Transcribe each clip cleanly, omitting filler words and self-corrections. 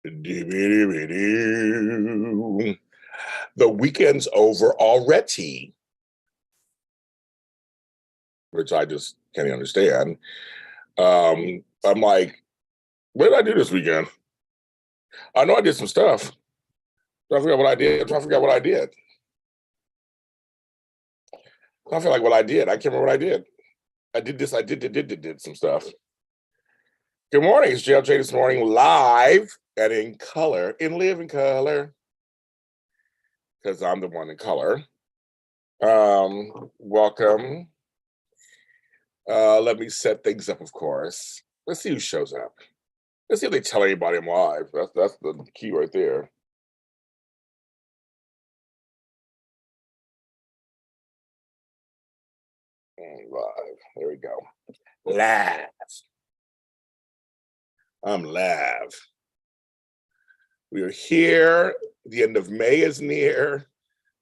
Doo-be-doo-be-doo. The weekend's over already, which I just can't understand. I'm like, what did I do this weekend? I know I did some stuff. I forgot what I did. I forgot what I did. I feel like what I did. I can't remember what I did. I did this. I did some stuff. Good morning. It's JLJ this morning, live and in color, in living color, because I'm the one in color. Welcome. Let me set things up, of course. Let's see who shows up. Let's see if they tell anybody I'm live. That's the key right there. Live. There we go. Live. I'm live. We are here. The end of May is near.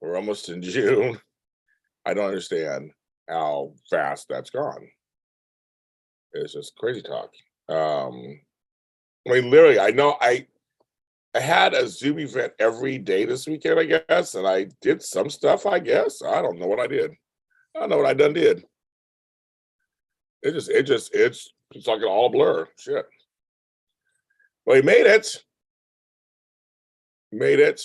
We're almost in June. I don't understand how fast that's gone. It's just crazy talk. I mean, literally, I know I had a Zoom event every day this weekend, I guess, and I did some stuff, I guess. I don't know what I did. I don't know what I done did. It's like an all blur. Shit. Well, he made it. Made it.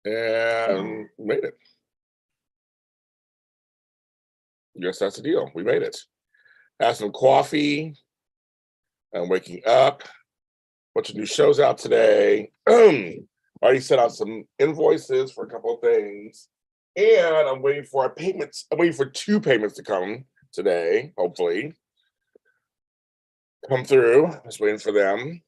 And made it. Guess that's the deal. We made it. Had some coffee. I'm waking up. Bunch of new shows out today. Already sent out some invoices for a couple of things. And I'm waiting for a payment. I'm waiting for 2 payments to come today, hopefully. Come through. Just waiting for them.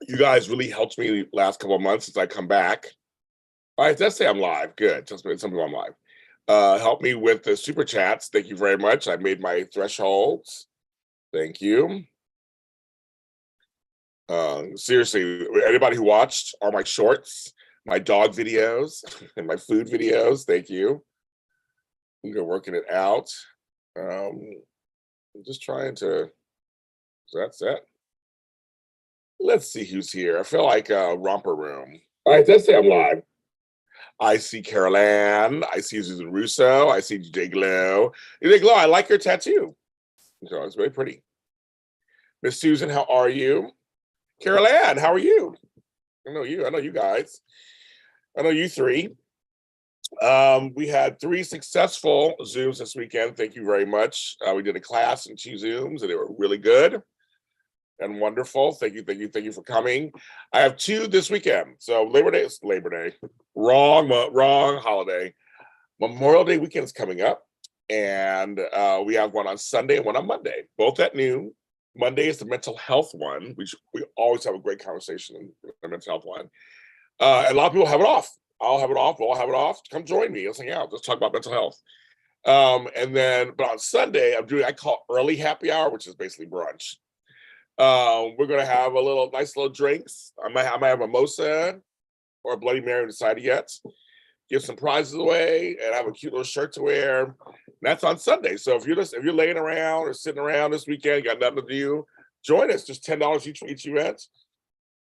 You guys really helped me the last couple of months since I come back. All right, let's say I'm live. Good. Just some people I'm live. Help me with the super chats. Thank you very much. I made my thresholds. Thank you. Seriously, anybody who watched all my shorts, my dog videos, and my food videos, thank you. We're working it out. I'm just trying to. That's it. Let's see who's here. I feel like a romper room. All right, let's say I'm live. I see Carol Ann. I see Susan Russo. I see Jay Glow. Jay Glow, I like your tattoo. So it's very pretty. Miss Susan, how are you? Carol Ann, how are you? I know you. I know you guys. I know you 3. We had 3 successful Zooms this weekend. Thank you very much. We did a class and 2 Zooms, and they were really good and wonderful. Thank you for coming. I have 2 this weekend. So Labor Day. Wrong holiday. Memorial Day weekend is coming up, and we have one on Sunday and one on Monday, both at noon. Monday is the mental health one, which we always have a great conversation in the mental health one. And a lot of people have it off. I'll have it off. We'll all have it off. Come join me. Let's hang out. Let's talk about mental health. But on Sunday, I call early happy hour, which is basically brunch. We're gonna have nice little drinks. I might have a mimosa or a Bloody Mary, decided yet. Give some prizes away and have a cute little shirt to wear. And that's on Sunday. So if you're laying around or sitting around this weekend, got nothing to do, join us. Just $10 each event.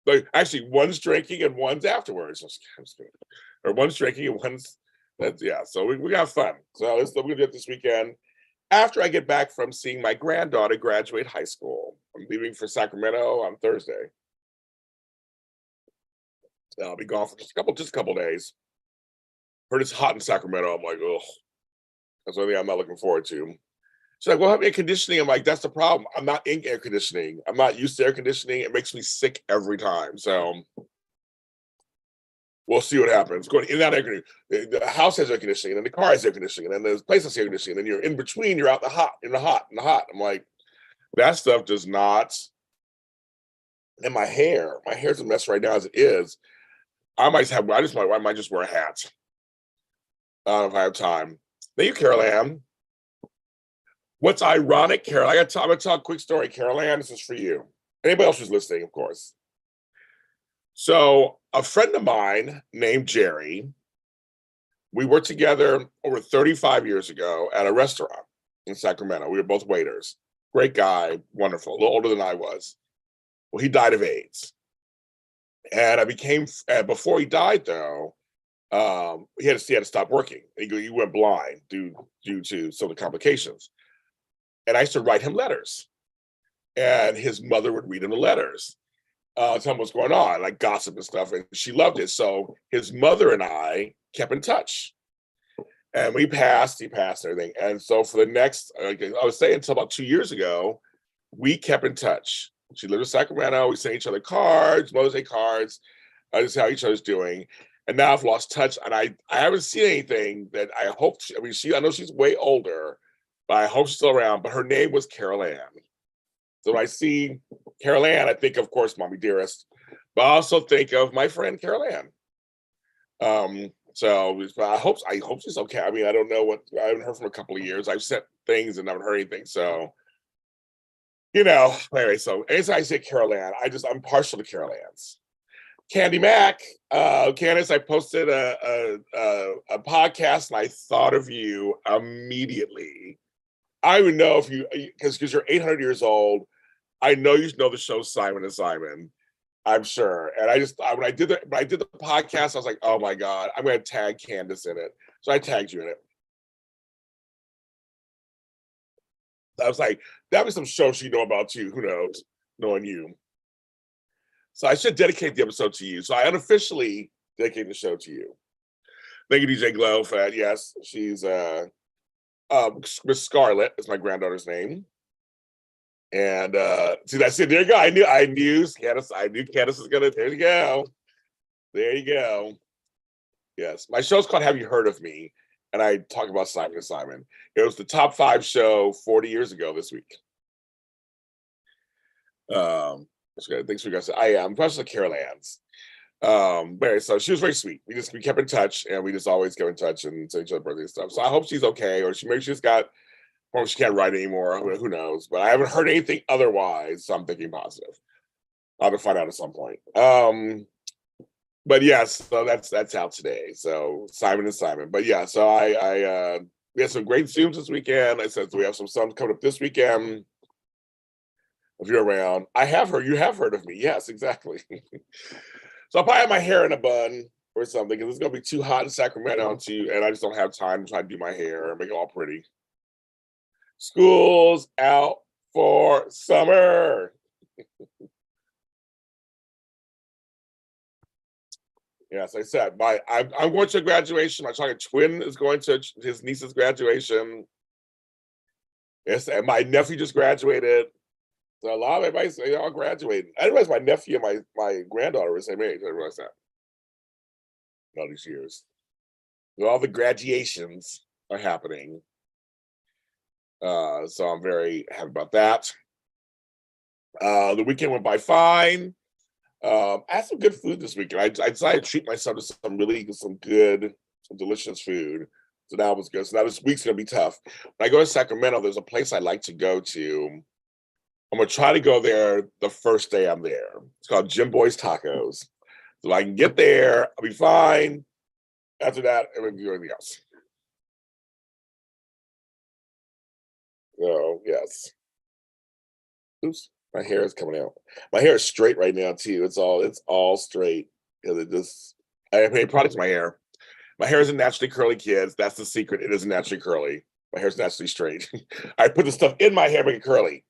Like actually, one's drinking and one's afterwards. Or one's drinking and one's So we got fun. So we're gonna do it this weekend. After I get back from seeing my granddaughter graduate high school, I'm leaving for Sacramento on Thursday. I'll be gone for just a couple days. Heard it's hot in Sacramento. I'm like, oh, that's one thing I'm not looking forward to. She's like, well, have air conditioning. I'm like, that's the problem. I'm not in air conditioning. I'm not used to air conditioning. It makes me sick every time. So we'll see what happens. Going in and out air conditioning. The house has air conditioning, and the car has air conditioning, and then the place has air conditioning, and then you're in between. You're out in the hot. I'm like, that stuff does not. And my hair's a mess right now as it is. I might just wear a hat. If I have time. Thank you, Carol Ann. What's ironic, Carol? I'm gonna tell a quick story. Carol Ann, this is for you. Anybody else who's listening, of course. So a friend of mine named Jerry, we worked together over 35 years ago at a restaurant in Sacramento. We were both waiters. great guy, wonderful, a little older than I was. Well, he died of AIDS. And I became, before he died though, he had to stop working. He went blind due to some of the complications. And I used to write him letters. And his mother would read him the letters, tell him what's going on, like gossip and stuff. And she loved it. So his mother and I kept in touch. And he passed and everything. And so for the next, I was saying until about 2 years ago, we kept in touch. She lived in Sacramento. We sent each other cards, Mother's Day cards, just how each other's doing. And now I've lost touch, and I haven't seen anything that I hope. I know she's way older, but I hope she's still around. But her name was Carol Ann. So when I see Carol Ann, I think, of course, Mommy Dearest, but I also think of my friend Carol Ann. So I hope she's okay. I mean, I don't know I haven't heard from a couple of years. I've sent things and I haven't heard anything. So, anyway, so anytime I say Carol Ann, I'm partial to Carol Ann's. Candy Mac, Candace, I posted a podcast and I thought of you immediately. I would know if because you're 800 years old. I know you know the show Simon and Simon. I'm sure. And when I did the podcast, I was like, oh my God, I'm going to tag Candace in it. So I tagged you in it. I was like, that'd be some show she know about too. Who knows? Knowing you. So I should dedicate the episode to you. So I unofficially dedicate the show to you. Thank you, DJ Glow, for that. Yes, she's Miss Scarlett is my granddaughter's name. And see, that's it. There you go. I knew Candace. I knew Candace was gonna. There you go. There you go. Yes, my show's called "Have You Heard of Me?" and I talk about Simon and Simon. It was the top 5 show 40 years ago this week. Thanks for you guys. I am partial to Carol Ann's. So she was very sweet. We kept in touch, and we just always kept in touch and say each other birthday stuff. So I hope she's okay, or maybe she's got. Well, she can't write anymore. Who knows? But I haven't heard anything otherwise, so I'm thinking positive. I'll have to find out at some point. But yes, so that's out today. So Simon and Simon. But yeah, so we had some great Zooms this weekend. I said we have some Zooms coming up this weekend. If you're around, you have heard of me. Yes, exactly. So I'll probably have my hair in a bun or something because it's gonna be too hot in Sacramento, and I just don't have time to try to do my hair and make it all pretty. School's out for summer. Yes, I said, I'm going to graduation. My child twin is going to his niece's graduation. Yes, and my nephew just graduated. So a lot of everybody say they all graduated. I realize my nephew and my granddaughter were the same age. I realized that. All these years. So all the graduations are happening. So I'm very happy about that. The weekend went by fine. I had some good food this weekend. I decided to treat myself to some delicious food. So that was good. So now this week's gonna be tough. When I go to Sacramento, there's a place I like to go to. I'm gonna try to go there the first day I'm there. It's called Jim Boy's Tacos. So I can get there, I'll be fine. After that, I'm gonna do everything else. So yes. Oops, my hair is coming out. My hair is straight right now too. It's all straight because I pay products to my hair. My hair isn't naturally curly, kids. That's the secret. It isn't naturally curly. My hair's naturally straight. I put the stuff in my hair, make it curly.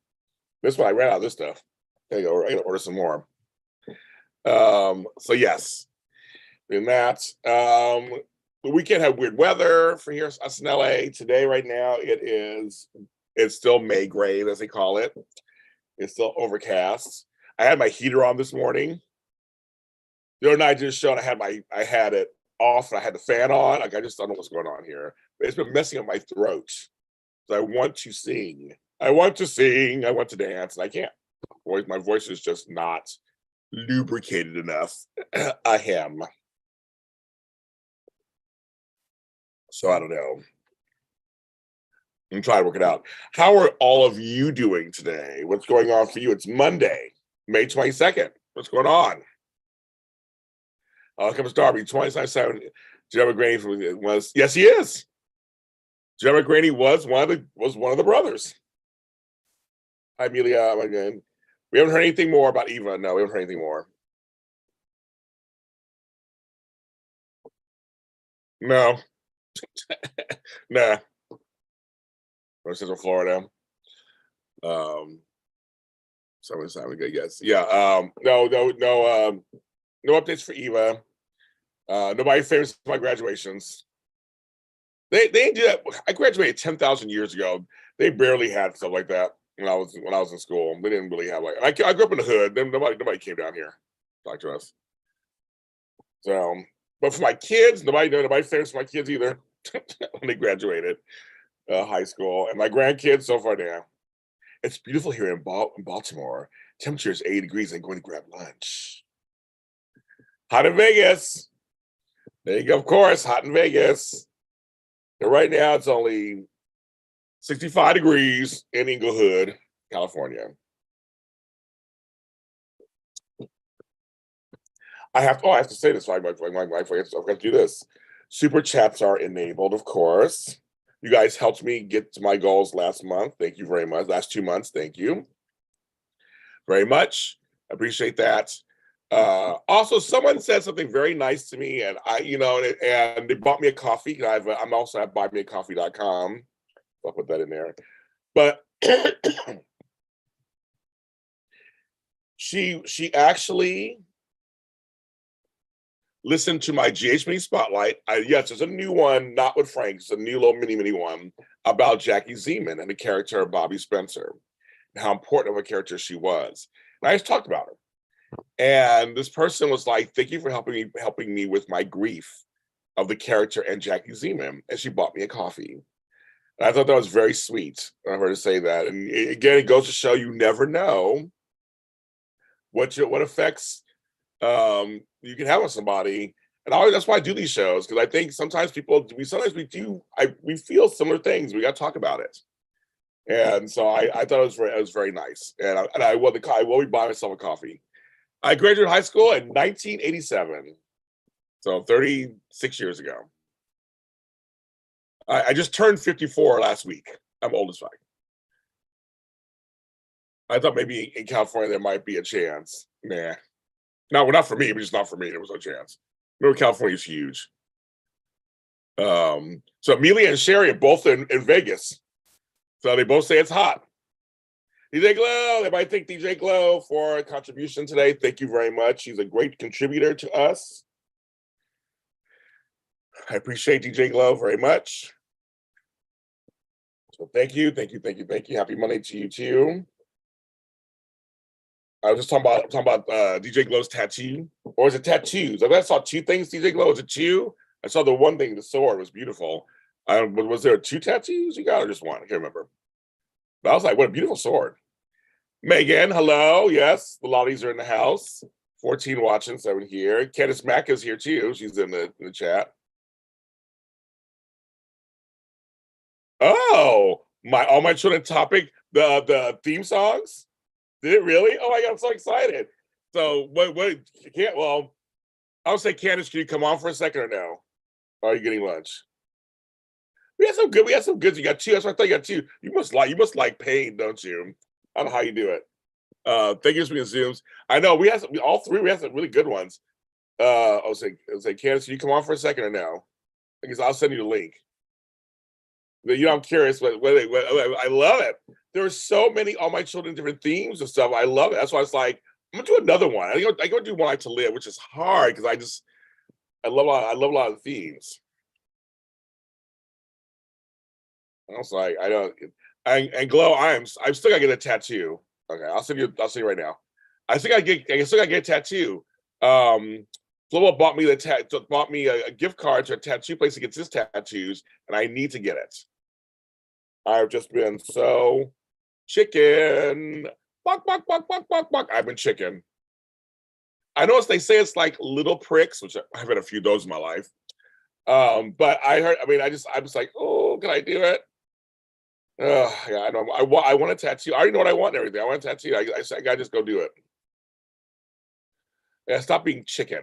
This one I ran out of this stuff. I gotta order some more. So yes, in that. The weekend had weird weather for here, us in LA. Today, right now, it's still May gray, as they call it. It's still overcast. I had my heater on this morning. The other night just showed I had it off and I had the fan on. Like I just don't know what's going on here. But it's been messing up my throat. So I want to sing. I want to sing. I want to dance, and I can't. My voice is just not lubricated enough. I am. So I don't know. I'm trying to work it out. How are all of you doing today? What's going on for you? It's Monday, May 22nd. What's going on? Comes Darby, 27. Gemma Graney was, yes, he is. Gemma Graney was one of the brothers. Hi, Amelia. Again, we haven't heard anything more about Eva. No, we haven't heard anything more. No, nah. We're Central Florida. Um, someone's having a good guess. Yeah. No updates for Eva. Nobody famous for my graduations. They didn't do that. I graduated 10,000 years ago. They barely had stuff like that when I was in school. They didn't really have like I grew up in the hood. Then nobody came down here to talk to us. So, but for my kids, nobody famous for my kids either when they graduated high school. And my grandkids so far now. It's beautiful here in Baltimore. Temperature is 80 degrees and going to grab lunch. Hot in Vegas. There you go. Of course, hot in Vegas. And right now it's only 65 degrees in Inglewood, California. I have to say this. My wife, I have to do this. Super chats are enabled, of course. You guys helped me get to my goals last month. Thank you very much. Last 2 months. Thank you very much. I appreciate that. Also, someone said something very nice to me, and and they bought me a coffee. I'm also at buymeacoffee.com. I'll put that in there. But she actually listened to my GH Spotlight. Yes, there's a new one, not with Frank. It's a new little mini one about Jackie Zeman and the character of Bobby Spencer, and how important of a character she was. And I just talked about her. And this person was like, "Thank you for helping me with my grief of the character and Jackie Zeman." And she bought me a coffee. And I thought that was very sweet of her to say that. And again, it goes to show you never know what effects you can have on somebody. And that's why I do these shows, because I think sometimes we feel similar things. We got to talk about it. And so I thought it was very nice. And I will be buying myself a coffee. I graduated high school in 1987, so 36 years ago. I just turned 54 last week. I'm old as fuck. I thought maybe in California there might be a chance. Nah. No, well, not for me, but just not for me. There was no chance. Remember, California's huge. So Amelia and Sherry are both in Vegas. So they both say it's hot. DJ Glow, everybody thank DJ Glow for a contribution today. Thank you very much. He's a great contributor to us. I appreciate DJ Glow very much. So thank you. Happy Monday to you too. I was just talking about DJ Glow's tattoo, or is it tattoos? I saw two things. DJ Glow, was it two? I saw the one thing, the sword was beautiful. Was there two tattoos you got, or just one? I can't remember. But I was like, what a beautiful sword. Megan, hello. Yes, the Lotties are in the house. 14 watching, 7 here. Candice Mack is here too. She's in the chat. Oh, all my children topic, the theme songs. Did it really? Oh my god, I'm so excited. So what can't well, I'll say, Candice, can you come on for a second or no? Or are you getting lunch? We had some good. You got two. That's why I thought you got two. You must like pain, don't you? I don't know how you do it. Thank you for being Zooms. I know we had all three, we had some really good ones. I'll say, Candice, can you come on for a second or no? I guess I'll send you the link. I'm curious, but I love it. There's so many All My Children different themes and stuff. I love it. That's why it's like, I'm gonna do another one. I'm gonna do One Life to Live, which is hard because I love a lot of themes. I was like, I don't. And Glow, I'm still gotta get a tattoo. Okay, I'll send you right now. I still gotta get a tattoo. Flo bought me a gift card to a tattoo place to get his tattoos, and I need to get it. I've just been so chicken. Buck. I've been chicken. I know they say it's like little pricks, which I've had a few of those in my life. But I'm just like, oh, can I do it? Yeah, I know. I want a tattoo. I already know what I want and everything. I want a tattoo. I gotta just go do it. Yeah, stop being chicken.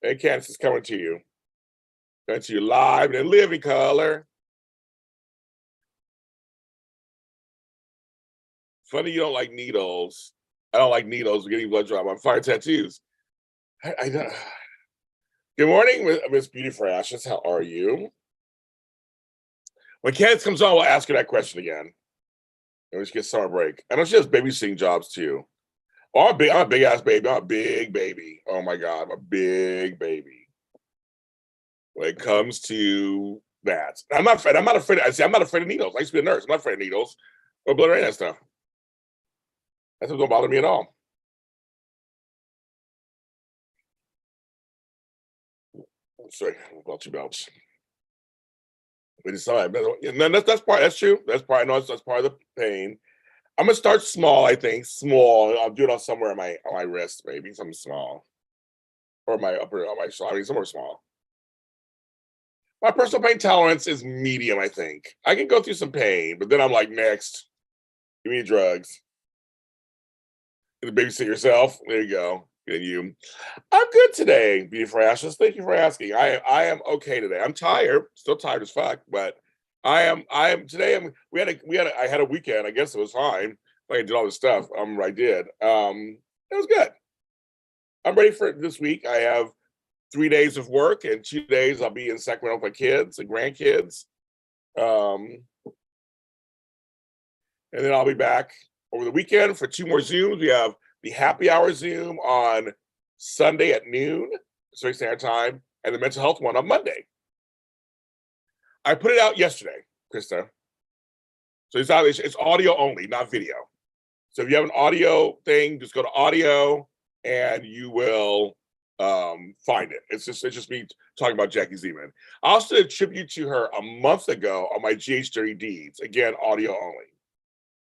Hey, Candace is coming to you. Coming to you live and in living color. Funny you don't like needles. I don't like needles. Getting blood drawn. I'm fire tattoos. I don't. Good morning, Miss Beauty for Ashes. How are you? When Candace comes on, we'll ask her that question again. And we should get summer break. I know she has babysitting jobs too. Oh, I'm a big ass baby. I'm a big baby. Oh my god, I'm a big baby. When it comes to that, I'm not afraid. I'm not afraid. I say I'm not afraid of needles. I used to be a nurse. I'm not afraid of needles or blood or any of that stuff. That stuff don't bother me at all. Sorry, about two belts. We decide. And that's part. That's true. That's part. I know that's part of the pain. I'm gonna start small. I think small. I'll do it on somewhere on my wrist, maybe something small, or my upper on my shoulder. I mean, somewhere small. My personal pain tolerance is medium. I think I can go through some pain, but then I'm like, next, give me drugs. You babysit yourself. There you go. And you, I'm good today, Beauty for Ashes. Thank you for asking. I am okay today. I'm tired, still tired as fuck, but I am today. I had a weekend. I guess it was fine. I did all this stuff. I did. It was good. I'm ready for this week. I have 3 days of work and 2 days I'll be in Sacramento with my kids and grandkids. Um, and then I'll be back over the weekend for 2 more Zooms. We have the happy hour Zoom on Sunday at noon, Pacific Standard Time, and the mental health one on Monday. I put it out yesterday, Krista. So it's audio only, not video. So if you have an audio thing, just go to audio and you will find it. It's just me talking about Jackie Zeman. I also did a tribute to her a month ago on my GH Dirty Deeds. Again, audio only.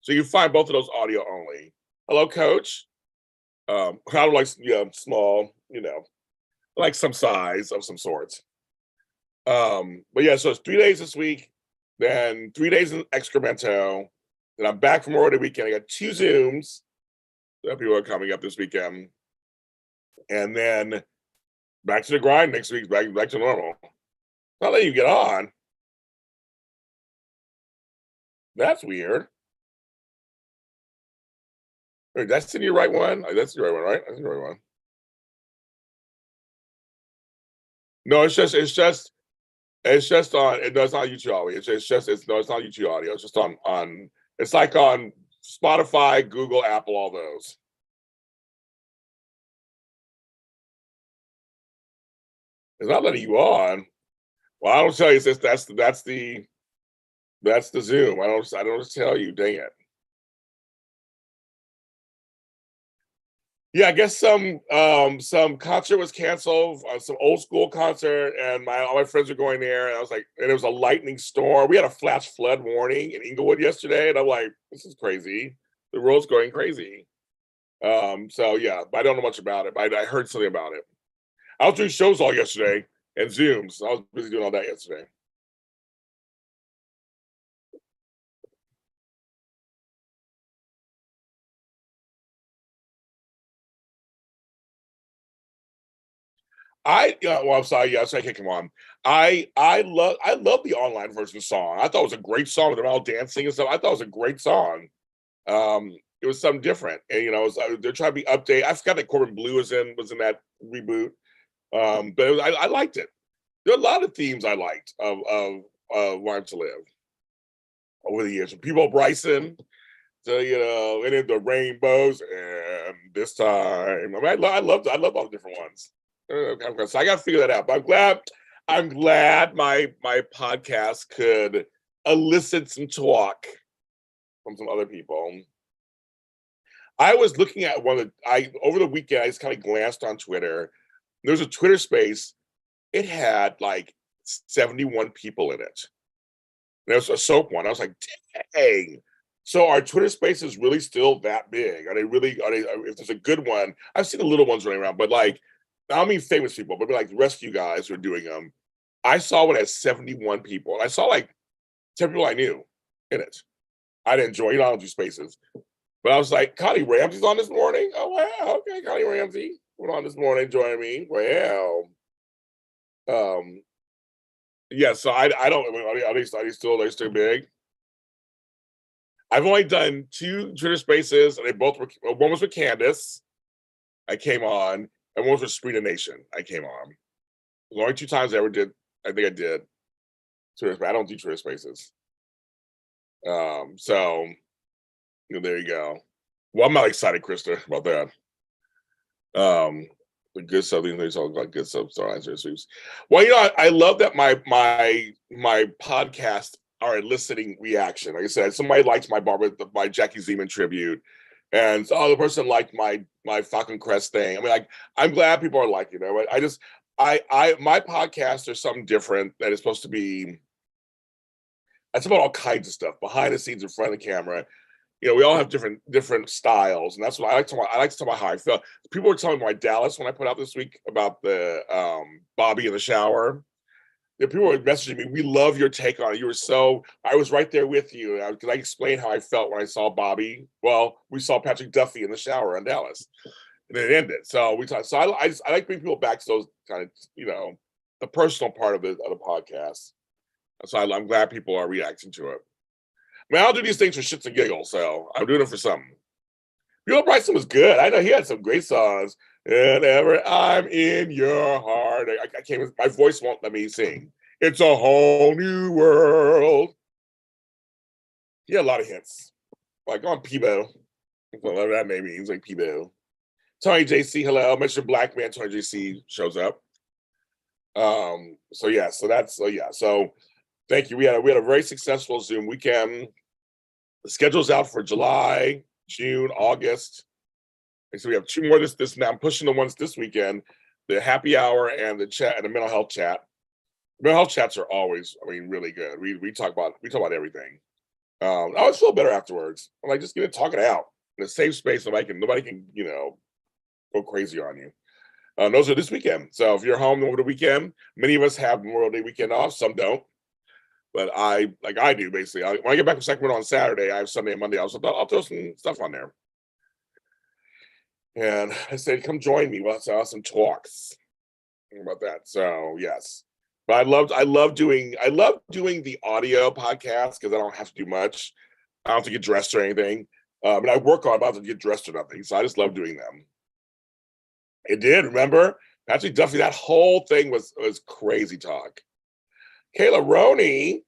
So you find both of those audio only. Hello, Coach. I don't like small, like some size of some sorts. But yeah, so it's 3 days this week, then 3 days in Excremento. Then I'm back from already weekend. I got 2 Zooms that people are coming up this weekend. And then back to the grind next week, back to normal. Not letting you get on. That's weird. Wait, that's in your right one? That's the right one, right? That's the right one. No, it's just on. No, it's not YouTube audio. It's not YouTube audio. It's just on. It's like on Spotify, Google, Apple, all those. It's not letting you on. Well, I don't tell you. It's just, that's the Zoom. I don't tell you. Dang it. Yeah, I guess some concert was canceled, some old school concert, and all my friends were going there, and I was like, and it was a lightning storm. We had a flash flood warning in Inglewood yesterday, and I'm like, this is crazy. The world's going crazy. So yeah, but I don't know much about it, but I heard something about it. I was doing shows all yesterday and Zooms. I was busy doing all that yesterday. Well, I'm sorry. Yeah, I can't come on. I love the online version of the song. I thought it was a great song. They're all dancing and stuff. I thought it was a great song. It was something different, and they're trying to be updated. I forgot that Corbin Blue was in that reboot. But I liked it. There are a lot of themes I liked of Learn to Live over the years. From People Bryson to and then the rainbows, and this time I loved all the different ones. So I got to figure that out. But I'm glad my podcast could elicit some talk from some other people. I was looking at over the weekend. I just kind of glanced on Twitter. There was a Twitter space. It had like 71 people in it. There was a soap one. I was like, dang. So our Twitter space is really still that big? Are they? If there's a good one, I've seen the little ones running around, but like, I don't mean famous people, but like rescue guys who are doing them. I saw one at 71 people. I saw like 10 people I knew in it. I didn't join. I don't do spaces. But I was like, Connie Ramsey's on this morning. Oh wow, okay, Connie Ramsey went on this morning, join me. Wow. Um, yeah, so I don't. Are they still big? I've only done 2 Twitter Spaces, and they both were. One was with Candace, I came on, and one was with Sprina Nation, I came on. The only 2 times I ever did. I think I did Twitter. I don't do Twitter Spaces. So there you go. Well, I'm not excited, Krista, about that. The good stuff. They talk about good stuff. Answer sweeps. Well, I love that my podcast are eliciting reaction. Like I said, somebody liked my Jackie Zeman tribute, and the person liked my Falcon Crest thing. I mean, I'm glad people are liking it. My podcasts are something different that is supposed to be. It's about all kinds of stuff behind the scenes, in front of the camera. We all have different styles, and that's what I like to talk about. I like to talk about how I felt. People were telling me my Dallas when I put out this week about the Bobby in the shower. People were messaging me, "We love your take on it. I was right there with you," because I explained how I felt when I saw Bobby. Well, we saw Patrick Duffy in the shower on Dallas, and then it ended. So we talked. So I like bringing people back to those kind of the personal part of the podcast. So I'm glad people are reacting to it. I mean, I'll do these things for shits and giggles, so I'm doing it for something. Bill Bryson was good. I know he had some great songs. Whenever I'm in your heart, I can't. My voice won't let me sing. It's a whole new world. He had a lot of hits, like on Peebo. Whatever that name means, like Peebo. Tony JC, hello. Mr. Black Man, Tony JC shows up. So thank you. We had a very successful Zoom weekend. The schedule's out for July, June, August. And so we have 2 more this now. I'm pushing the ones this weekend, the happy hour and the chat and the mental health chat. Mental health chats are always, really good. We talk about everything. I always feel better afterwards. I'm like, just get talking out in a safe space so nobody can, go crazy on you. Those are this weekend. So if you're home over the weekend, many of us have Memorial Day weekend off, some don't. But I do basically. When I get back from Sacramento on Saturday, I have Sunday and Monday. I'll throw some stuff on there. And I said, come join me. We'll have some talks about that. So yes. But I love doing the audio podcast because I don't have to do much. I don't have to get dressed or anything. But I work on about to get dressed or nothing. So I just love doing them. It did, remember? Patrick Duffy, that whole thing was crazy talk. Kayla Roney,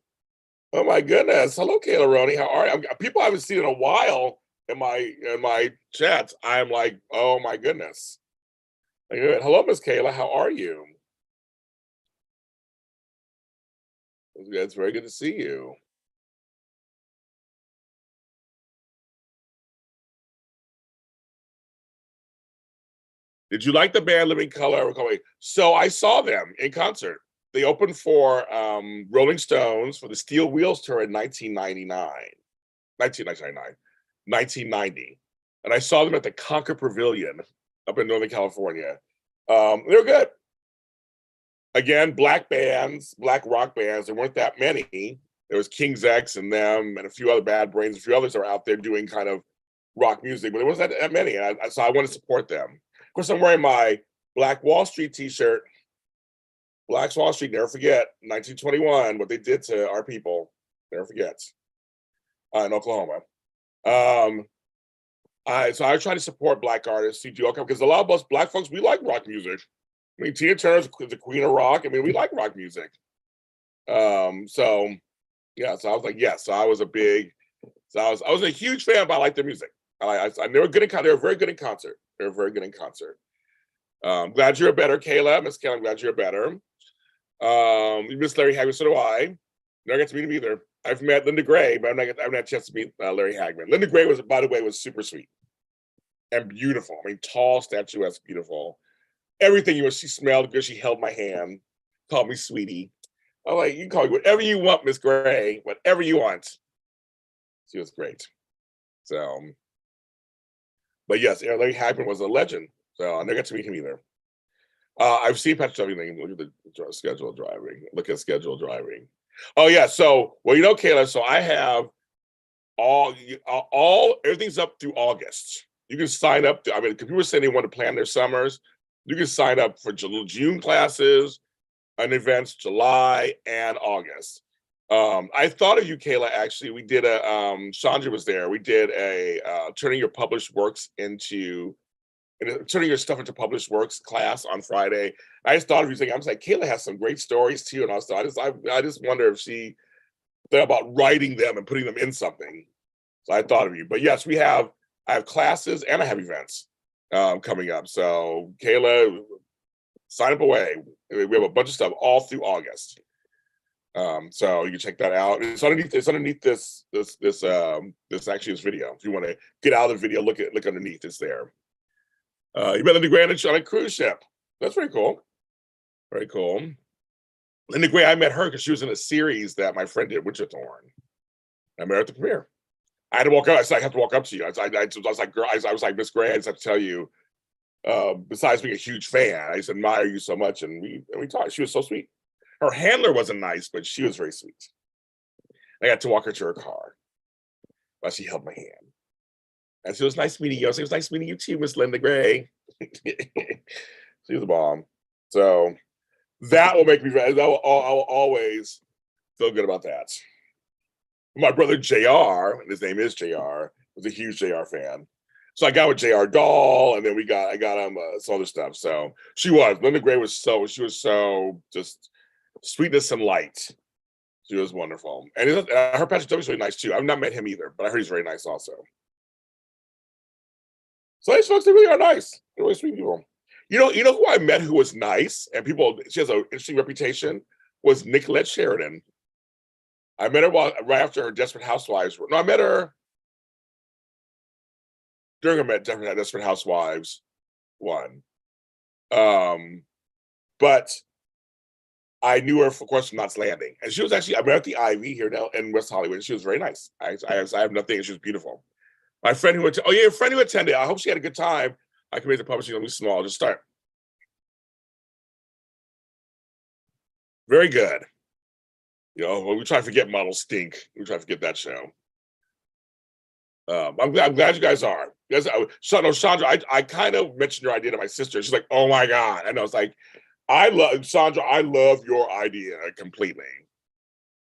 oh my goodness! Hello, Kayla Roney. How are you? People I haven't seen in a while in my chats. I'm like, oh my goodness. Hello, Miss Kayla. How are you? It's very good to see you. Did you like the band Living Color? So I saw them in concert. They opened for Rolling Stones for the Steel Wheels tour in 1990. And I saw them at the Concord Pavilion up in Northern California. They were good. Again, black rock bands. There weren't that many. There was King's X and them and a few other Bad Brains. A few others are out there doing kind of rock music, but there wasn't that many. So I want to support them. Of course, I'm wearing my Black Wall Street t-shirt. Black Wall Street, never forget, 1921, what they did to our people. Never forget. In Oklahoma. I try to support black artists who do because a lot of us black folks, we like rock music. I mean, Tina Turner's the queen of rock. I mean, we like rock music. So I was like, yes. So I was a huge fan, but I like their music. They were good they were very good in concert. They were very good in concert. Glad you're better, Kayla. Miss Kayla, I'm glad you're better. You miss Larry Hagman, so do I. Never get to meet him either. I've met Linda Gray, but I haven't had a chance to meet Larry Hagman. Linda Gray by the way, was super sweet and beautiful. I mean, tall, statuesque, beautiful. Everything she smelled good. She held my hand, called me sweetie. I'm like, you can call me whatever you want, Miss Gray, whatever you want. She was great. So, but yes, Larry Hagman was a legend. So I never got to meet him either. I've seen Patrick Duffy. Look at the schedule driving. Look at schedule driving. Oh yeah. So Kayla. So I have all everything's up through August. You can sign up. Because people were saying they want to plan their summers. You can sign up for June classes and events, July and August. I thought of you, Kayla. Actually, we did Chandra was there. We did a turning your published works into turning your stuff into published works class on Friday. I just thought of you thinking, I was like, Kayla has some great stories too, and also I just wonder if she thought about writing them and putting them in something. So I thought of you. But yes, I have classes and I have events coming up. So Kayla, sign up away. We have a bunch of stuff all through August. So you can check that out. It's underneath this actually this video. If you want to get out of the video, look underneath, it's there. You met Linda Gray on a cruise ship. That's very cool. Very cool. Linda Gray, I met her because she was in a series that my friend did, Witcherthorn. I met her at the premiere. I had to walk up. I said, I have to walk up to you. I was like, girl, I was like, Miss Gray, I just have to tell you, besides being a huge fan, I just admire you so much. And we talked. She was so sweet. Her handler wasn't nice, but she was very sweet. I got to walk her to her car, but she held my hand. And so it was nice meeting you. I said, it was nice meeting you too, Miss Linda Gray. She was a bomb. So that will make me, I will always feel good about that. My brother JR, and his name is JR, was a huge JR fan. So I got with JR Doll, and then I got him some other stuff. So Linda Gray was so just sweetness and light. She was wonderful. And her Patrick W is really nice too. I've not met him either, but I heard he's very nice also. So these folks, they really are nice. They're really sweet people. You know who I met who was nice and she has an interesting reputation, was Nicolette Sheridan. I met her right after her Desperate Housewives. No, I met her during her Desperate Housewives one. But I knew her, of course, from Knots Landing. And she was actually, I met her at the Ivy here now in West Hollywood. She was very nice. I have nothing, and she was beautiful. My friend who your friend who attended, I hope she had a good time. I can make the publishing a little small. Just start. Very good. We try to forget Model Stink. We try to forget that show. I'm glad you guys are. Chandra, I kind of mentioned your idea to my sister. She's like, oh my God. And I was like, Chandra, I love your idea completely.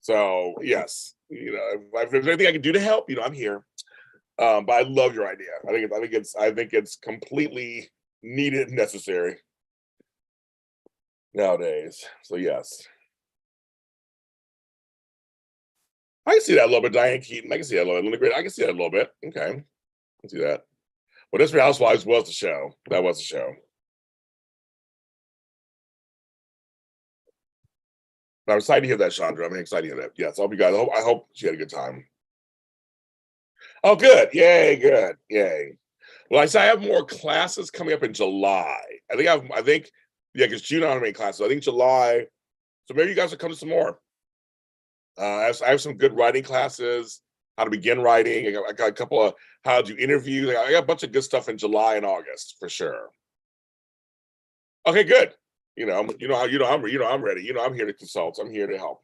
So yes, if there's anything I can do to help, I'm here. But I love your idea. I think it's completely needed and necessary nowadays. So yes. I can see that a little bit. Diane Keaton, I can see that a little bit. I can see that a little bit. Okay. I can see that. Well, Desperate Housewives was the show. That was the show. I'm excited to hear that, Chandra. I'm excited to hear that. Yes, I hope you guys, I hope she had a good time. Oh, good. Yay, good. Yay. Well, I have more classes coming up in July. I think, because June I don't have any classes. I think July. So maybe you guys will come to some more. I have some good writing classes, how to begin writing. I got a couple of how to do interviews. I got a bunch of good stuff in July and August for sure. Okay, good. I'm ready. I'm here to consult. I'm here to help.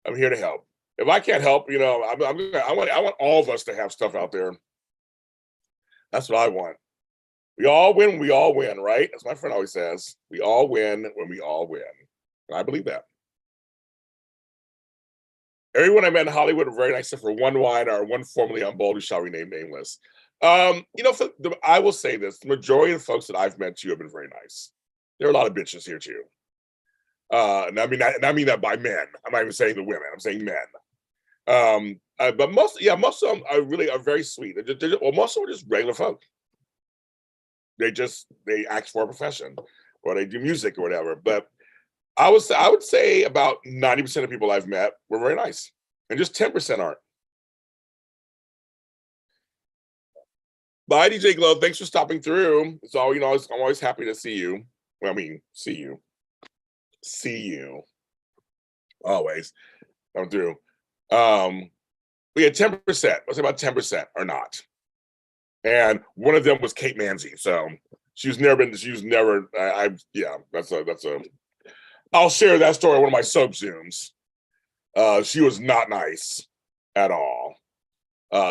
If I can't help, I want all of us to have stuff out there. That's what I want. We all win when we all win, right? As my friend always says, we all win when we all win. And I believe that. Everyone I met in Hollywood were very nice, except for one wine or one formerly on bold who shall remain nameless. I will say this: the majority of the folks that I've met too have been very nice. There are a lot of bitches here too. And I mean that by men. I'm not even saying the women. I'm saying men. But most of them are very sweet. Most of them are just regular folk. They act for a profession, or they do music or whatever. But I would say about 90% of people I've met were very nice, and just 10% aren't. Bye, DJ Glow. Thanks for stopping through. I'm always happy to see you. Well, I mean, see you. Always. I'm through. We had 10%. Let's say about 10% are not. And one of them was Kate Manzi. So I'll share that story on one of my soap Zooms. She was not nice at all.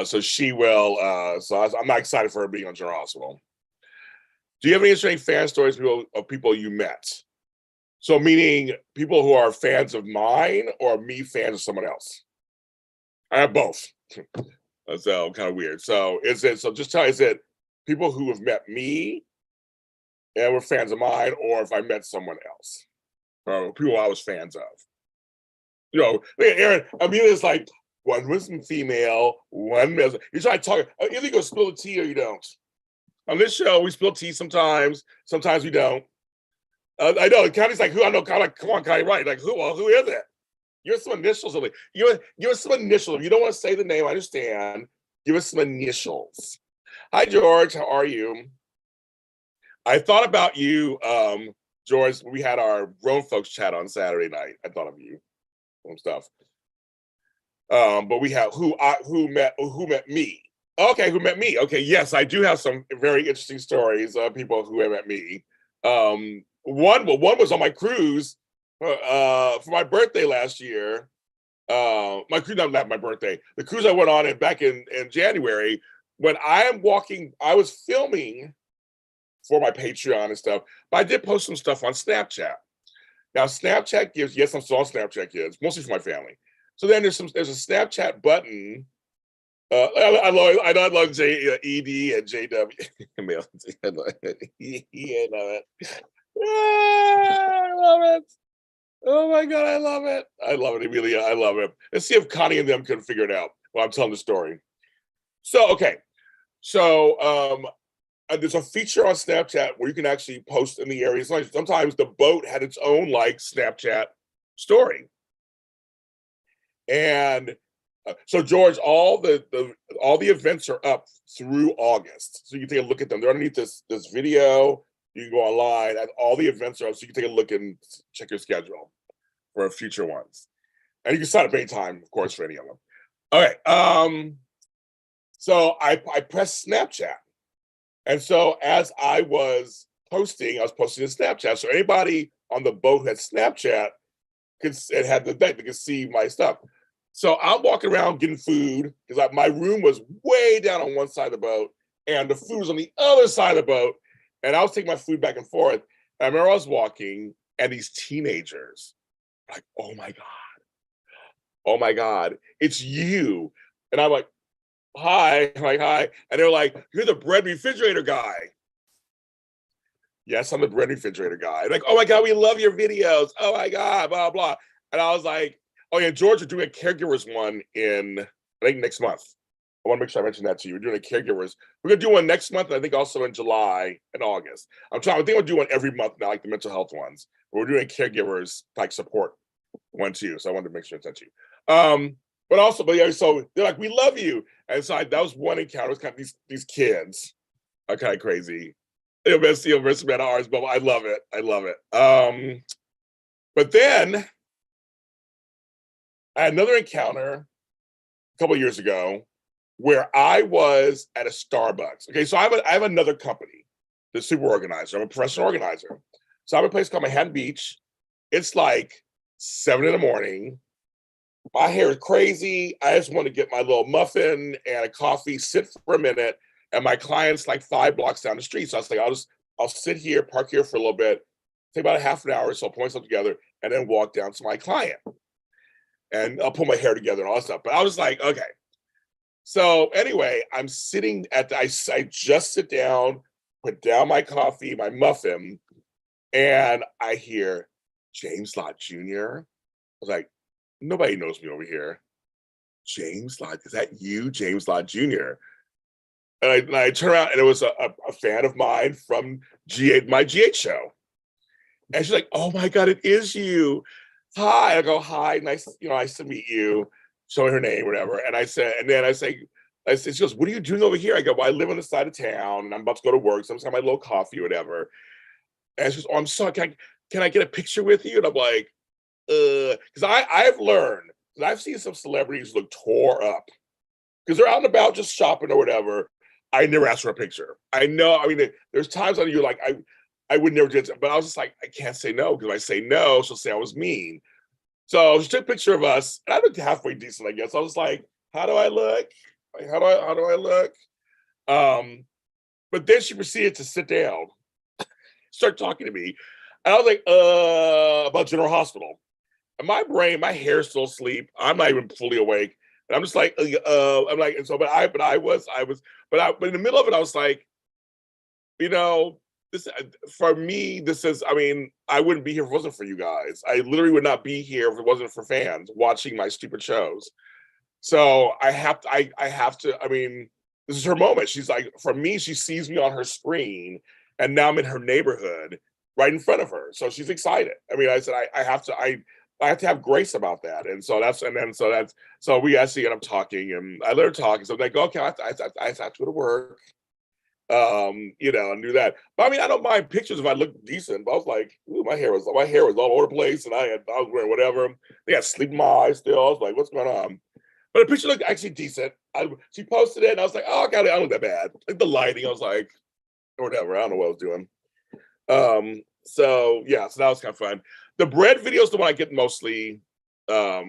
So she will, I'm not excited for her being on General Hospital. Do you have any interesting fan stories of people you met? So meaning people who are fans of mine or me fans of someone else? I have both. So kind of weird. So is it people who have met me and were fans of mine, or if I met someone else, or people I was fans of? You know, Aaron, I mean, it's like one was female, one male. You try to talk, either you go spill the tea or you don't. On this show, we spill tea sometimes we don't. I know, Connie's like, who? I know, Connie, like, come on, Connie, right? Like, who? Well, who is it? Give us some initials. Give us some initials. If you don't want to say the name, I understand. Give us some initials. Hi, George. How are you? I thought about you, George. We had our grown folks chat on Saturday night. I thought of you, some stuff. But we have who met me. Okay, who met me? Okay, yes, I do have some very interesting stories of people who have met me. One was on my cruise for my birthday last year. My cruise, not my birthday. The cruise I went on back in January. When I was filming for my Patreon and stuff, but I did post some stuff on Snapchat. Now, Snapchat gives, yes, I'm still on Snapchat, kids, mostly for my family. So then there's a Snapchat button. I love ED and JW. I love it. I love it. Oh my God, I love it. I love it, Amelia. I love it. Let's see if Connie and them can figure it out while I'm telling the story. So, okay. So, there's a feature on Snapchat where you can actually post in the areas. Like sometimes the boat had its own like Snapchat story. And so George, all the events are up through August. So you can take a look at them. They're underneath this video. You can go online and all the events are up. So you can take a look and check your schedule for future ones. And you can sign up anytime, of course, for any of them. Okay. So I pressed Snapchat. And so as I was posting to Snapchat. So anybody on the boat who had Snapchat had the event, they could see my stuff. So I'm walking around getting food because my room was way down on one side of the boat and the food was on the other side of the boat. And I was taking my food back and forth. And I remember I was walking and these teenagers like, oh my God, it's you. And I'm like, hi. I'm like, hi. And they're like, you're the bread refrigerator guy. Yes, I'm the bread refrigerator guy. Like, oh my God, we love your videos. Oh my God, blah, blah. And I was like, oh yeah, George, we're doing a Caregivers one in, I think, next month. I want to make sure I mention that to you. We're doing a Caregivers. We're going to do one next month, and I think also in July and August. I think I'll do one every month now, like the mental health ones. But we're doing a Caregivers like support one too. So I wanted to make sure it's sent to you. But yeah, so they're like, we love you. And so that was one encounter. It was kind of these kids are kind of crazy. They're best man ours, but I love it. I love it. But then I had another encounter a couple of years ago where I was at a Starbucks. Okay, so I have another company, the Super Organizer. I'm a professional organizer. So I have a place called Manhattan Beach. It's like 7 a.m. My hair is crazy. I just want to get my little muffin and a coffee, sit for a minute, and my client's like 5 blocks down the street. So I was like, I'll sit here, park here for a little bit, take about a half an hour, so I'll put myself together, and then walk down to my client. And I'll put my hair together and all that stuff. But I was like, okay. So anyway, I'm sitting I just sit down, put down my coffee, my muffin, and I hear James Lott Jr. I was like, nobody knows me over here. James Lott, is that you, James Lott Jr.? And I turn around and it was a fan of mine from my GH show. And she's like, oh my God, it is you. Hi. I go, hi, nice to meet you. Show her name, whatever. And I say, she goes, what are you doing over here? I go, well, I live on the side of town and I'm about to go to work. So I'm just having my little coffee or whatever. And she goes, oh, I'm sorry, can I get a picture with you? And I'm like, because I've learned, because I've seen some celebrities look tore up because they're out and about just shopping or whatever. I never asked for a picture. I know, I mean, there's times when you're like, I would never do it, but I was just like, I can't say no, because if I say no, she'll say I was mean. So she took a picture of us, and I looked halfway decent, I guess. I was like, how do I look? Like, how do I look? But then she proceeded to sit down, start talking to me. And I was like, about General Hospital. And my brain, my hair's still asleep. I'm not even fully awake. And I'm just like, I'm like, and so, but in the middle of it, I was like, you know, this for me, this is, I mean, I wouldn't be here if it wasn't for you guys. I literally would not be here if it wasn't for fans watching my stupid shows. So I have to, I mean, this is her moment. She's like, for me, she sees me on her screen and now I'm in her neighborhood right in front of her. So she's excited. I mean, I said, I have to have grace about that. And so so we actually end up talking and I let her talk. And so I'm like, okay, I have to go to work, you know, and do that. But I mean, I don't mind pictures if I look decent. But I was like, ooh, my hair was all over the place, and I was wearing whatever. They had sleep in my eyes still. I was like, what's going on? But the picture looked actually decent. She posted it, and I was like, oh, I got it. I don't look that bad. Like the lighting, I was like, whatever. I don't know what I was doing. So yeah, so that was kind of fun. The bread video is the one I get mostly. The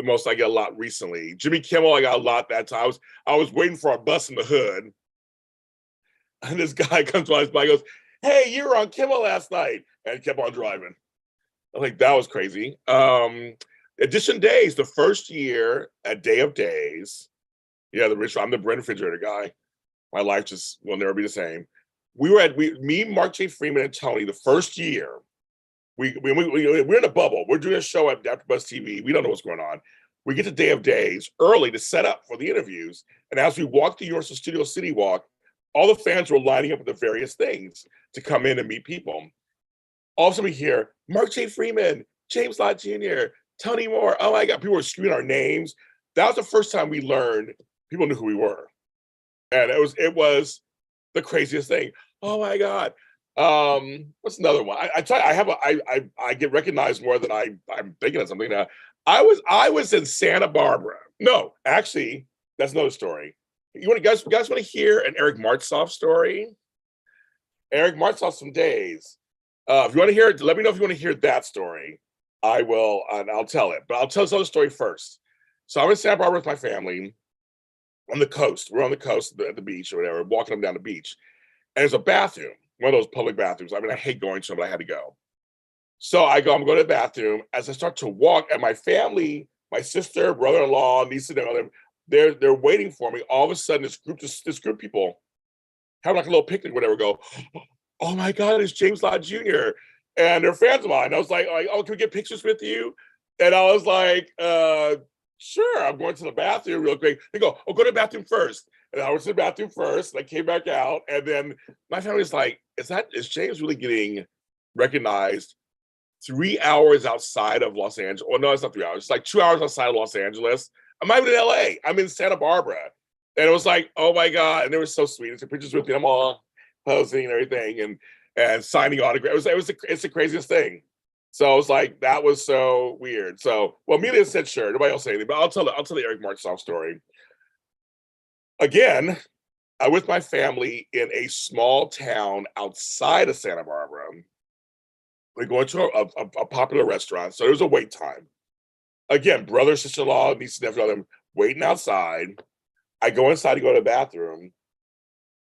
most I get a lot recently. Jimmy Kimmel, I got a lot that time. I was waiting for a bus in the hood. And this guy comes by his bike and goes, hey, you were on Kimmel last night. And kept on driving. I think that was crazy. Edition Days, the first year at Day of Days. Yeah, I'm the bread refrigerator guy. My life just will never be the same. Me, Mark J. Freeman, and Tony, the first year, we're in a bubble. We're doing a show at AfterBuzz TV. We don't know what's going on. We get to Day of Days early to set up for the interviews. And as we walk the Universal Studio City Walk, all the fans were lining up with the various things to come in and meet people. All of a sudden we hear Mark J. Freeman, James Lott Jr., Tony Moore. Oh my God, people were screaming our names. That was the first time we learned people knew who we were. And it was the craziest thing. Oh my God. What's another one? I get recognized more than I'm thinking of something now. I was in Santa Barbara. No, actually, that's another story. You guys want to hear an Eric Martsolf story? Eric Martsolf some days. If you want to hear it, let me know if you want to hear that story. I will, and I'll tell it. But I'll tell this other story first. So I'm in Santa Barbara with my family on the coast. We're on the coast at the beach or whatever, walking them down the beach. And there's a bathroom, one of those public bathrooms. I mean, I hate going to them, but I had to go. So I'm going to the bathroom. As I start to walk, and my family, my sister, brother-in-law, niece and nephew, they're waiting for me. All of a sudden, this group of people having like a little picnic, whatever, go, oh my God, it's James Lott Jr. And they're fans of mine. I was like, oh, can we get pictures with you? And I was like, sure, I'm going to the bathroom real quick. They go, oh, go to the bathroom first. And I went to the bathroom first, and I came back out. And then my family's like, is James really getting recognized 3 hours outside of Los Angeles? Well, no, it's not 3 hours. It's like 2 hours outside of Los Angeles. I'm not even in LA. I'm in Santa Barbara. And it was like, oh my God. And they were so sweet. I took pictures with me. I'm all posing and everything and signing autographs. It's the craziest thing. So I was like, that was so weird. So, well, Amelia said, sure. Nobody else said anything, but I'll tell the Eric Martsolf story. Again, I was with my family in a small town outside of Santa Barbara. We go into a popular restaurant. So there was a wait time. Again, brother, sister-in-law, niece, nephew, them waiting outside. I go inside to go to the bathroom,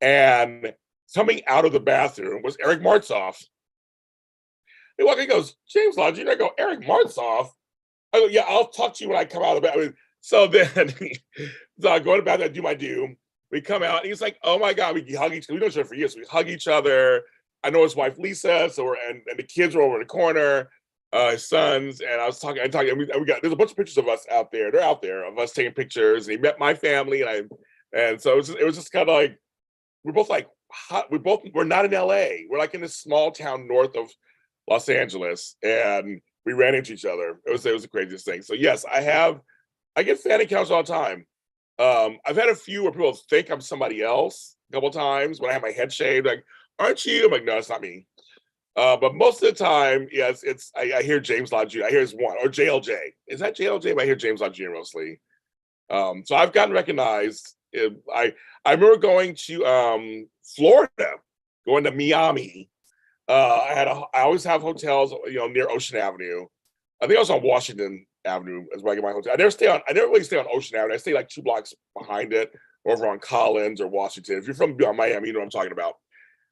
and coming out of the bathroom was Eric Martsolf. He walks in, he goes, James Lott Jr. I go, Eric Martsolf? I go, yeah, I'll talk to you when I come out of the bathroom. So then, so I go to the bathroom, I do my due. We come out, and he's like, oh my God, we hug each other. We know each other for years. So we hug each other. I know his wife, Lisa, so and the kids were over in the corner. His sons, and I talking, and we got, there's a bunch of pictures of us out there. They're out there of us taking pictures. And he met my family, and so it was just kind of like, we're both like, we're not in LA. We're like in this small town north of Los Angeles, and we ran into each other. It was the craziest thing. So yes, I get fan accounts all the time. I've had a few where people think I'm somebody else a couple times when I have my head shaved, like, aren't you? I'm like, no, it's not me. But most of the time, yes, I hear James Lott Jr. I hear his one, or JLJ. Is that JLJ? But I hear James Lott Jr. mostly. So I've gotten recognized. I remember going to Florida, going to Miami. I always have hotels, near Ocean Avenue. I think I was on Washington Avenue as where I get my hotel. I never really stay on Ocean Avenue. I stay like 2 blocks behind it, over on Collins or Washington. If you're from Miami, you know what I'm talking about.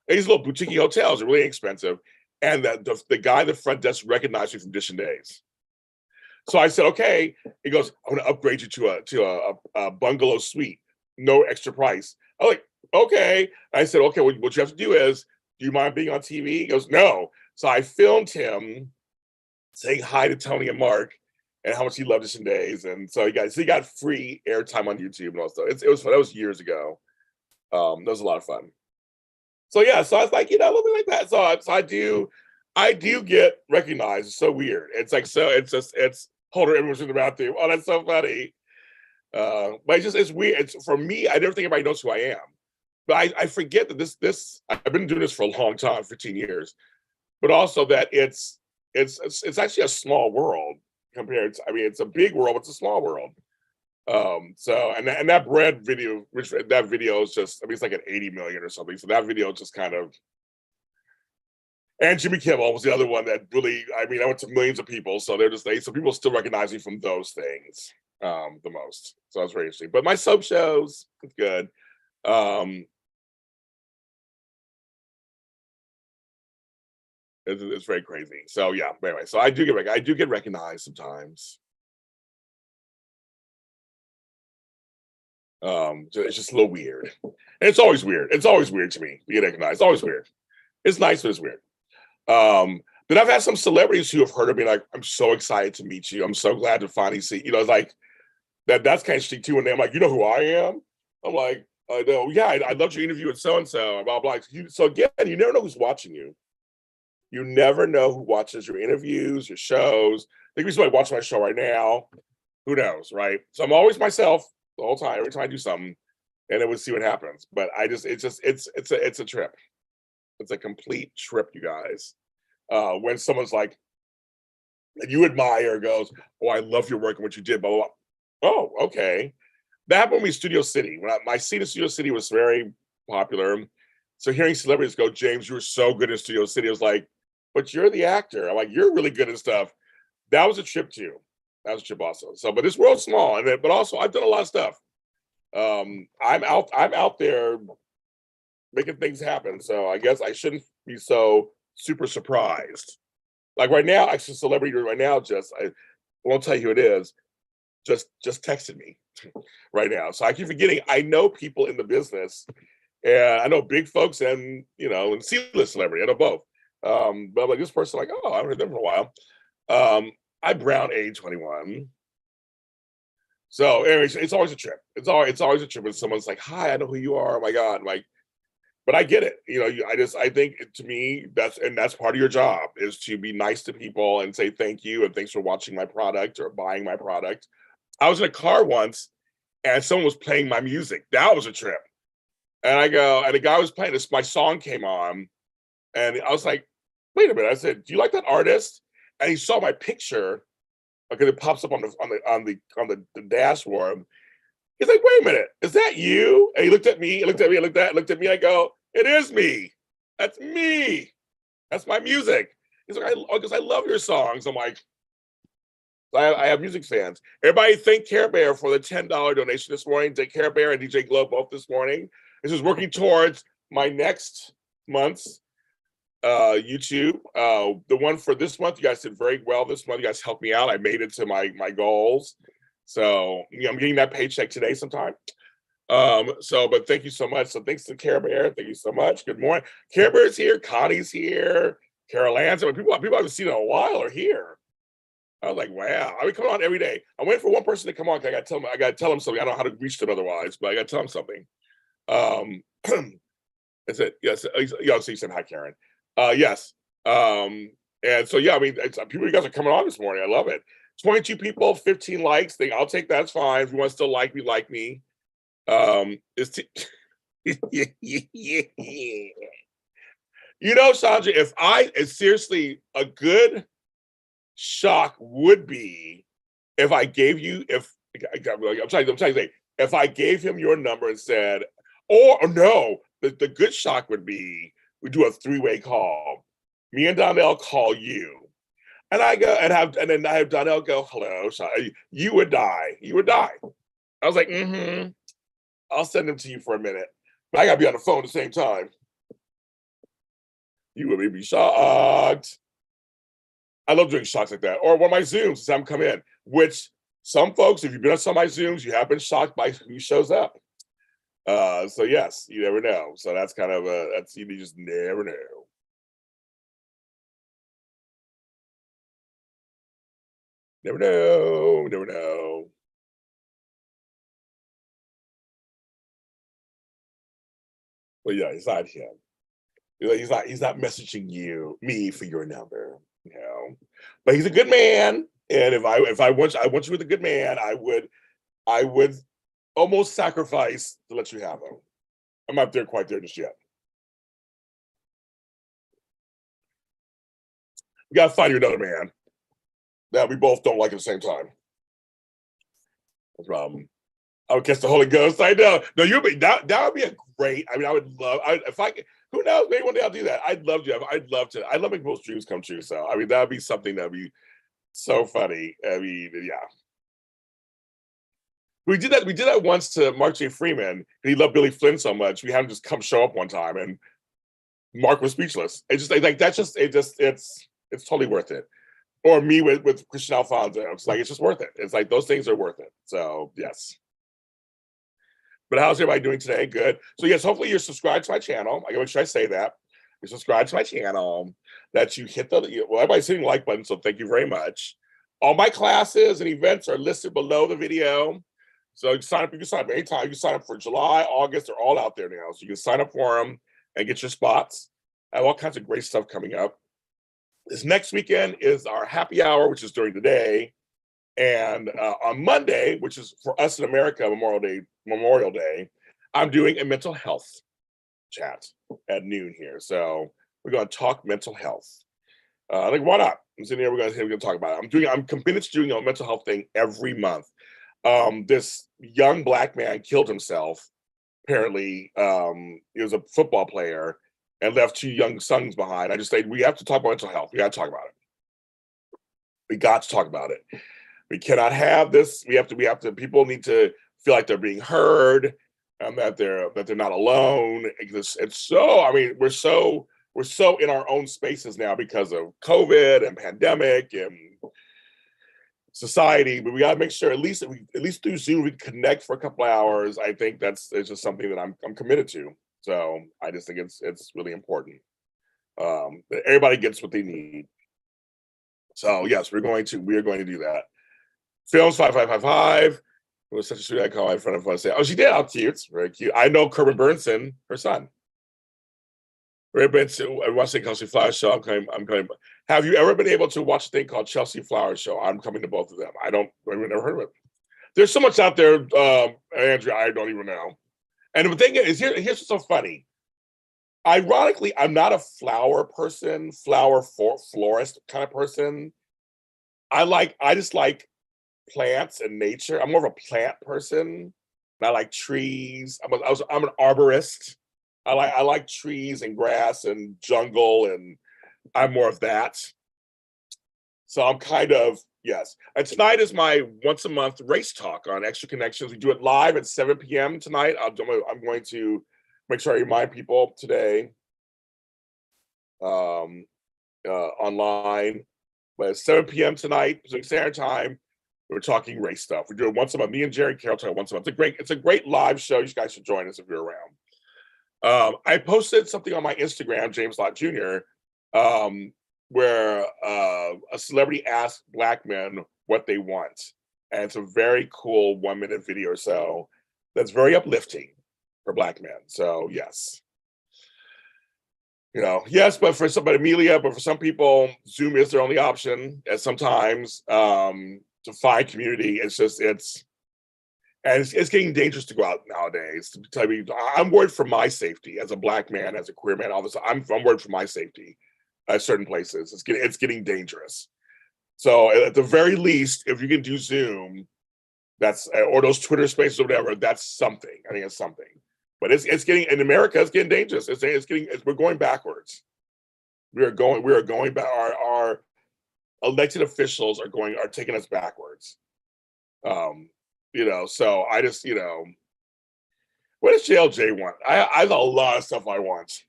These little boutique hotels are really expensive. And the guy at the front desk recognized me from Dish and Days. So I said, okay. He goes, I'm going to upgrade you to a bungalow suite, no extra price. I'm like, okay. I said, okay, what you have to do is, do you mind being on TV? He goes, no. So I filmed him saying hi to Tony and Mark and how much he loved Dish and Days. And so he got free airtime on YouTube and all stuff. It was fun. That was years ago. That was a lot of fun. So yeah, so I was like, a little bit like that. So I do get recognized. It's so weird. It's like, so it's Holder, everyone's in the bathroom. Oh, that's so funny. But it's weird. It's for me, I never think anybody knows who I am. But I forget that this I've been doing this for a long time, 15 years. But also that it's actually a small world compared to, I mean, it's a big world, but it's a small world. So and that bread video, that video is just, I mean, it's like at 80 million or something. So that video just kind of, and Jimmy Kimmel was the other one that really, I mean, I went to millions of people. So so people still recognize me from those things the most. So it's very interesting. But my soap shows, it's good. It's very crazy. So yeah, anyway, so I do get recognized sometimes. It's just a little weird. And it's always weird. It's always weird to me to get recognized. It's always weird. It's nice, but it's weird. Then I've had some celebrities who have heard of me like, I'm so excited to meet you. I'm so glad to finally see, it's like that's kind of interesting too. And they're like, you know who I am? I'm like, I know, yeah, I loved your interview with so-and-so, blah, blah. So again, you never know who's watching you. You never know who watches your interviews, your shows. There could be somebody watching my show right now. Who knows, right? So I'm always myself the whole time, every time I do something, and then we'll see what happens. But it's a trip. It's a complete trip, you guys. When someone's like, you admire, goes, oh, I love your work and what you did, blah, blah, blah. Oh, okay. That happened with Studio City. My scene in Studio City was very popular. So hearing celebrities go, James, you were so good in Studio City, I was like, but you're the actor. I'm like, you're really good at stuff. That was a trip too. That was a trip also. So, but this world's small, but also I've done a lot of stuff. I'm out there making things happen. So I guess I shouldn't be so super surprised. Like right now, actually, celebrity right now, I won't tell you who it is. Just texted me right now. So I keep forgetting I know people in the business, and I know big folks and and C-list celebrity. I know both. But I'm like this person, like, oh, I've heard them for a while. I brown age 21. So anyways, it's always a trip. It's always a trip when someone's like, hi, I know who you are. Oh my God. I'm like, but I get it. I think to me, that's part of your job is to be nice to people and say thank you and thanks for watching my product or buying my product. I was in a car once and someone was playing my music. That was a trip. And I go, and the guy was playing this, my song came on, and I was like, wait a minute. I said, do you like that artist? And he saw my picture because it pops up on the dashboard. He's like, wait a minute, is that you? And he looked at me, looked at me. I go, it is me. That's me. That's my music. He's like, because I love your songs. I'm like, I have music fans. Everybody thank Care Bear for the $10 donation this morning. Thank Care Bear and DJ Glow both this morning. This is working towards my next month's YouTube. The one for this month, you guys did very well this month. You guys helped me out. I made it to my goals. So I'm getting that paycheck today sometime. But thank you so much. So thanks to Care Bear. Thank you so much. Good morning. Care Bear's here. Connie's here. Carol Ann's. I mean, people I haven't seen in a while are here. I was like, wow. I mean, come on every day. I'm waiting for one person to come on. I got to tell them something. I don't know how to reach them otherwise, but I got to tell them something. That's it. Yes. So you said hi, Karen. Yes. And so, yeah, I mean, people, you guys are coming on this morning. I love it. 22 people, 15 likes. I'll take that. It's fine. If you want to still like me, like me. It's Sandra, it's seriously a good shock would be if I gave you, I'm trying to say, if I gave him your number and said, or no, the good shock would be we do a 3-way call. Me and Donnell call you. And I go and then I have Donnell go, hello, you would die. You would die. I was like, I'll send them to you for a minute. But I gotta be on the phone at the same time. You would be shocked. I love doing shots like that. Or one of my Zooms, have them come in, which some folks, if you've been on some of my Zooms, you have been shocked by who shows up. So yes, you never know. So that's kind of that's, you just never know. Never know, never know. But yeah, it's not him. He's not messaging me for your number, you know. But he's a good man. And if I want you with a good man, I would almost sacrifice to let you have him. I'm not there quite there just yet. You gotta find you another man that we both don't like at the same time. No problem. I would catch the Holy Ghost. I know. No, you'd be that would be a great. I mean, I would love. If I could, who knows? Maybe one day I'll do that. I'd love to. I'd love to. I love making people's dreams come true. So I mean, that would be something that'd be so funny. I mean, yeah. We did that. We did that once to Mark J. Freeman. He loved Billy Flynn so much. We had him just come show up one time, and Mark was speechless. It just like that's just it. Just it's totally worth it. Or me with Christian Alfonso. It's like it's just worth it. It's like those things are worth it. So yes. But how's everybody doing today? Good. So yes, hopefully you're subscribed to my channel. I should I say that? You're subscribed to my channel. That you hit well, everybody's hitting the like button, so thank you very much. All my classes and events are listed below the video. So you can sign up anytime. You can sign up for July, August, they're all out there now. So you can sign up for them and get your spots. I have all kinds of great stuff coming up. This next weekend is our happy hour, which is during the day. And on Monday, which is for us in America, Memorial Day, I'm doing a mental health chat at noon here. So we're going to talk mental health. Like, why not? I'm sitting here, we're going to talk about it. I'm committed to doing a mental health thing every month. This young Black man killed himself. Apparently, he was a football player and left two young sons behind. I just said, we have to talk about mental health. We got to talk about it. We got to talk about it. We cannot have this. We have to, people need to feel like they're being heard and that they're not alone. It's so, I mean, we're so in our own spaces now because of COVID and pandemic and society, but we got to make sure at least through Zoom we can connect for a couple of hours. I think it's just something that I'm committed to. So I just think it's really important that everybody gets what they need. So yes, we are going to do that. Films 5555. It was such a sweet icon. My friend of fun say, "Oh, she did. How cute! Very cute." I know Corbin Burnson, her son. Very been to I watched the Chelsea Flower Show. I'm coming. Have you ever been able to watch a thing called Chelsea Flower Show? I'm coming to both of them. I've never heard of it. There's so much out there, Andrea. I don't even know. And the thing is, here's what's so funny. Ironically, I'm not a flower person, florist kind of person. I just like plants and nature. I'm more of a plant person. I like trees. I'm an arborist. I like trees and grass and jungle, and I'm more of that. So I'm kind of, yes. And tonight is my once a month race talk on Extra Connections. We do it live at 7 p.m. tonight. I'm going to make sure I remind people today online. But at 7 p.m. tonight, Pacific Standard Time, we're talking race stuff. We do it once a month. Me and Jerry Carroll talk once a month. It's a great live show. You guys should join us if you're around. I posted something on my Instagram, James Lott Jr., where a celebrity asked Black men what they want. And it's a very cool 1-minute video or so that's very uplifting for Black men. So yes. Yes, but for some people, Zoom is their only option at sometimes to find community. It's getting dangerous to go out nowadays. To tell you, I'm worried for my safety as a Black man, as a queer man. All this, I'm worried for my safety at certain places. It's getting dangerous. So at the very least, if you can do Zoom, or those Twitter spaces or whatever, that's something. I think it's something. But it's getting in America. It's getting dangerous. We're going backwards. We are going back. Our elected officials are taking us backwards. So I just, what does JLJ want? I have a lot of stuff I want.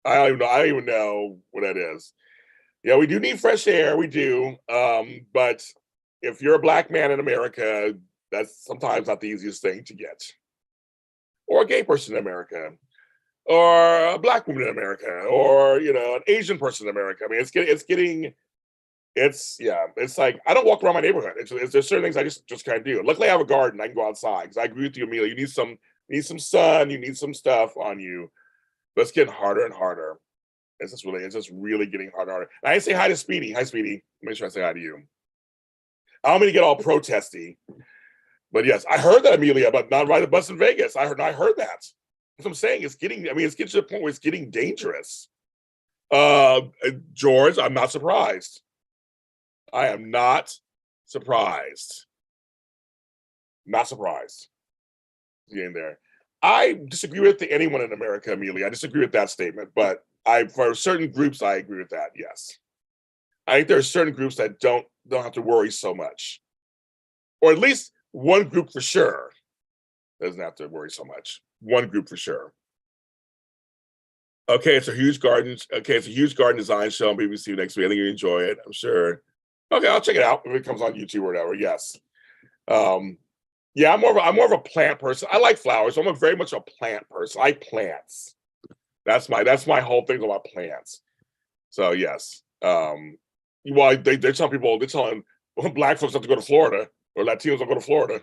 I don't even know what that is. Yeah, we do need fresh air. We do. But if you're a black man in America, that's sometimes not the easiest thing to get. Or a gay person in America, or a black woman in America, or an Asian person in America. I mean, it's like I don't walk around my neighborhood. There's certain things I just can't do. Luckily, I have a garden. I can go outside because I agree with you, Amelia. You need some sun. You need some stuff on you. But it's getting harder and harder. It's just really getting harder and harder. And I didn't say hi to Speedy. Hi, Speedy. Make sure I say hi to you. I don't mean to get all protesty, but yes, I heard that, Amelia, about not riding a bus in Vegas. I heard that. That's what I'm saying. It's getting to the point where it's getting dangerous. George, I'm not surprised. I am not surprised. Not surprised. Getting there. I disagree with anyone in America, Amelia. I disagree with that statement, but for certain groups, I agree with that. Yes, I think there are certain groups that don't have to worry so much, or at least one group for sure doesn't have to worry so much. One group for sure. Okay, it's a huge garden. Okay, it's a huge garden design show on BBC next week. I think you enjoy it. I'm sure. Okay, I'll check it out if it comes on YouTube or whatever. Yes. Yeah, I'm more of a plant person. I like flowers. So I'm very much a plant person. I like plants. That's my whole thing about plants. So yes. Well, they're telling black folks have to go to Florida or Latinos don't go to Florida.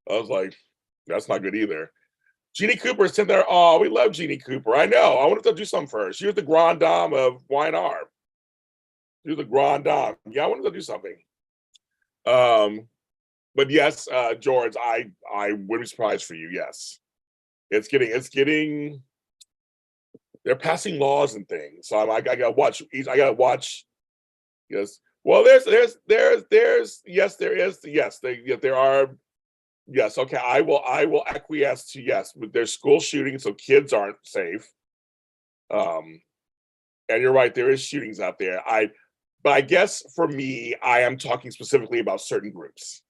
I was like, that's not good either. Jeannie Cooper is sitting there. Oh, we love Jeannie Cooper. I know. I wanted to do something for her. She was the grand dame of Y&R. She was the grand dame. Yeah, I wanted to do something. But yes, George, I would be surprised for you. Yes, it's getting. They're passing laws and things, so I gotta watch. I gotta watch. Yes. Well, yes, there is. Yes, there are. Yes. Okay. I will acquiesce to yes. But there's school shootings, so kids aren't safe. And you're right. There is shootings out there. But I guess for me, I am talking specifically about certain groups.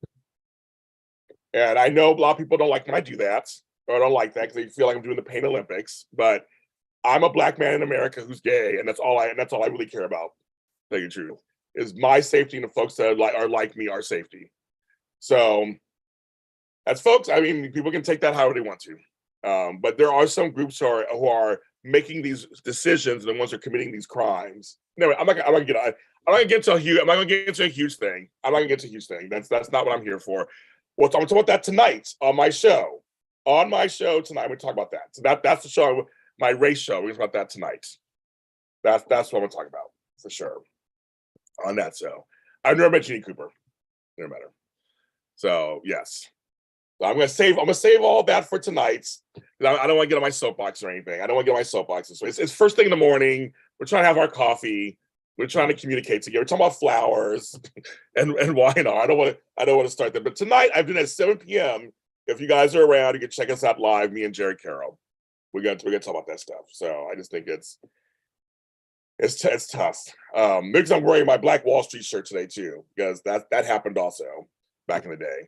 And I know a lot of people don't like when I do that, or I don't like that because they feel like I'm doing the Pain Olympics. But I'm a black man in America who's gay, and that's all I really care about. To tell you the truth, is my safety and the folks that are like me, our safety. So, as folks, I mean, people can take that however they want to. But there are some groups who are making these decisions, and the ones who are committing these crimes. Anyway, I'm not gonna get into a huge thing. I'm not gonna get into a huge thing. That's not what I'm here for. Well, I'm talking about that tonight on my show. On my show tonight, we talk about that. So that's the show, my race show. We're talking about that tonight. That's what I'm gonna talk about for sure on that show. I've never met Jeannie Cooper. Never met her. So yes. So I'm gonna save all that for tonight. I don't want to get on my soapbox or anything. I don't want to get on my soapbox. So it's first thing in the morning. We're trying to have our coffee. We're trying to communicate together. We're talking about flowers and why not. I don't want to start that. But tonight I've been at 7 p.m. If you guys are around, you can check us out live. Me and Jerry Carroll. We're gonna talk about that stuff. So I just think it's tough. Because I'm wearing my Black Wall Street shirt today too, because that happened also back in the day.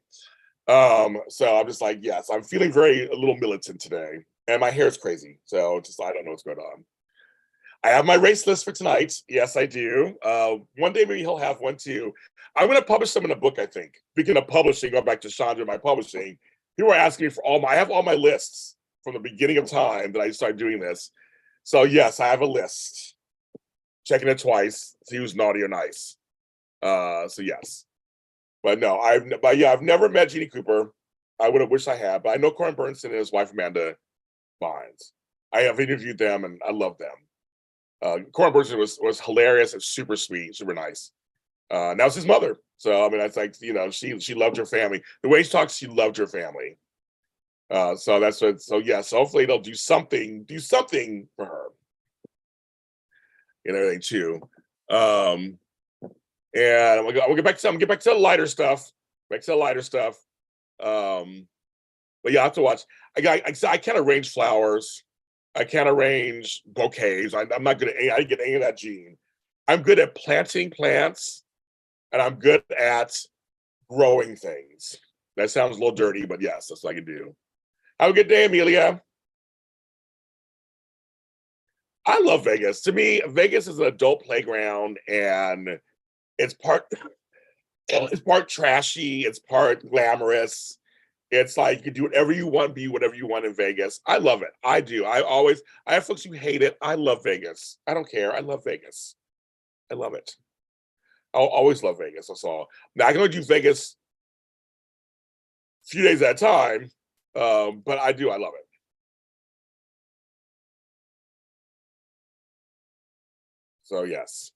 So I'm just like, yes, I'm feeling a little militant today, and my hair is crazy. So I don't know what's going on. I have my race list for tonight. Yes, I do. One day maybe he'll have one too. I'm going to publish them in a book, I think. Speaking of publishing, going back to Chandra, my publishing, people are asking me I have all my lists from the beginning of time that I started doing this. So yes, I have a list. Checking it twice, see who's naughty or nice. So yes. But no, I've never met Jeannie Cooper. I would have wished I had, but I know Corin Bernsen and his wife Amanda Bynes. I have interviewed them and I love them. Corin Bernsen was hilarious and super sweet, super nice. That was his mother. So I mean, that's like, she loved her family. The way she talks, she loved her family. So that's what. So yes, hopefully they'll do something for her and everything too. And I'm gonna get back to the lighter stuff. Back to the lighter stuff. But yeah, I have to watch. I can't arrange flowers. I can't arrange bouquets. I'm not good at I didn't get any of that gene. I'm good at planting plants, and I'm good at growing things. That sounds a little dirty, but yes, that's what I can do. Have a good day, Amelia. I love Vegas. To me, Vegas is an adult playground, and it's part it's part trashy, it's part glamorous. It's like you can do whatever you want, be whatever you want in Vegas. I love it. I do. I have folks who hate it. I love Vegas. I don't care. I love Vegas. I love it. I'll always love Vegas. That's all. Now I can only do Vegas a few days at a time, but I do. I love it. So yes,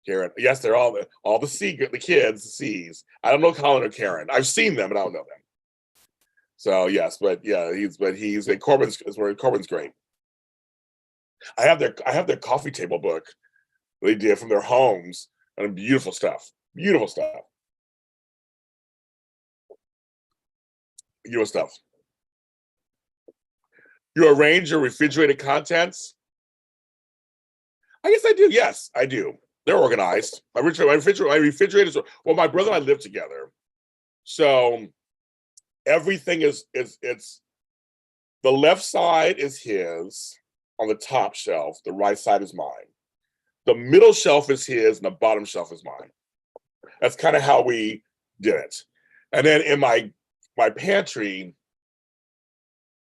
Karen. Yes, they're all the kids, the C's. I don't know Colin or Karen. I've seen them, but I don't know them. So yes, but yeah, he's at Corbin's is where Corbin's great. I have their coffee table book they did from their homes and beautiful stuff. Beautiful stuff. Beautiful stuff. You arrange your refrigerated contents? I guess I do. Yes, I do. They're organized. My refrigerators are, well, my brother and I live together. So everything is it's the left side is his on the top shelf, the right side is mine. The middle shelf is his, and the bottom shelf is mine. That's kind of how we did it. And then in my pantry,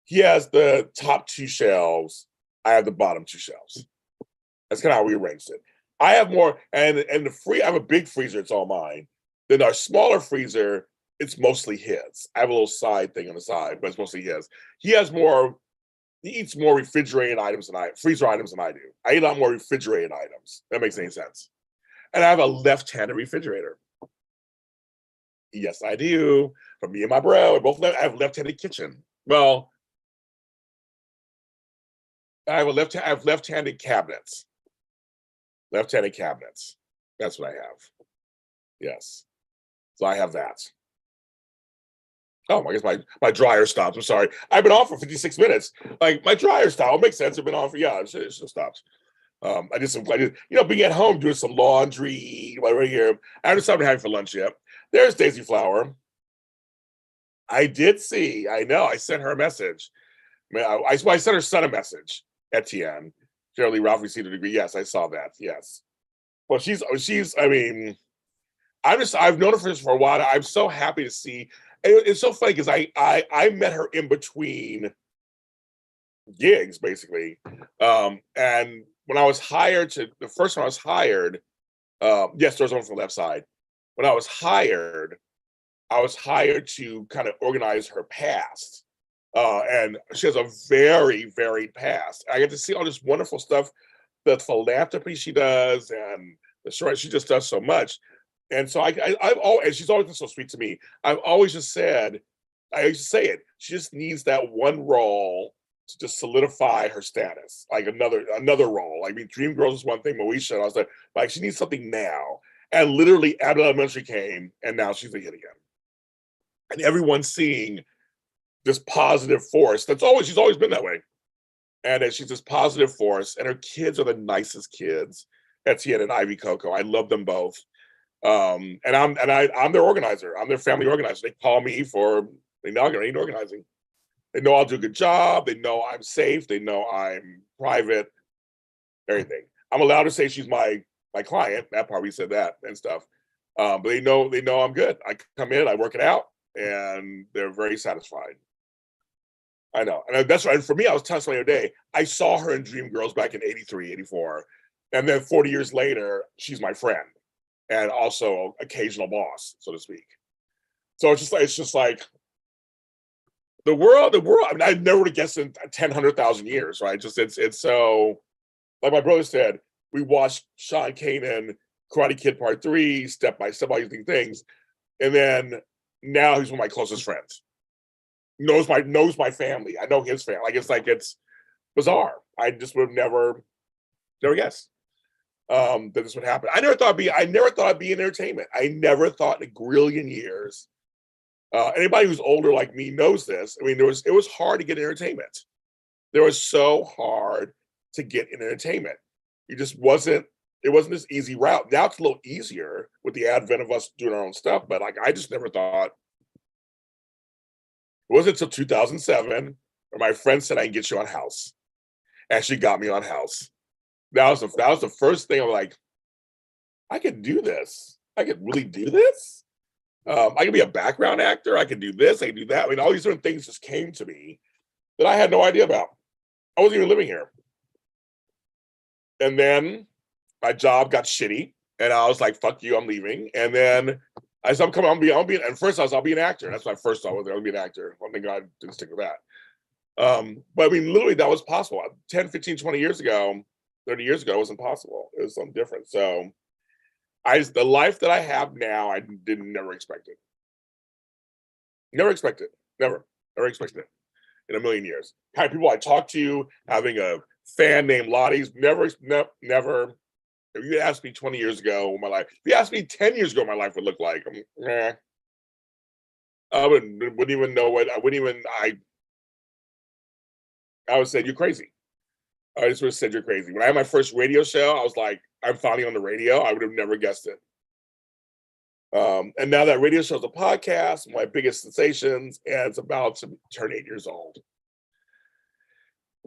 he has the top two shelves. I have the bottom two shelves. That's kind of how we arranged it. I have more, and I have a big freezer. It's all mine. Then our smaller freezer, it's mostly his. I have a little side thing on the side, but it's mostly his. He has more. He eats more refrigerated items than freezer items than I do. I eat a lot more refrigerated items. That makes any sense. And I have a left-handed refrigerator. Yes, I do. For me and my bro, I have a left-handed kitchen. Well, I have left-handed cabinets. Left-handed cabinets. That's what I have. Yes. So I have that. Oh, I guess my dryer stopped. I'm sorry. I've been on for 56 minutes. Like my dryer stopped. It makes sense. I've been on for it should have stopped. I did being at home doing some laundry right here. I haven't started having for lunch yet. There's Daisy Flower. I did see. I know. I sent her a message. I sent her son a message. Etienne. Shirley Ralph received a degree. Yes, I saw that. Yes. Well, she's. I mean, I've known her for a while. I'm so happy to see. It's so funny because I met her in between gigs, basically. And when I was hired the first time I was hired, yes, there's one from the left side. When I was hired to kind of organize her past. And she has a very varied past. I get to see all this wonderful stuff, the philanthropy she does, and the story she just does so much. And so I've always, and she's always been so sweet to me. I've always just said, I used to say it. She just needs that one role to just solidify her status, like another role. I mean, Dream Girls is one thing, Moesha, and I was like, she needs something now. And literally, Abbott Elementary came, and now she's a hit again. And everyone's seeing this positive force. She's always been that way. And she's this positive force, and her kids are the nicest kids. Etienne and Ivy Coco. I love them both. And I'm their organizer. I'm their family organizer. They call me they know I need organizing. They know I'll do a good job. They know I'm safe. They know I'm private. Everything. I'm allowed to say she's my client. That part we said that and stuff. But they know I'm good. I come in, I work it out, and they're very satisfied. I know. And that's right. And for me, I was telling somebody the other day, I saw her in Dream Girls back in 83, 84. And then 40 years later, she's my friend and also occasional boss, so to speak. So it's just like the world, I mean, I never would have guessed in 10, 100,000 years, right? Just it's so, like my brother said, we watched Sean Kanan, Karate Kid Part 3, step by step, all these things. And then now he's one of my closest friends. Knows my family. I know his family. It's bizarre. I just would have never guessed that this would happen. I never thought I'd be in entertainment. I never thought in a grillion years. Anybody who's older like me knows this. I mean, it was hard to get entertainment. It was so hard to get in entertainment. It wasn't this easy route. Now it's a little easier with the advent of us doing our own stuff, but I just never thought. It wasn't until 2007 where my friend said I can get you on House. and she got me on House. That was the first thing I'm like, I could do this. I could really do this. I could be a background actor. I could do this. I could do that. I mean, all these different things just came to me that I had no idea about. I wasn't even living here. And then my job got shitty, and I was like, "Fuck you, I'm leaving." And then I said, "I'm coming. I'll be." And first, I'll be an actor. That's my first thought was I'll be an actor. Well, thank God didn't stick with that. But I mean, literally, that was possible. 10, 15, 20 years ago, 30 years ago, it wasn't possible. It was something different. So the life that I have now, I didn't never expect it. Never expected. Never expected it in a million years. Kind of people I talk to, having a fan named Lotties, never. If you asked me 20 years ago what my life, if you asked me 10 years ago what my life would look like, wouldn't even know what I wouldn't even I would say you're crazy. I just would have said you're crazy. When I had my first radio show, I was like, I'm finally on the radio. I would have never guessed it. And now that radio show's a podcast, my biggest sensations, and it's about to turn 8 years old.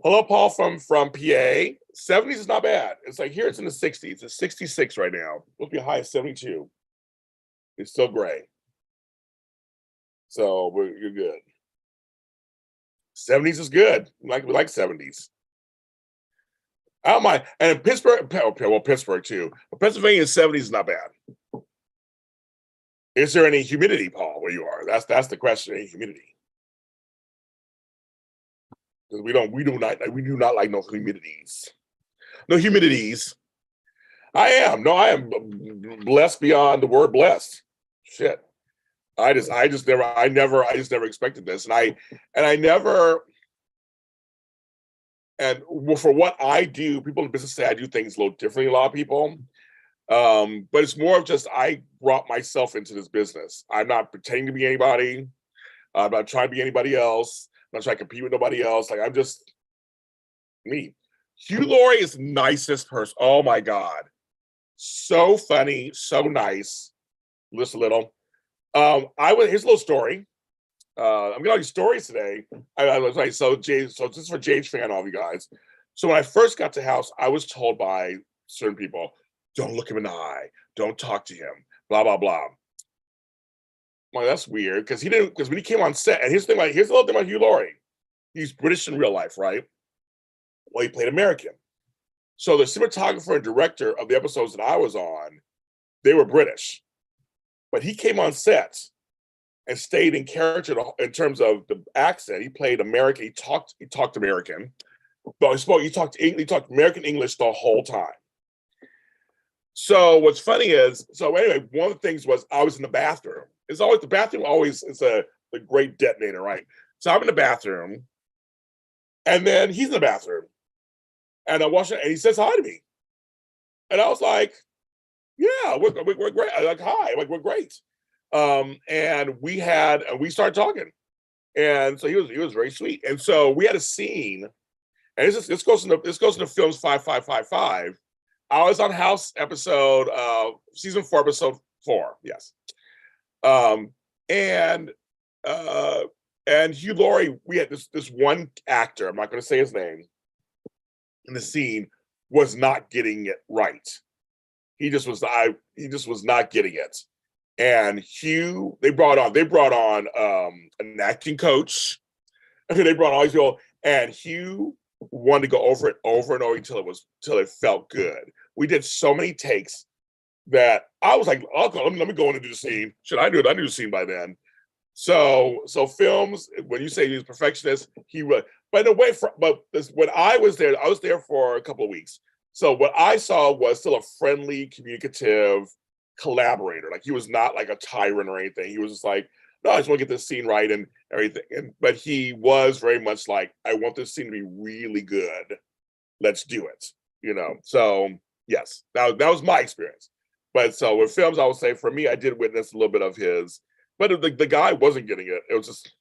Hello, Paul from PA. 70s is not bad. It's like here it's in the 60s. It's 66 right now. It'll be a high of 72. It's still gray. So you're good. 70s is good. We like 70s. I don't mind. And in Pittsburgh, well, Pittsburgh too. But Pennsylvania 70s is not bad. Is there any humidity, Paul, where you are? That's the question. Any humidity? Because we do not like no humidities. No humidities. I am blessed beyond the word blessed. Shit. I just never expected this. And I never, and for what I do, people in business say I do things a little differently than a lot of people. But it's more of just I brought myself into this business. I'm not pretending to be anybody. I'm not trying to be anybody else. I'm not trying to compete with nobody else. Like I'm just me. Hugh Laurie is the nicest person. Oh my God. So funny, so nice. Just a little. Here's a little story. I'm gonna tell you stories today. I was like, so this is for James fan, all of you guys. So when I first got to House, I was told by certain people, don't look him in the eye, don't talk to him, blah, blah, blah. Well, that's weird, because when he came on set, and here's the little thing about Hugh Laurie. He's British in real life, right? Well, he played American. So the cinematographer and director of the episodes that I was on, they were British. But he came on set and stayed in character in terms of the accent. He played American. He talked American, but he talked American English the whole time. So what's funny is, so anyway, one of the things was I was in the bathroom. It's always the bathroom. Always is a great detonator, right? So I'm in the bathroom, and then he's in the bathroom, and I watch it, and he says hi to me, and I was like, "Yeah, we're great." I'm like, "Hi," like we're great. And we started talking, and so he was very sweet. And so we had a scene, and this goes into films 5555. I was on House episode season 4, episode 4, yes. And Hugh Laurie, we had this one actor, I'm not going to say his name, in the scene was not getting it right. He just was not getting it. And Hugh, they brought on an acting coach. They brought all these people, and Hugh wanted to go over it over and over until it felt good. We did so many takes that I was like, okay, let me go in and do the scene. Should I do it? I knew the scene by then. So films, when you say he was perfectionist, he was. But in a way, when I was there for a couple of weeks. So what I saw was still a friendly, communicative collaborator. Like he was not like a tyrant or anything. He was just like, no, I just want to get this scene right and everything. But he was very much like, I want this scene to be really good. Let's do it. So yes, that was my experience. But so with films, I would say for me, I did witness a little bit of his, but the guy wasn't getting it. It was just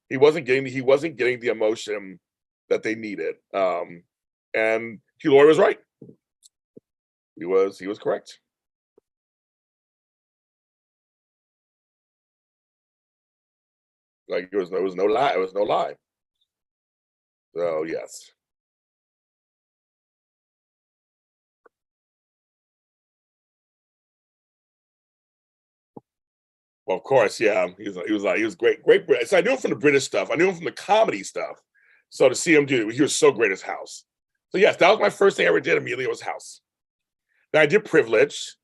he wasn't getting the emotion that they needed. And Hugh Laurie was right. He was correct. Like it was no lie. It was no lie. So yes. Well, of course, yeah. He was great, great. So I knew him from the British stuff. I knew him from the comedy stuff. So to see him do it, he was so great as House. So yes, that was my first thing I ever did. Immediately was House. Then I did Privilege,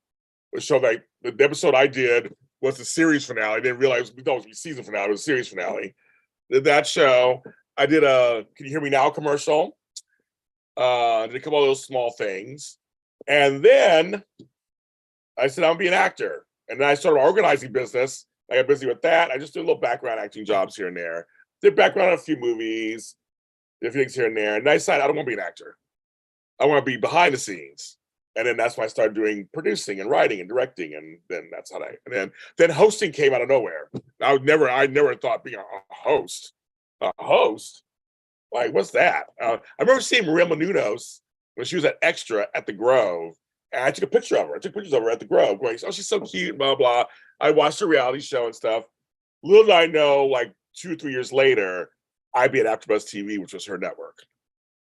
which showed like the episode I did was the series finale. I didn't realize we thought it was the season finale. It was the series finale. Did that show. I did a "Can You Hear Me Now" commercial. Did a couple of those small things, and then I said I'm gonna be an actor. And then I started organizing business. I got busy with that. I just did little background acting jobs here and there. Did background on a few movies, did a few things here and there. And I decided I don't want to be an actor. I want to be behind the scenes. And then that's when I started doing producing and writing and directing. And then that's how then hosting came out of nowhere. I never thought being a host. A host? Like, what's that? I remember seeing Maria Menounos when she was at Extra at the Grove. And I took a picture of her. I took pictures of her at the Grove, going, "Oh, she's so cute," blah, blah. I watched her reality show and stuff. Little did I know, like 2 or 3 years later, I'd be at AfterBuzz TV, which was her network.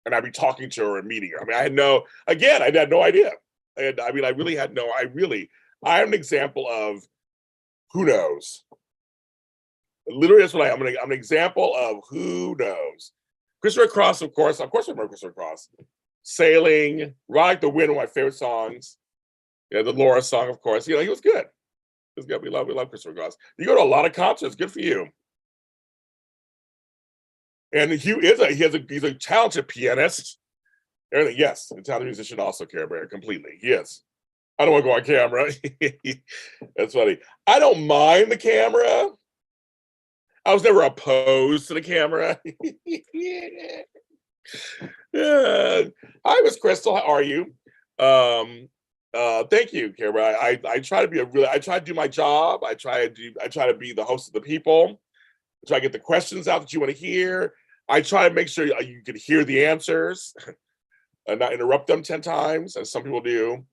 And I'd be talking to her and meeting her. I mean, I had no idea. I'm an example of who knows. Literally, that's what I'm an example of who knows. Christopher Cross, of course I remember Christopher Cross. Sailing, Ride Like the Wind, one of my favorite songs. Yeah, the Laura song, of course. He was good. He was good. We love Christopher Cross. You go to a lot of concerts. Good for you. And he's a talented pianist. Everything, yes, a talented musician also, Care Bear, completely. Yes. I don't want to go on camera. That's funny. I don't mind the camera. I was never opposed to the camera. Yeah. Hi, Miss Crystal. How are you? Thank you, Kara. I try to do my job. I try to be the host of the people. I try to get the questions out that you want to hear. I try to make sure you can hear the answers and not interrupt them 10 times, as some people do.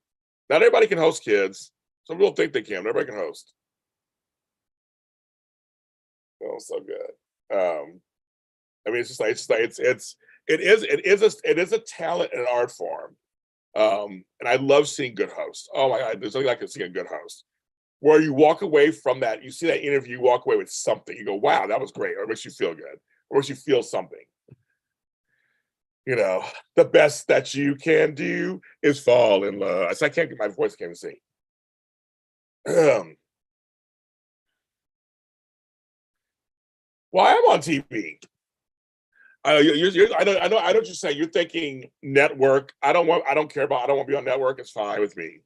Not everybody can host, kids. Some people think they can. Everybody can host. Oh, so good. I mean, it is a talent and an art form. And I love seeing good hosts. Oh my God, there's nothing like seeing a good host. Where you walk away from that, you see that interview, you walk away with something. You go, wow, that was great. Or it makes you feel good. Or makes you feel something. The best that you can do is fall in love. So I can't get my voice, can't even sing. Well, I am on TV. I know what you're saying. You're thinking network. I don't want to be on network. It's fine with me.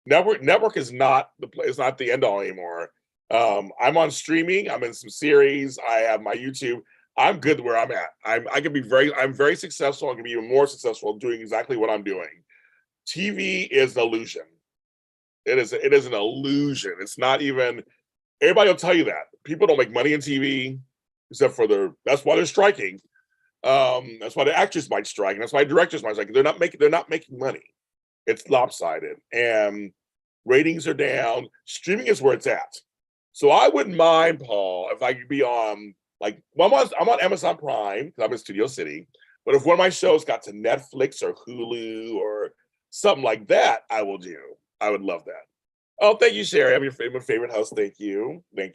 Network is not the end all anymore. I'm on streaming. I'm in some series. I have my YouTube. I'm good where I'm at. I'm very successful. I can be even more successful doing exactly what I'm doing. TV is an illusion. It is an illusion. It's not even. Everybody will tell you that people don't make money in TV, except for that's why they're striking. That's why the actors might strike, and that's why directors might strike. They're not making money. It's lopsided, and ratings are down. Streaming is where it's at. So I wouldn't mind, Paul, if I could be on I'm on Amazon Prime because I'm in Studio City. But if one of my shows got to Netflix or Hulu or something like that, I will do. I would love that. Oh, thank you, Sherry. I'm your favorite host. Thank you. I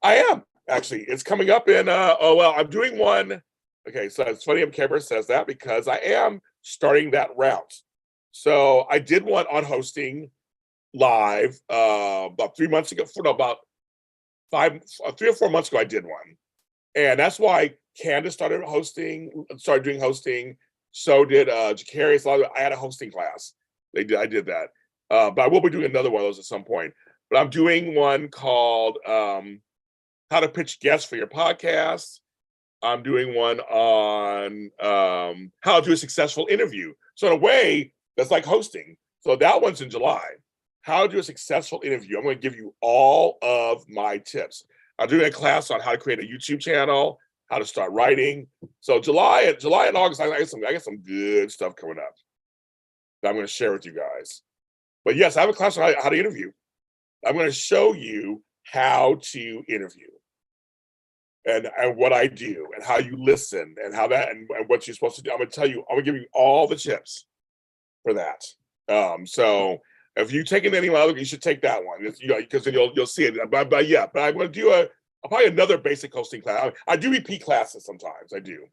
am actually. It's coming up in. I'm doing one. Okay, so it's funny Caregivers says that because I am starting that route. So I did one on hosting live about 3 months ago. About 3 or 4 months ago, I did one, and that's why Candace started doing hosting. So did Jacarius. I had a hosting class. I did that, but I will be doing another one of those at some point. But I'm doing one called how to pitch guests for your podcast. I'm doing one on how to do a successful interview. So in a way, that's like hosting. So that one's in July. How to do a successful interview. I'm going to give you all of my tips. I'm doing a class on how to create a YouTube channel, how to start writing. So July and August, I got some good stuff coming up that I'm going to share with you guys. But yes, I have a class on how to interview. I'm going to show you how to interview and what I do and how you listen and how that and what you're supposed to do. I'm going to give you all the tips for that. If you take any other, you should take that one. It's, you know, because then you'll see it. But yeah, but I'm going to do probably another basic hosting class. I do repeat classes sometimes. I do.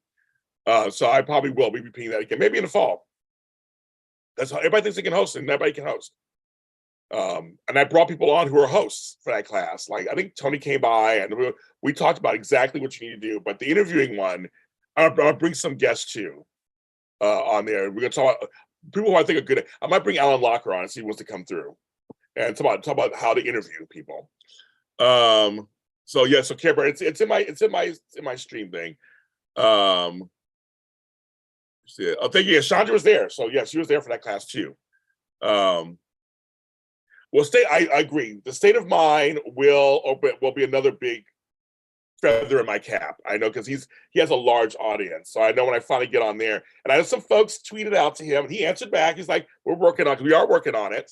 So I probably will be repeating that again, maybe in the fall. That's how everybody thinks they can host, and everybody can host. And I brought people on who are hosts for that class. Like I think Tony came by, and we talked about exactly what you need to do. But the interviewing one, I'll bring some guests too on there. We're going to talk about people who I think are good. I might bring Alan Locker on and see if he wants to come through and talk about how to interview people. So yeah, so Care Bear, it's in my stream thing. Oh, thank you. Yeah, Chandra was there, so yeah, she was there for that class too. Well, I agree. The state of mind will be another big feather in my cap. I know because he has a large audience, so I know when I finally get on there, and I know some folks tweeted out to him, and he answered back. He's like, we are working on it.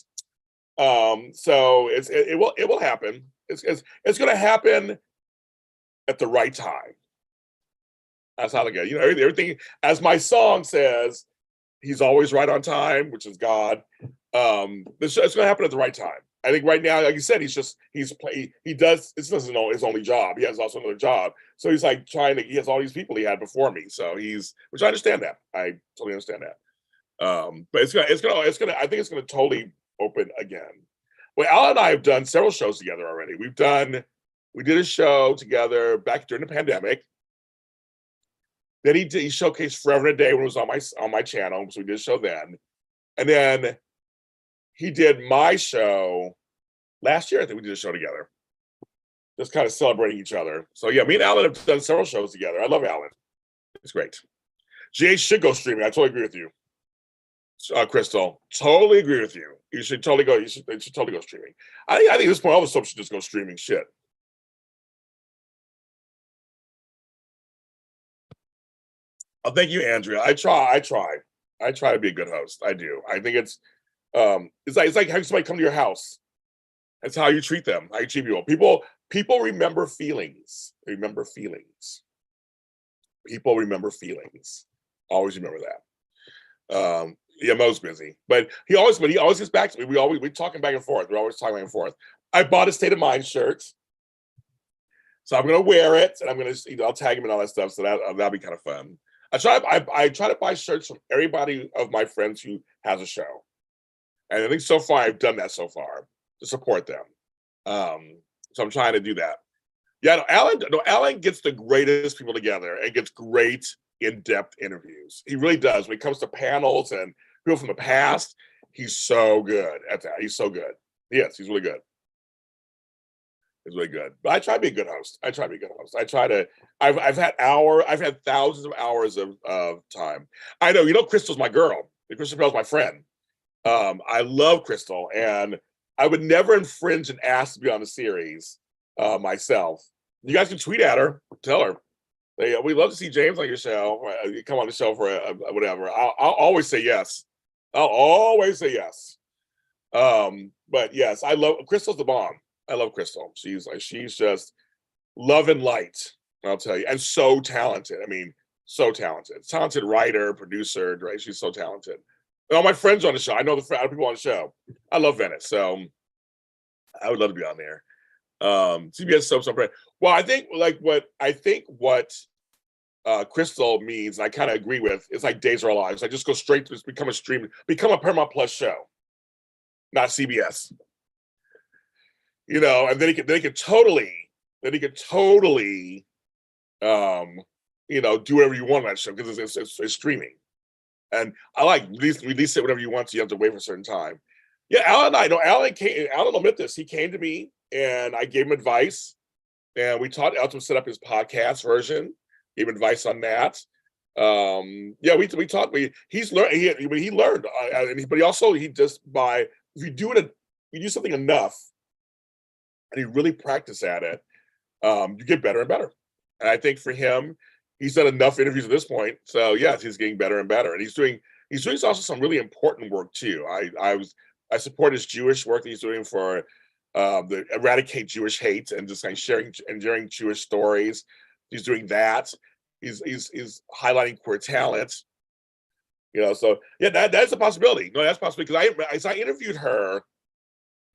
So it will happen. It's going to happen at the right time. That's how to go. You know, everything, as my song says, he's always right on time, which is God. It's going to happen at the right time. I think right now, like you said, he does, this isn't his only job. He has also another job. So he's like he has all these people he had before me. So which I understand that. I totally understand that. But I think it's going to totally open again. Well, Al and I have done several shows together already. We did a show together back during the pandemic. Then he showcased Forever and a Day when it was on my channel, so we did a show then. And then he did my show last year. I think we did a show together, just kind of celebrating each other. So yeah, me and Alan have done several shows together. I love Alan; it's great. GH should go streaming. I totally agree with you, Crystal. Totally agree with you. You should totally go. It should totally go streaming. I think at this point, all the stuff should just go streaming. Shit. Oh, thank you, Andrea. I try to be a good host. I do. I think it's like having somebody come to your house. That's how you treat them. How you treat people. People remember feelings. They remember feelings. People remember feelings. Always remember that. Yeah, Mo's busy, but he always gets back to me. We're talking back and forth. We're always talking back and forth. I bought a State of Mind shirt, so I'm gonna wear it, and I'm gonna I'll tag him and all that stuff. So that'll be kind of fun. I try to buy shirts from everybody of my friends who has a show. And I think so far I've done that so far to support them. So I'm trying to do that. Yeah, Alan gets the greatest people together and gets great in-depth interviews. He really does. When it comes to panels and people from the past, he's so good at that. He's so good. Yes, he's really good. It's really good. But I try to be a good host. I've had thousands of hours of time. I know, Crystal's my girl. Crystal Bell's my friend. I love Crystal, and I would never infringe and ask to be on the series myself. You guys can tweet at her, tell her. We'd love to see James on your show. Come on the show for whatever. I'll always say yes. I'll always say yes. But yes, I love Crystal's the bomb. I love Crystal. She's just love and light, I'll tell you, and so talented. I mean, so talented. Talented writer, producer, right? She's so talented. And all my friends on the show. I know the other people on the show. I love Venice, so I would love to be on there. CBS soaps on. Well, I think what Crystal means, and I kind of agree with, is like Days of Our Lives. I just go straight to become a Paramount Plus show, not CBS. And then he could totally, do whatever you want on that show because it's streaming. And I like release it whenever you want, so you have to wait for a certain time. Yeah, Alan will admit this. He came to me and I gave him advice, and we taught Al to set up his podcast version. Gave him advice on that. We taught. He's learned. He learned, but if you do something enough, and you really practice at it, you get better and better. And I think for him, he's done enough interviews at this point. So yes, he's getting better and better. And he's doing also some really important work too. I support his Jewish work that he's doing for the eradicate Jewish hate and just kind of sharing Jewish stories. He's doing that. He's highlighting queer talent. So yeah, that's a possibility. No, that's a possibility because I interviewed her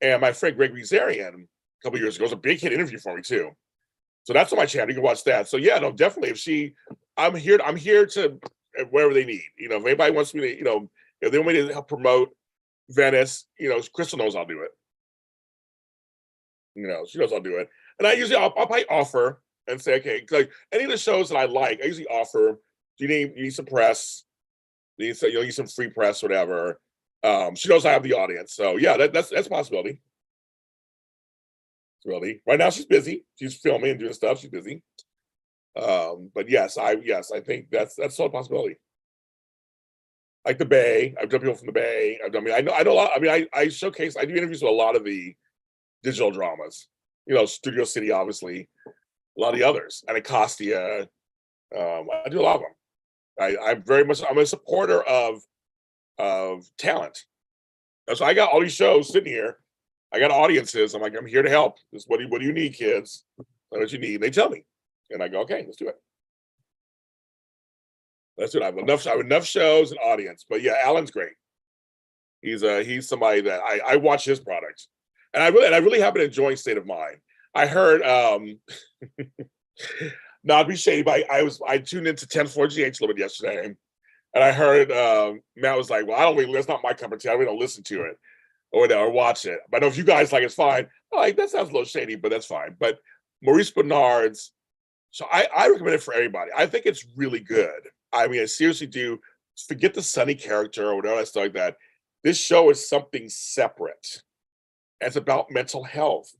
And my friend Greg Rizarian, a couple years ago, was a big hit interview for me too. So that's on my channel. You can watch that. So yeah, no, definitely. I'm here to wherever they need. You know, if anybody wants me to, you know, if they want me to help promote Venice, you know, Crystal knows I'll do it. You know, she knows I'll do it. And I'll probably offer and say, okay, like any of the shows that I like, I usually offer, you need some press, you need some free press, whatever. She knows I have the audience. So yeah, that's a possibility. Really. Right now she's busy. She's filming and doing stuff. She's busy. But I think that's still a possibility. Like the Bay, I've done people from the Bay. I know a lot. I mean, I showcase. I do interviews with a lot of the digital dramas. You know, Studio City, obviously, a lot of the others, and Anacostia. I do a lot of them. I'm a supporter of talent. So I got all these shows sitting here. I got audiences. I'm like, I'm here to help. What do you need, kids? What you need? And they tell me, and I go, okay, let's do it. Let's do it. I have enough shows and audience. But yeah, Alan's great. He's somebody that I watch his products, and I really have been enjoying State of Mind. I heard not be shady, but I tuned into 10-4 GH a little bit yesterday, and I heard Matt was like, well, that's not my cup of tea. I really don't listen to it or watch it. But I know if you guys like, it's fine. I'm like, that sounds a little shady, but that's fine. But Maurice Bernard's, so I recommend it for everybody. I think it's really good. I mean, I seriously do. Forget the Sunny character or whatever stuff like that. This show is something separate. It's about mental health,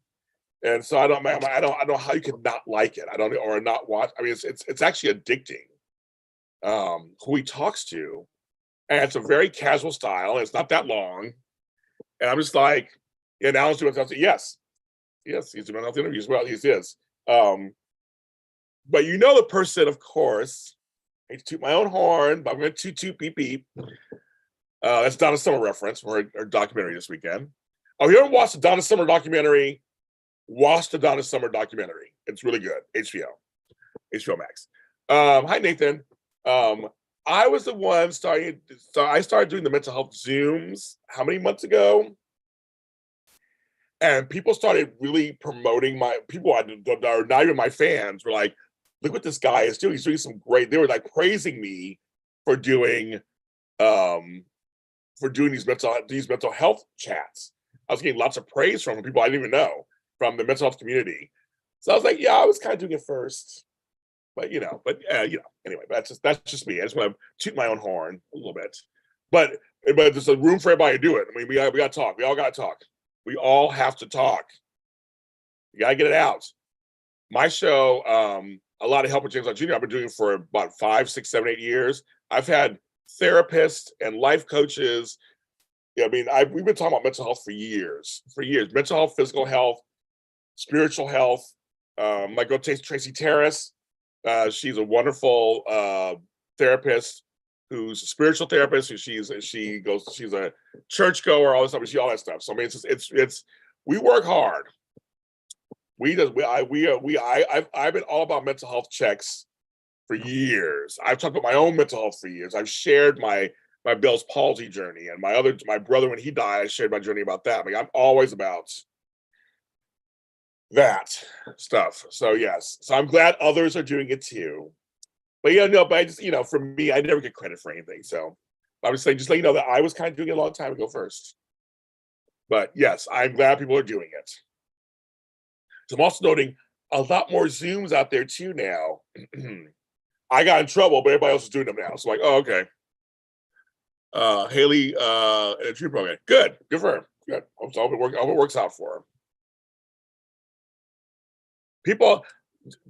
and so I don't know how you can not like it. I don't or not watch. I mean, it's actually addicting. Who he talks to, and it's a very casual style. And it's not that long, and I'm just like, yeah. Now he's doing something. Yes, he's doing health interviews. Well, he is. But you know the person, of course. I hate to toot my own horn, but I'm going to toot beep beep. That's Donna Summer reference for her documentary this weekend. Oh, you haven't watched the Donna Summer documentary? Watch the Donna Summer documentary. It's really good. HBO Max. Hi, Nathan. I was the one I started doing the mental health Zooms how many months ago? And people started really promoting people that are not even my fans were like, look what this guy is doing. He's doing some great. They were like praising me for doing these mental health chats. I was getting lots of praise from people I didn't even know from the mental health community. So I was like, yeah, I was kind of doing it first, but anyway, that's just me. I just want to toot my own horn a little bit, but there's a room for everybody to do it. I mean, we got to talk. We all got to talk. We all have to talk. You got to get it out. My show, a lot of help with James Lott Jr. I've been doing it for about 5, 6, 7, 8 years. I've had therapists and life coaches. Yeah, I mean, we've been talking about mental health for years. Mental health, physical health, spiritual health. My girl Tracy Terrace, she's a wonderful therapist who's a spiritual therapist. She's a churchgoer, all this stuff. All that stuff. So I mean, it's we work hard. I've been all about mental health checks for years. I've talked about my own mental health for years. I've shared my Bell's palsy journey, and my brother, when he died, I shared my journey about that. Like, I'm always about that stuff. So yes, so I'm glad others are doing it too. But but I just, for me, I never get credit for anything. So I was saying, just let you know that I was kind of doing it a long time ago first. But yes, I'm glad people are doing it. So I'm also noting a lot more Zooms out there too now. I got in trouble, but everybody else is doing them now. So like, oh, okay. Haley in a tree program. Good for her. Good. I hope it works out for her. People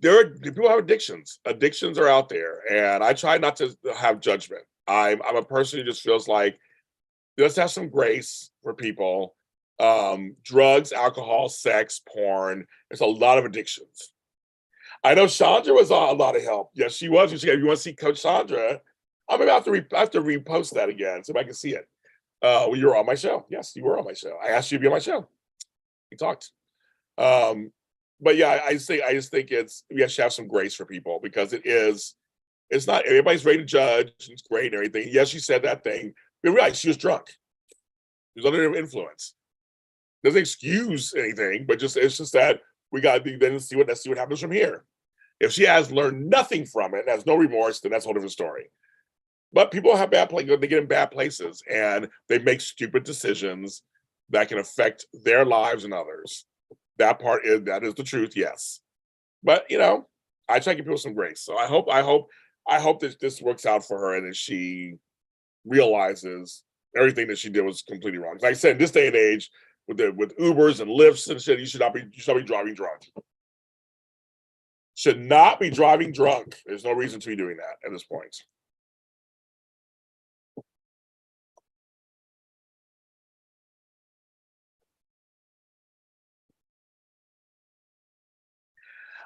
have addictions. Addictions are out there, and I try not to have judgment. I'm a person who just feels like let's have some grace for people. Drugs, alcohol, sex, porn. There's a lot of addictions. I know Chandra was on a lot of help. Yes, she was. If you want to see Coach Chandra, I'm about to have to repost that again so I can see it. Well, you were on my show. Yes, you were on my show. I asked you to be on my show. We talked. But yeah, I just think we have to have some grace for people because it's not everybody's ready to judge. It's great and everything. Yes, she said that thing. But right, she was drunk. She was under influence. Doesn't excuse anything, but it's just that we got to then see let's see what happens from here. If she has learned nothing from it and has no remorse, then that's a whole different story. But people have bad places, they get in bad places and they make stupid decisions that can affect their lives and others. That is the truth, yes. But I try to give people some grace. So I hope that this works out for her and that she realizes everything that she did was completely wrong. Like I said, in this day and age, with Ubers and Lyfts and shit, you should not be driving drunk. Should not be driving drunk. There's no reason to be doing that at this point.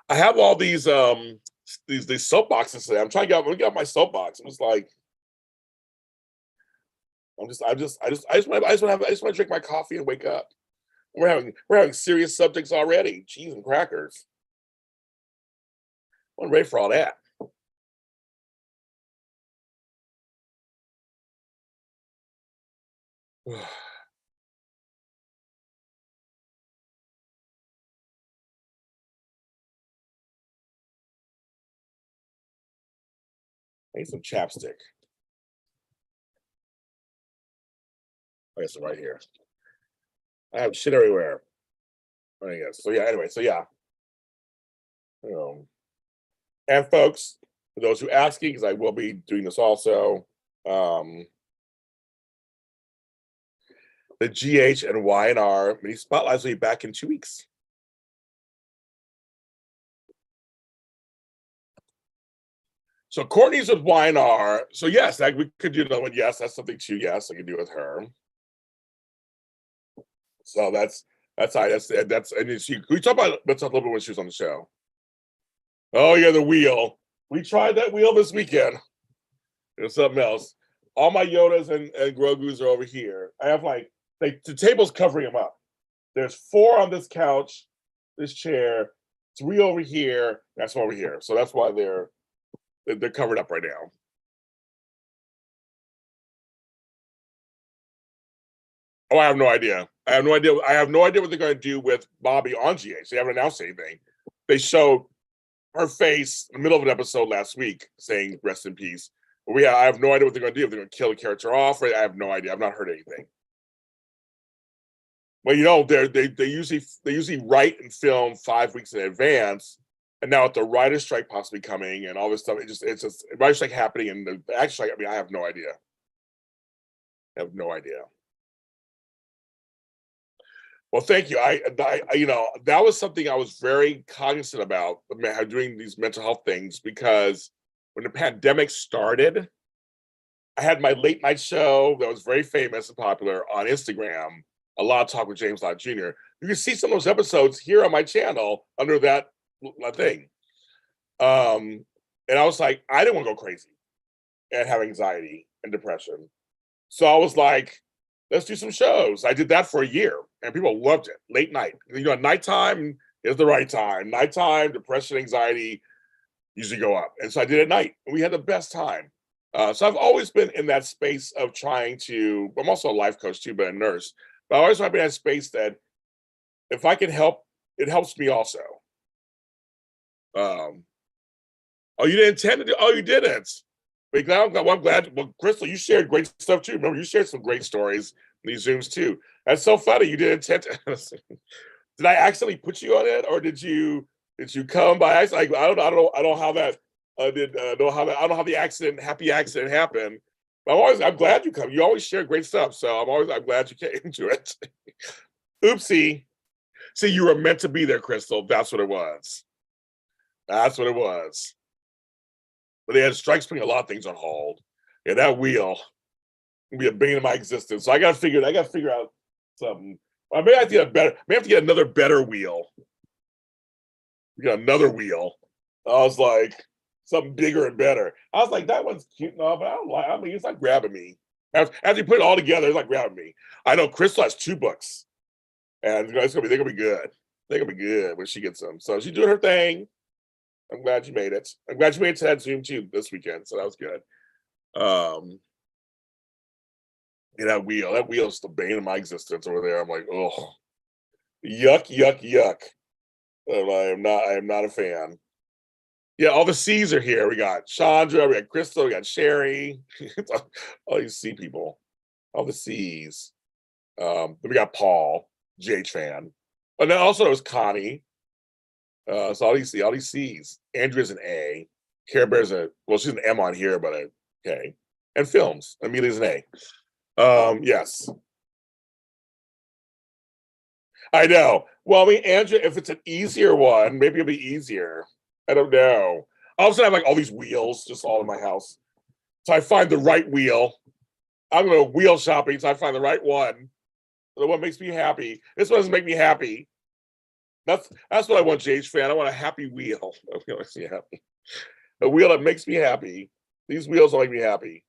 I have all these soapboxes today. I'm trying to get my soapbox. I'm just like, I just want to drink my coffee and wake up. We're having serious subjects already. Cheese and crackers. I'm ready for all that. I need some chapstick. Okay, so right here. I have shit everywhere. I guess. So yeah, anyway, so yeah. And folks, for those who asking, because I will be doing this also, the GH and Y&R mini spotlights will be back in 2 weeks. So Courtney's with Y&R. So yes, we could do another one. Yes, that's something too. Yes, I can do with her. So that's and we talk about let's talk a little bit when she was on the show. Oh yeah, the wheel. We tried that wheel this weekend. There's something else. All my Yodas and Grogu's are over here. I have the table's covering them up. There's 4 on this couch, this chair, 3 over here, that's over here. So that's why they're covered up right now. Oh, I have no idea. I have no idea what they're going to do with Bobby on GH. They haven't announced anything. They showed her face in the middle of an episode last week saying "rest in peace." But I have no idea what they're going to do. If they're going to kill the character off, I have no idea. I've not heard anything. Well, they usually write and film 5 weeks in advance, and now with the writer's strike possibly coming and all this stuff, it's just writer's strike happening and the action strike. I mean, I have no idea. I have no idea. Well, thank you. That was something I was very cognizant about doing these mental health things because when the pandemic started, I had my late night show that was very famous and popular on Instagram. A lot of talk with James Lott Jr. You can see some of those episodes here on my channel under that thing. And I was like, I didn't want to go crazy and have anxiety and depression. So I was like, let's do some shows. I did that for a year and people loved it. Late night. Nighttime is the right time. Nighttime, depression, anxiety usually go up. And so I did it at night and we had the best time. So I've always been in that space of trying to, I'm also a life coach too, but a nurse. But I always want to be in that space that if I can help, it helps me also. Oh, you didn't intend to do, oh, you didn't. But I'm glad. Well, Crystal, you shared great stuff too. Remember, you shared some great stories in these Zooms too. That's so funny. You didn't intend to. Did I accidentally put you on it, or did you come by accident? Like, I don't know how that I don't know how the happy accident happened. But I'm glad you come. You always share great stuff, so I'm glad you came into it. Oopsie. See, you were meant to be there, Crystal. That's what it was. That's what it was. But they had strikes putting a lot of things on hold. Yeah, that wheel will be a bane of my existence. So I gotta figure out something. I may have to get may have to get another better wheel. Get another wheel. I was like, something bigger and better. I was like, that one's cute and all, but I mean, it's not grabbing me. After you put it all together, it's like grabbing me. I know Crystal has 2 books, and they're gonna be good. They're gonna be good when she gets them. So she's doing her thing. I'm glad you made it. I'm glad you made it to that Zoom too this weekend. So that was good. Yeah, that wheel is the bane of my existence over there. I'm like, oh, Yuck, yuck, yuck. I am not a fan. Yeah, all the C's are here. We got Chandra, we got Crystal, we got Sherry. All these C people. All the C's. Then we got Paul, JH fan. And then also it was Connie. So all these C's. Andrea's an A. Care Bear's she's an M on here, but a K. And films. Amelia's an A. Yes. I know. Well, I mean, Andrea, if it's an easier one, maybe it'll be easier. I don't know. All of a sudden, I have like all these wheels just all in my house. So I find the right wheel. I'm going to wheel shopping, so I find the right one. The one makes me happy. This one doesn't make me happy. That's what I want, JH fan. I want a happy wheel. Makes me happy. A wheel that makes me happy. These wheels don't make me happy.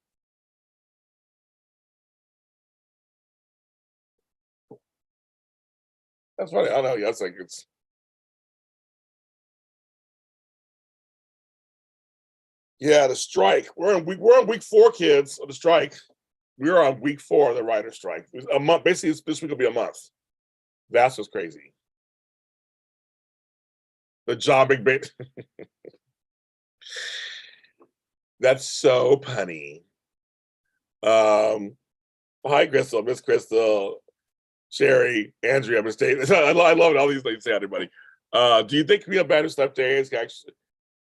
That's funny. I don't know. Yeah, it's like it's. Yeah, the strike. We're on week 4, kids, of the strike. We're on week 4 of the writer's strike. It was a month. Basically, this week will be a month. That's what's crazy. The John Big Bait. That's so punny. Hi, Crystal, Miss Crystal, Sherry, Andrea, Miss Davis. I love it. All these things say everybody. Do you think we have better stuff days actually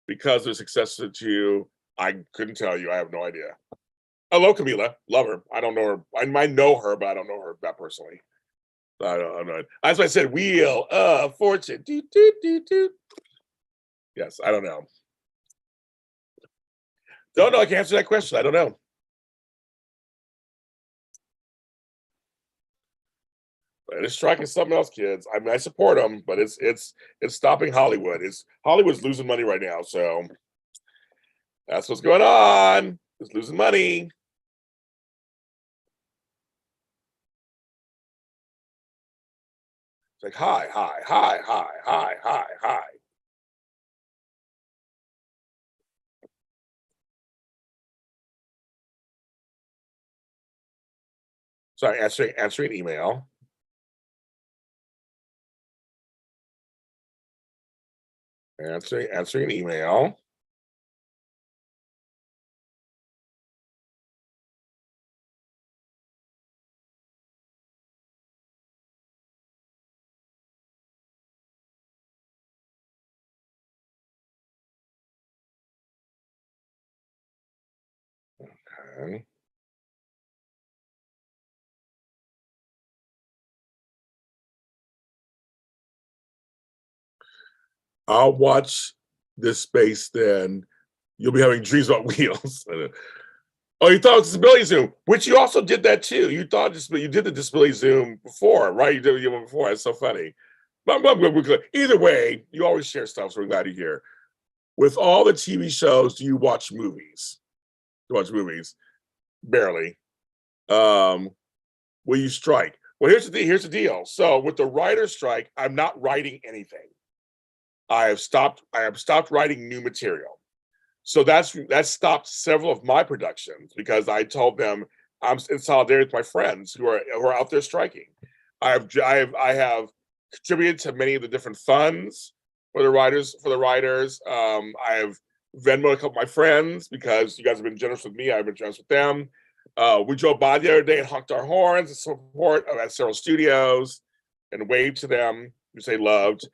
because they're successful to you? I couldn't tell you. I have no idea. Hello, Camila. Love her. I don't know her. I might know her, but I don't know her that personally. I'm not. That's why I said wheel of fortune. Do, do, do, do. Yes, I don't know. Don't know. I can answer that question. I don't know. This strike is something else, kids. I mean, I support them, but it's stopping Hollywood. Hollywood's losing money right now, so that's what's going on. It's losing money. It's like hi, hi, hi, hi, hi, hi, hi. Sorry, answering email. Answering email. Okay. I'll watch this space then. You'll be having dreams about wheels. Oh, you thought it was disability Zoom, which you also did that too. You did the disability Zoom before, right? You did it before. It's so funny. But either way, you always share stuff, so we're glad you're here. With all the TV shows, do you watch movies? You watch movies? Barely. Um, will you strike? Well, here's the deal. So with the writer's strike, I'm not writing anything. I have stopped writing new material. So that stopped several of my productions because I told them I'm in solidarity with my friends who are out there striking. I have contributed to many of the different funds for the writers. I have Venmo a couple of my friends because you guys have been generous with me. I've been generous with them. We drove by the other day and honked our horns in support at several studios and waved to them, which they loved.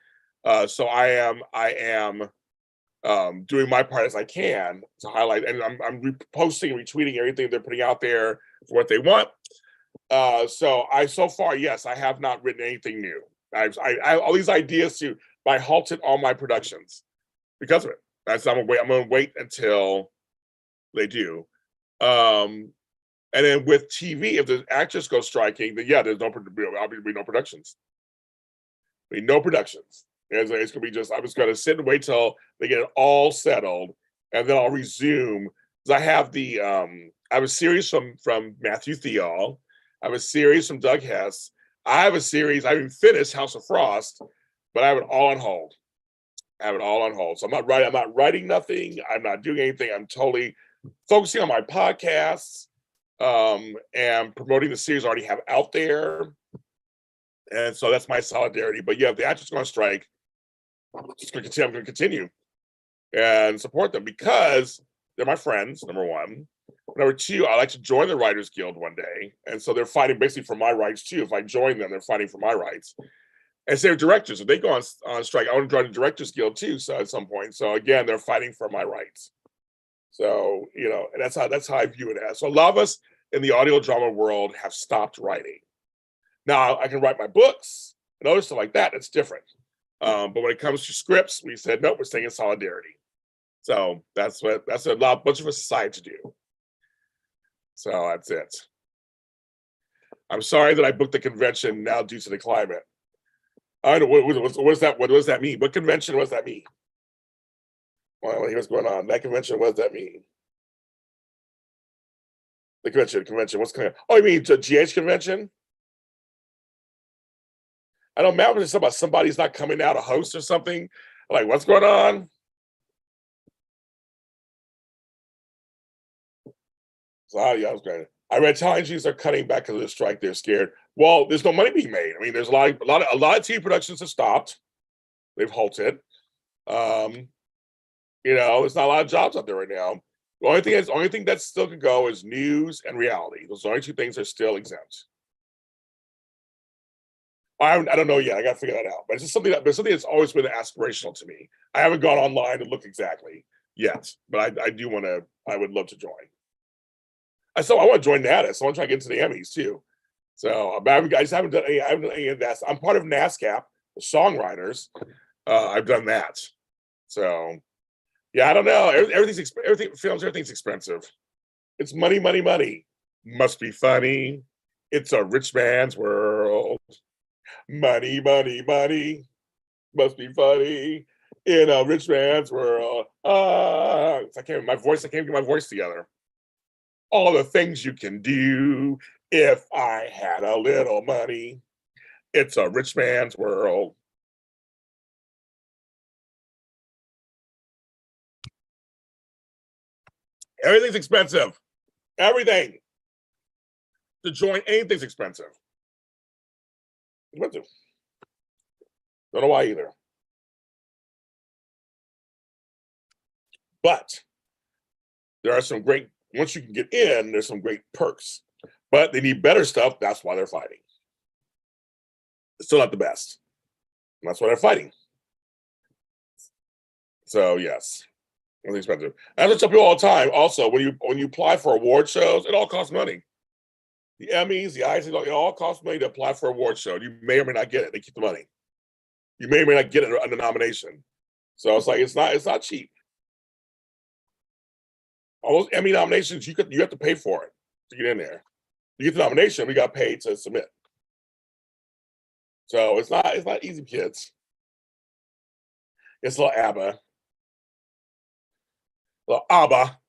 So I am doing my part as I can to highlight, and I'm reposting and retweeting everything they're putting out there for what they want. So far, yes, I have not written anything new. I have all these ideas but I halted all my productions because of it. I'm gonna wait until they do. Um, and then with TV, if the actors go striking, then yeah, there's no productions. No productions. It's gonna be I'm just gonna sit and wait till they get it all settled, and then I'll resume. Because I have a series from Matthew Thiel. I have a series from Doug Hess. I have a series. I haven't finished House of Frost, but I have it all on hold. I have it all on hold. So I'm not writing. I'm not writing nothing. I'm not doing anything. I'm totally focusing on my podcasts and promoting the series I already have out there. And so that's my solidarity. But yeah, if the actors go on strike, I'm going to continue and support them because they're my friends, number one. Number two, I like to join the Writers Guild one day. And so they're fighting basically for my rights too. If I join them, they're fighting for my rights. And same with directors. If they go on strike, I want to join the Directors Guild too. So at some point. So again, they're fighting for my rights. So, you know, and that's how I view it as. So a lot of us in the audio drama world have stopped writing. Now I can write my books and other stuff like that. That's different. But when it comes to scripts, we said, nope, we're staying in solidarity. So that's a bunch of us decided to do. So that's it. I'm sorry that I booked the convention now due to the climate. I don't know what does that mean? What convention was that mean? What's going on? That convention, what does that mean? The convention, what's going on? Oh, you mean the GH convention? I don't know, Matt was talking about somebody's not coming out, a host or something. Like, what's going on? So yeah, I was going. I read Challenges are cutting back because of the strike. They're scared. Well, there's no money being made. I mean, there's a lot of TV productions have stopped. They've halted. You know, there's not a lot of jobs out there right now. The only thing that still can go is news and reality. Those are the only two things that are still exempt. I don't know yet. I got to figure that out. But it's just something that's always been aspirational to me. I haven't gone online to look exactly yet, but I do want to. I would love to join. I want to join NATAS. I want to try to get into the Emmys too. So, but I just haven't done any. I haven't done any of that. I'm part of NASCAP, the songwriters. I've done that. So, yeah, I don't know. Everything's expensive. It's money, money, money. Must be funny. It's a rich man's world. Money, money, money. Must be funny in a rich man's world. I can't get my voice together. All the things you can do if I had a little money. It's a rich man's world. Everything's expensive. Everything. To join anything's expensive. Expensive. Don't know why either. But there are some great, once you can get in, there's some great perks. But they need better stuff. That's why they're fighting. It's still not the best. And that's why they're fighting. So yes, it's expensive. As I tell people all the time, also when you apply for award shows, it all costs money. The Emmys, the Emmys, it all costs money to apply for an award show. You may or may not get it. They keep the money. You may or may not get it on the nomination. So it's like it's not cheap. All those Emmy nominations, you have to pay for it to get in there. You get the nomination, we got paid to submit. So it's not easy, kids. It's a little ABBA. Little ABBA.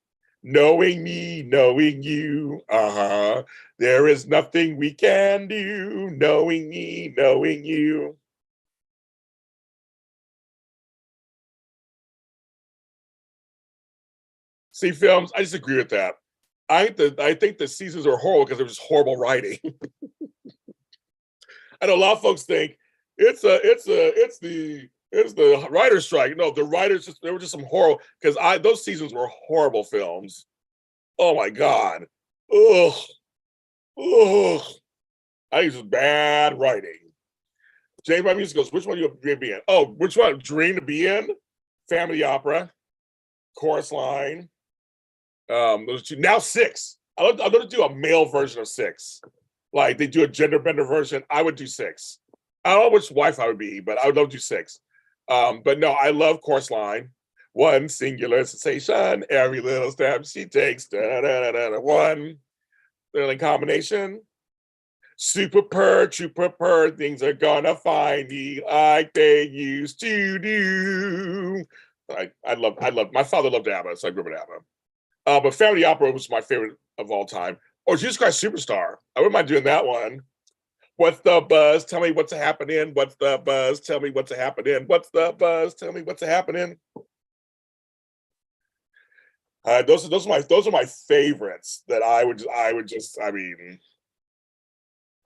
Knowing me, knowing you. There is nothing we can do. Knowing me, knowing you. See, films, I disagree with that. I think the seasons are horrible because there was horrible writing. I know a lot of folks think it's the writer's strike. No, the writers they were just some horrible because those seasons were horrible films. Oh my god. Ugh. Ugh. I think it's bad writing. James by Music goes, which one you be in? Oh, which one? Dream to be in? Family Opera, Chorus Line. Those two. Now 6. I'm gonna do a male version of 6. Like they do a gender bender version. I would do 6. I don't know which wife I would be, but I would love to do 6. But no, I love Chorus Line. One singular sensation, every little step she takes. One little combination. Super purr, things are gonna find me like they used to do. I love. My father loved ABBA, so I grew up with ABBA. But Family Opera was my favorite of all time. Or Jesus Christ Superstar. I wouldn't mind doing that one. What's the buzz? Tell me what's happening. What's the buzz? Tell me what's happening. What's the buzz? Tell me what's happening. Those are my favorites that I mean,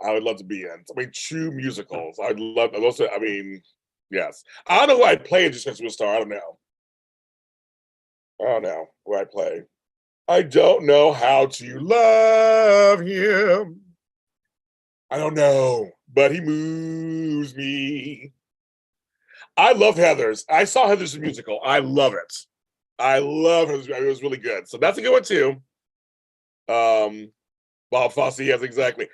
I would love to be in. I mean, true musicals. I'd love. I mean, yes. I don't know who I'd play in Just Because Superstar. I don't know. I don't know who I'd play. I don't know how to love him. I don't know, but he moves me. I love Heathers. I saw Heathers musical. I love it. I love Heathers. It was really good. So that's a good one too. Bob Fosse, yes, exactly.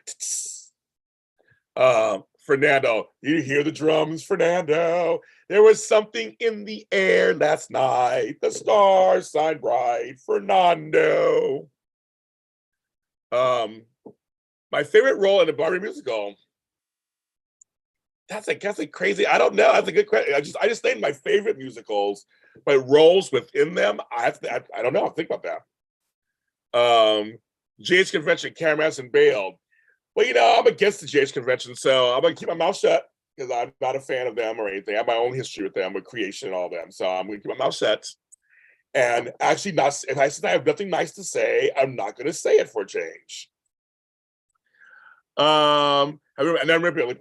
Fernando, you hear the drums, Fernando. There was something in the air last night. The stars shine bright, Fernando. My favorite role in a Barbie musical. That's a crazy. I don't know. That's a good question. I just named my favorite musicals, but roles within them. I don't know. I'll think about that. JH Convention, Cameras and Bale. Well, I'm against the JH Convention, so I'm gonna keep my mouth shut because I'm not a fan of them or anything. I have my own history with them, with creation and all them. So I'm gonna keep my mouth shut. And actually, not if I said I have nothing nice to say, I'm not gonna say it for a change. I never met Billy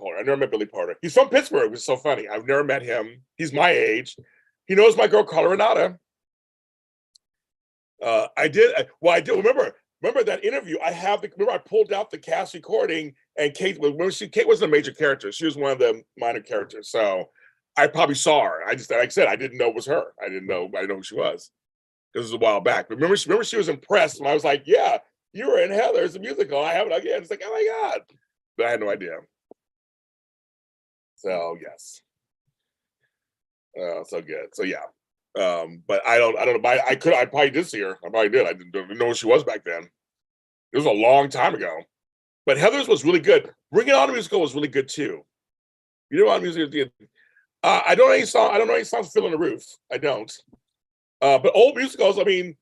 Porter. He's from Pittsburgh, which is so funny. I've never met him. He's my age. He knows my girl Carla Renata. I did remember that interview. I pulled out the cast recording, and Kate wasn't a major character. She was one of the minor characters. So I probably saw her. Like I said, I didn't know it was her. I didn't know who she was. This was a while back. But remember she was impressed when I was like, yeah, you were in Heathers, a musical. I have it again. It's like, oh my God. But I had no idea. So yes. So good. So yeah. But I don't know. I probably did see her. I probably did. I didn't know who she was back then. It was a long time ago. But Heathers was really good. Bring It On musical was really good too. You know what music? I don't know any song. I don't know any songs. Fill in the Roof. I don't. But old musicals. I mean,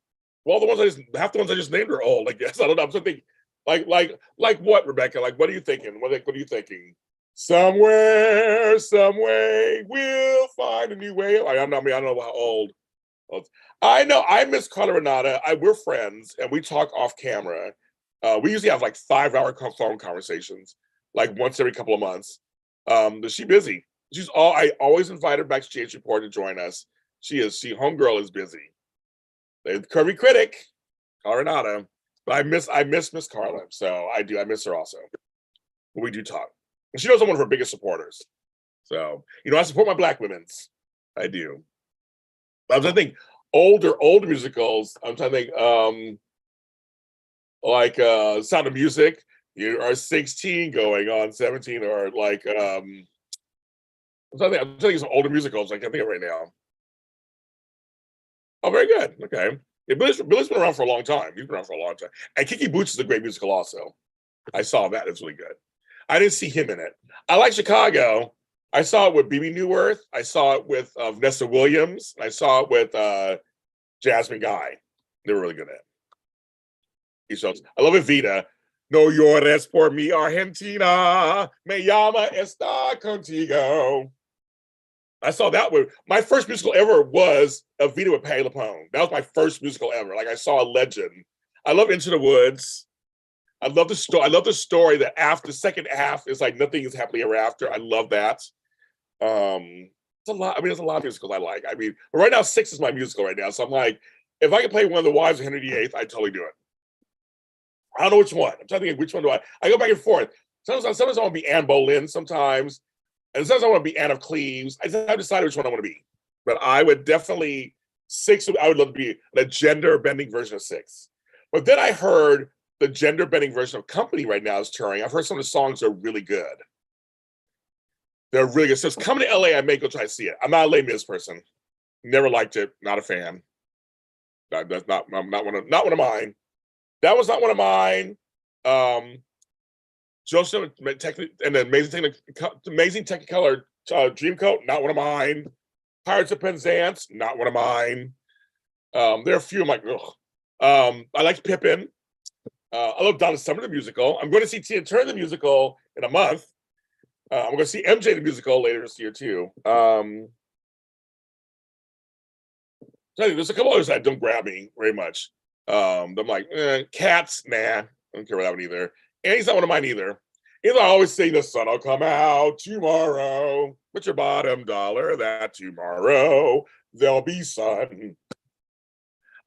well, half the ones I just named are old. I guess I don't know. I'm thinking, like what, Rebecca? Like, what are you thinking? What are you thinking? Somewhere, some way, we'll find a new way. I don't know how old. I know. I miss Carla Renata. We're friends, and we talk off camera. We usually have like 5-hour phone conversations, like once every couple of months. But she's busy. I always invite her back to GH Report to join us. Homegirl is busy. The curvy critic, Carla Renata. But I miss Miss Carla. So I do. I miss her also. But we do talk. And she knows I'm one of her biggest supporters. So, I support my Black women's. I do. I was trying to think older musicals. I'm trying to think like Sound of Music. You are 16 going on 17, or like I'm trying to think of some older musicals I can't think of right now. Oh, very good. Okay. Yeah, Billy's been around for a long time. He's been around for a long time. And Kiki Boots is a great musical also. I saw that. It's really good. I didn't see him in it. I like Chicago. I saw it with BB Newirth. I saw it with Vanessa Williams. I saw it with Jasmine Guy. They were really good at it. I love Evita. No llores por mi Argentina. Me llama está contigo. I saw that one. My first musical ever was Evita with Patti LuPone. That was my first musical ever. Like, I saw a legend. I love Into the Woods. I love the story. I love the story that after the second half is like nothing is happily ever after. I love that. It's a lot. I mean, there's a lot of musicals I like. I mean, but right now 6 is my musical right now. So I'm like, if I could play one of the wives of Henry VIII, I'd totally do it. I don't know which one. I'm trying to think of which one do I go back and forth. Sometimes I want to be Anne Boleyn sometimes. And sometimes I want to be Anne of Cleves. I just haven't decided which one I want to be. But I would definitely 6. I would love to be a gender bending version of 6. But then I heard the gender bending version of Company right now is touring. I've heard some of the songs are really good. They're really good. So it's coming to LA. I may go try to see it. I'm not a Les Mis person. Never liked it. Not a fan. That's not one of mine. That was not one of mine. Joseph and the Amazing Technicolor Dreamcoat, not one of mine. Pirates of Penzance, not one of mine. There are a few I'm like, ugh. I liked Pippin. I love Donna Summer the musical. I'm going to see Tina Turner the musical in a month. I'm going to see MJ the musical later this year too. There's a couple others that don't grab me very much. I'm like, Cats, nah, I don't care about that one either. Annie's not one of mine either. You know, I always say the sun will come out tomorrow. Put your bottom dollar that tomorrow there'll be sun.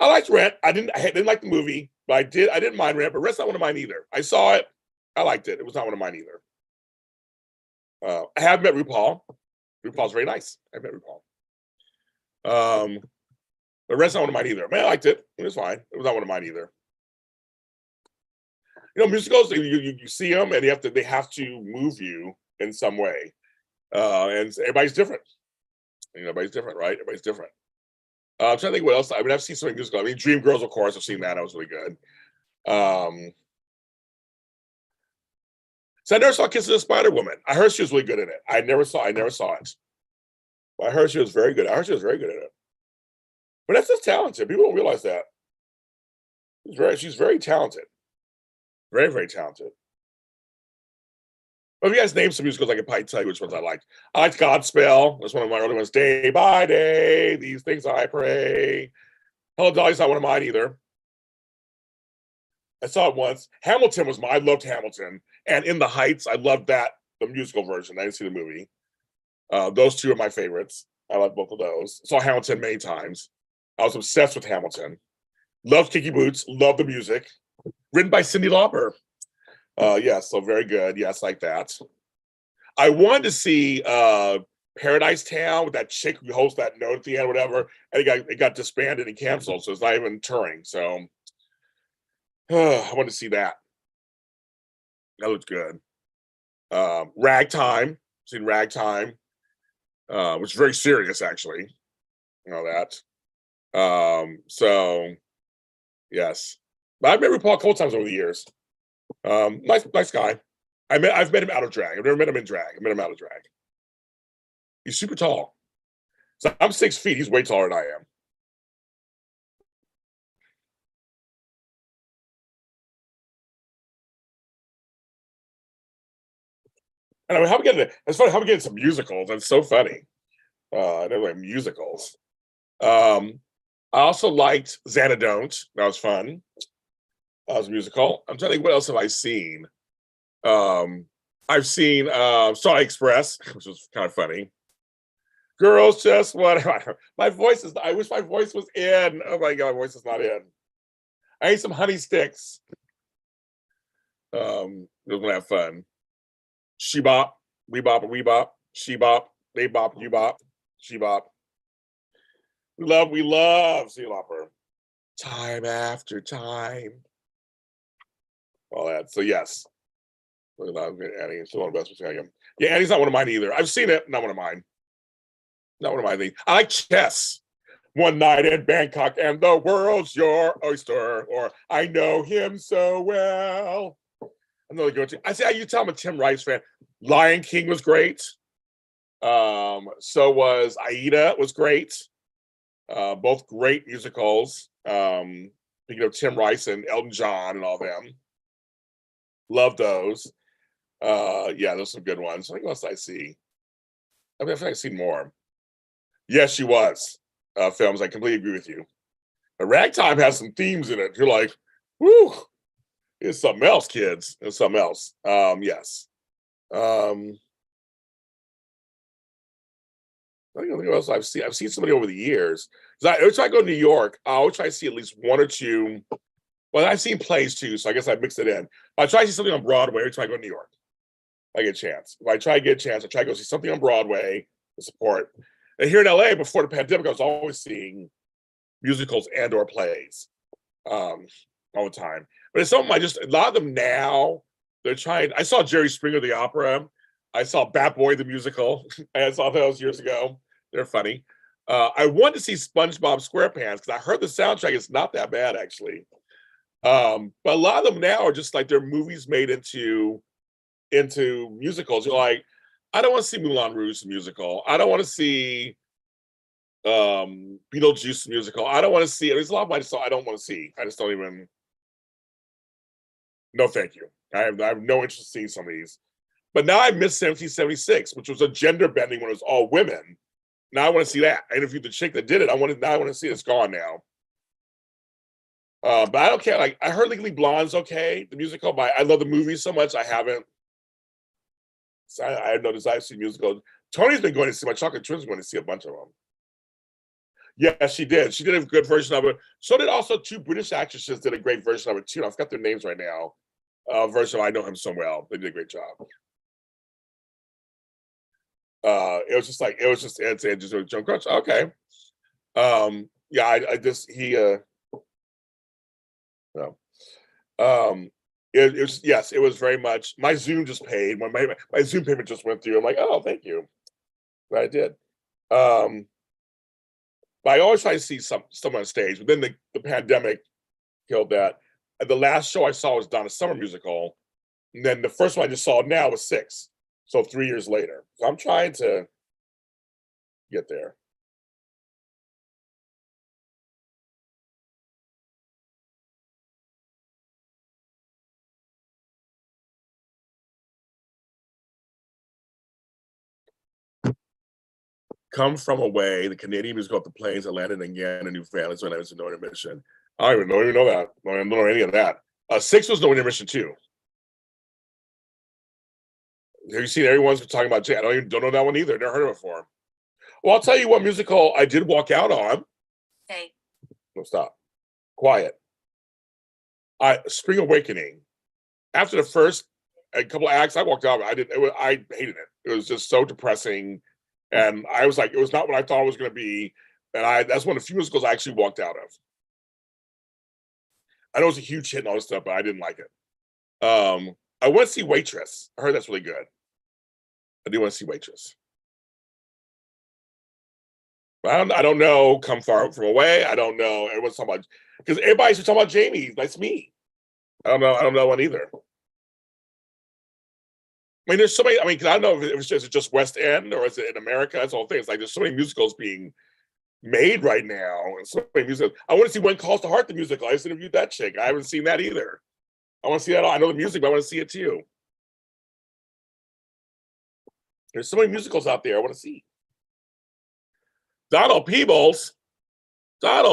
I liked Rent. I didn't like the movie, but I didn't mind Rent, but Rent's not one of mine either. I saw it. I liked it. It was not one of mine either. I have met RuPaul. RuPaul's very nice. I've met RuPaul. The rest not one of mine either. Man, I liked it. It was fine. It was not one of mine either. You know, musicals, you see them and they have to move you in some way. And everybody's different. You know, everybody's different, right? Everybody's different. I'm trying to think what else. I mean, I've seen so many musicals. I mean, Dreamgirls, of course, I've seen that. That was really good. So I never saw Kiss of the Spider Woman. I heard she was really good in it. I never saw it. But I heard she was very good. I heard she was very good at it. But that's just talented. People don't realize that. She's very talented. Very, very talented. But if you guys name some musicals, I can probably tell you which ones I liked. I liked Godspell. That's one of my early ones. Day by Day, These Things I Pray. Hello, Dolly's not one of mine either. I saw it once. Hamilton was I loved Hamilton. And In the Heights, I loved that, the musical version. I didn't see the movie. Those two are my favorites. I like both of those. Saw Hamilton many times. I was obsessed with Hamilton. Loved Kiki Boots. Loved the music. Written by Cyndi Lauper. Yes, so very good. Yes, like that. I wanted to see Paradise Town with that chick who hosts that note at the end, whatever, and it got disbanded and canceled, so it's not even touring. So I want to see that. That looks good. Ragtime. Seen Ragtime, which is very serious, actually. You know that. So yes, but I've met RuPaul a couple times over the years. Nice guy. I've met him out of drag. I've never met him in drag. I met him out of drag. He's super tall. So I'm 6 feet. He's way taller than I am. And I mean, it's funny how we get into musicals. That's so funny. I never like musicals. I also liked Xanadont. That was fun. That was a musical. I'm trying to think, what else have I seen? I've seen Starlight Express, which was kind of funny. Girls Just Want. My voice is. I wish my voice was in. Oh my god, my voice is not in. I ate some honey sticks. We're gonna have fun. She bop, we bop, we bop. She bop, they bop, you bop. She bop. We love Sea Lopper. Time after time. All that. So yes. Annie, still one of the best. Yeah, Annie's not one of mine either. I've seen it, not one of mine. Not one of my things. I like chess. One night in Bangkok and the world's your oyster, or I know him so well. I'm really going to. You tell I'm a Tim Rice fan. Lion King was great. So was Aida was great. Both great musicals. Speaking of Tim Rice and Elton John and all them. Love those. Yeah, those are some good ones. I think what else I see. I mean, I think I've seen more. Yes, she was. Films. I completely agree with you. The Ragtime has some themes in it. You're like, whoo, it's something else, kids. It's something else. Yes. I think what else I've seen. I've seen somebody over the years. Every time I go to New York, I always try to see at least one or two. Well, I've seen plays too, so I guess I mixed it in. I try to see something on Broadway every time I go to New York. I get a chance. If I try to get a chance, I try to go see something on Broadway to support. And here in LA, before the pandemic, I was always seeing musicals and or plays all the time. But it's something a lot of them now, they're trying. I saw Jerry Springer, the opera. I saw Bat Boy, the musical. I saw those years ago. They're funny. I wanted to see SpongeBob SquarePants because I heard the soundtrack is not that bad, actually. But a lot of them now are just like they're movies made into musicals. You're like, I don't want to see Moulin Rouge the musical. I don't want to see Beetlejuice the musical. I don't want to see it. There's a lot of my I don't want to see. I just don't even. No, thank you. I have no interest in seeing some of these. But now I miss 1776, which was a gender bending when it was all women. Now I want to see that. I interviewed the chick that did it. I want to see it. It's gone now. But I don't care. Like I heard Legally Blonde's okay, the musical, but I love the movie so much I haven't So I have no desire to see musicals. Tony's been going to see, my chocolate twins going to see a bunch of them. Yeah, she did. She did a good version of it. So did also two British actresses did a great version of it too. I forgot their names right now. Version of I Know Him So Well. They did a great job. It was just like it's just a Joan Crutch. Okay. Yeah, I just no. It was, yes, it was very much my Zoom just paid. When my Zoom payment just went through. I'm like, oh, thank you. But I did. But I always try to see someone on stage. But then the pandemic killed that. And the last show I saw was Donna Summer musical. And then the first one I just saw now was 6. So 3 years later. So I'm trying to get there. Come From Away, the Canadian musical at the planes that landed again in New Newfoundland, when I was in no intermission. I don't even know that. I don't know any of that. 6 was no intermission too. Have you seen everyone's talking about Jay? I don't know that one either. Never heard of it before. Well, I'll tell you what musical I did walk out on. Okay. No, stop. Quiet. Spring Awakening. After the first a couple of acts, I walked out. I hated it. It was just so depressing, and I was like, it was not what I thought it was going to be. And that's one of the few musicals I actually walked out of. I know it's a huge hit and all this stuff, but I didn't like it. I went to see Waitress. I heard that's really good. I do want to see Waitress. I don't know. Come Far From Away. I don't know. Everyone's talking about, because everybody's talking about Jamie. That's me. I don't know. I don't know one either. I mean, there's so many. I mean, because I don't know if it's just West End or is it in America. That's all things. Like there's so many musicals being made right now, and so many musicals. I want to see When Calls to Heart, the musical. I just interviewed that chick. I haven't seen that either. I want to see that. I know the music, but I want to see it too. There's so many musicals out there I want to see. Donald Peebles. I've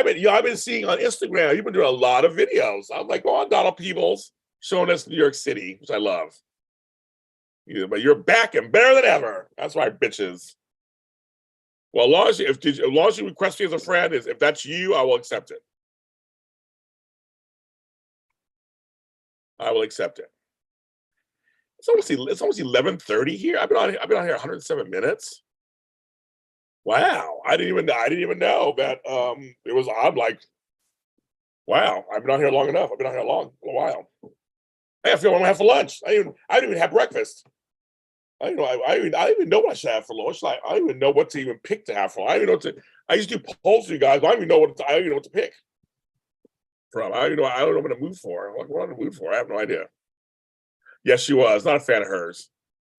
been seeing on Instagram. You've been doing a lot of videos. I'm like, go on, Donald Peebles, showing us New York City, which I love. Yeah, but you're back and better than ever. That's right, bitches. Well, as long as you request me as a friend, if that's you, I will accept it. I will accept it. It's almost 11:30 here. I've been on here 107 minutes. Wow, I didn't even know that it was. I'm like, wow, I've been on here long enough. I've been on here a while. I feel I'm gonna have for lunch. I didn't even have breakfast. I don't even know what I should have for lunch. Like, I don't even know what to even pick to have for. I don't even know what to. I used to do polls for you guys. But I don't even know what to pick from. I don't know what to move for. What I'm to move for? I have no idea. Yes, she was. Not a fan of hers.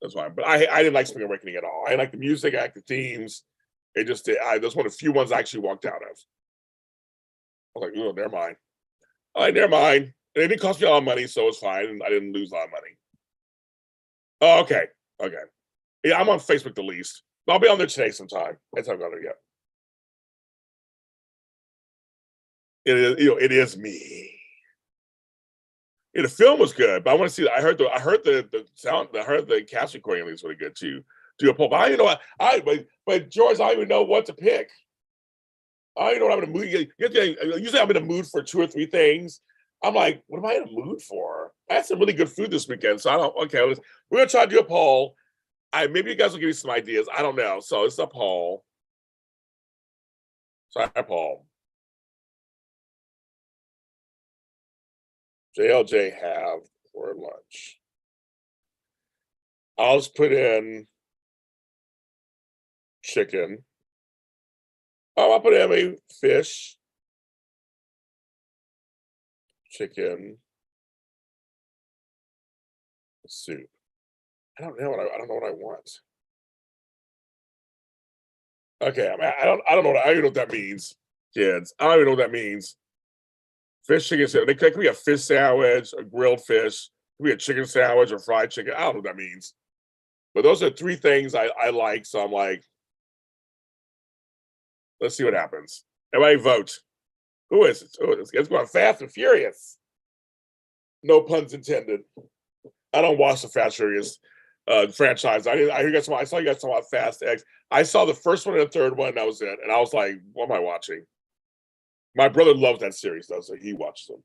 That's fine. But I didn't like Spring Awakening at all. I didn't like the music, I like the themes. It just that's one of the few ones I actually walked out of. I was like, oh, never mind. All right, never mind. And it didn't cost me a lot of money, so it's fine. And I didn't lose a lot of money. Oh, okay. Okay. Yeah, I'm on Facebook the least. I'll be on there today sometime. That's how I'm going to get. It is me. Yeah, the film was good, but I want to see. I heard the sound. I heard the cast recording was really good too. Do a poll, but I don't know. But George, I don't even know what to pick. I don't know what I'm in a mood. Usually, I'm in a mood for 2 or 3 things. I'm like, what am I in a mood for? I had some really good food this weekend, so I don't. Okay, we're gonna try to do a poll. Maybe you guys will give me some ideas. I don't know. So it's a poll. Sorry, poll. JLJ have for lunch. I'll just put in chicken. I'll put in a fish, chicken, soup. I don't know what I want. Okay, I don't know. I don't even know what that means, kids. I don't even know what that means. Fish, chicken sandwich. It could be a fish sandwich, a grilled fish. It could be a chicken sandwich or fried chicken. I don't know what that means. But those are 3 things I like. So I'm like, let's see what happens. Everybody vote. Who is it? It's going fast and furious. No puns intended. I don't watch the Fast Furious franchise. I hear you guys. I saw you guys talking about Fast X. I saw the first one and the third one. And that was it. And I was like, what am I watching? My brother loves that series though, so he watches them.